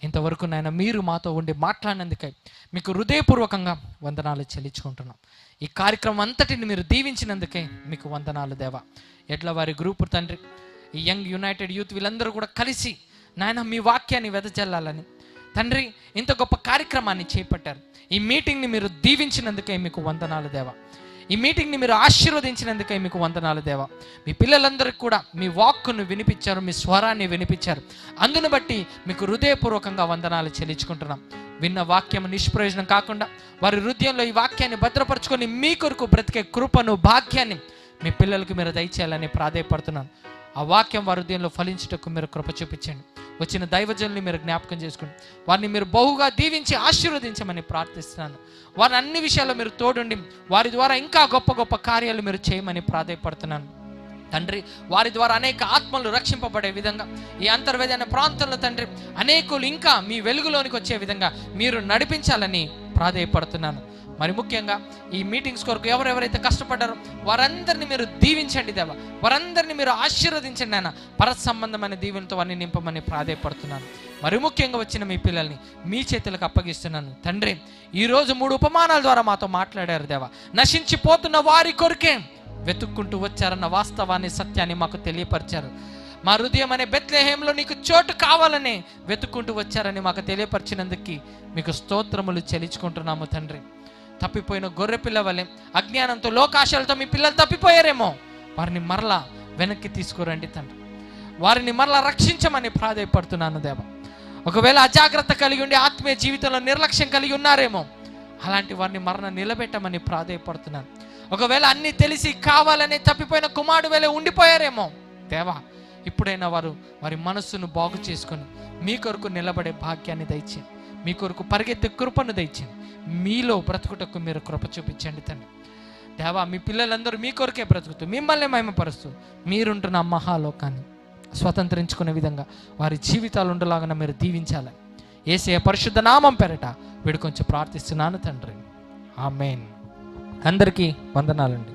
ఇంతవరకు నాయన మీరు మాతో ఉండి మాట్లాడినందుకై మీకు హృదయపూర్వకంగా వందనాలు చెల్లించుకుంటున్నాం. ఈ కార్యక్రమం అంతటిని మీరు దీవించినందుకే మీకు వందనాలు దేవ. ఎడ్ల వారి గ్రూపు తండ్రి, ఈ యంగ్ యునైటెడ్ యూత్ వీళ్ళందరూ కూడా కలిసి నాయన మీ వాక్యాన్ని వెదజల్లాలని తండ్రి ఇంత గొప్ప కార్యక్రమాన్ని చేపట్టారు. ఈ మీటింగ్ని మీరు దీవించినందుకే మీకు వందనాలు దేవ. ఈ మీటింగ్ని మీరు ఆశీర్వదించినందుకే మీకు వందనాలు దేవ. మీ పిల్లలందరికీ కూడా మీ వాక్కును వినిపించారు, మీ స్వరాన్ని వినిపించారు. అందును బట్టి మీకు హృదయపూర్వకంగా వందనాలు చెల్లించుకుంటున్నాం. విన్న వాక్యం నిష్ప్రయోజనం కాకుండా వారి హృదయంలో ఈ వాక్యాన్ని భద్రపరచుకొని మీ కొరకు బ్రతికే కృపను, భాగ్యాన్ని మీ పిల్లలకు మీరు దయచేయాలని ప్రాధేయపడుతున్నాను. ఆ వాక్యం వారి హృదయంలో ఫలించుటకు మీరు కృప చూపించండి. వచ్చిన దైవజనుల్ని మీరు జ్ఞాపకం చేసుకోండి. వారిని మీరు బహుగా దీవించి ఆశీర్వదించమని ప్రార్థిస్తున్నాను. వారిని అన్ని విషయాల్లో మీరు తోడుండి వారి ద్వారా ఇంకా గొప్ప గొప్ప కార్యాలు మీరు చేయమని ప్రాధేయపడుతున్నాను తండ్రి. వారి ద్వారా అనేక ఆత్మలు రక్షింపబడే విధంగా ఈ అంతర్వేదన ప్రాంతంలో తండ్రి అనేకులు ఇంకా మీ వెలుగులోనికి వచ్చే విధంగా మీరు నడిపించాలని ప్రాధేయపడుతున్నాను. మరి ముఖ్యంగా ఈ మీటింగ్స్ కొరకు ఎవరెవరైతే కష్టపడ్డారో వారందరినీ మీరు దీవించండి దేవ. వారందరినీ మీరు ఆశీర్వదించండి ఆయన. పరత్ సంబంధమైన దీవెనతో వారిని నింపమని ప్రాధేయపడుతున్నాను. మరి ముఖ్యంగా వచ్చిన మీ పిల్లల్ని మీ చేతులకు అప్పగిస్తున్నాను తండ్రి. ఈరోజు 3 ఉపమానాల ద్వారా మాతో మాట్లాడారు దేవ. నశించిపోతున్న వారి కొరకే వెతుక్కుంటూ వచ్చారన్న వాస్తవాన్ని, సత్యాన్ని మాకు తెలియపరిచారు. మా హృదయం అనే బెత్లెహేంలో నీకు చోటు కావాలని వెతుక్కుంటూ వచ్చారని మాకు తెలియపరిచినందుకు మీకు స్తోత్రములు చెల్లించుకుంటున్నాము తండ్రి. తప్పిపోయిన గొర్రె పిల్ల వలె అజ్ఞానంతో, లోకాశలతో మీ పిల్లలు తప్పిపోయారేమో, వారిని మరలా వెనక్కి తీసుకురండి తండ్రి. వారిని మరలా రక్షించమని ప్రాధేయపడుతున్నాను దేవ. ఒకవేళ అజాగ్రత్త కలిగి ఉండి ఆత్మీయ జీవితంలో నిర్లక్ష్యం కలిగి ఉన్నారేమో, అలాంటి వారిని మరణ నిలబెట్టమని ప్రాధేయపడుతున్నాను. ఒకవేళ అన్ని తెలిసి కావాలని తప్పిపోయిన కుమారుడు వేళ ఉండిపోయారేమో దేవా, ఇప్పుడైనా వారి మనస్సును బాగు చేసుకొని మీ కొరకు నిలబడే భాగ్యాన్ని దయచేయండి. మీ కొరకు పరిగెత్తే కృపను దయచేయండి. మీలో బ్రతుకుటకు మీరు కృప చూపించండి తండ్రి దేవా. మీ పిల్లలందరూ మీ కొరకే బ్రతుకుతూ మిమ్మల్ని మహిమపరుస్తూ మీరుంటున్న మహాలోకాన్ని స్వతంత్రించుకునే విధంగా వారి జీవితాలు ఉండలాగా మీరు దీవించాలని యేసయ్య పరిశుద్ధ నామం పేరట వీడు కొంచెం ప్రార్థిస్తున్నాను తండ్రి. ఆమేన్. అందరికీ వందనాలండి.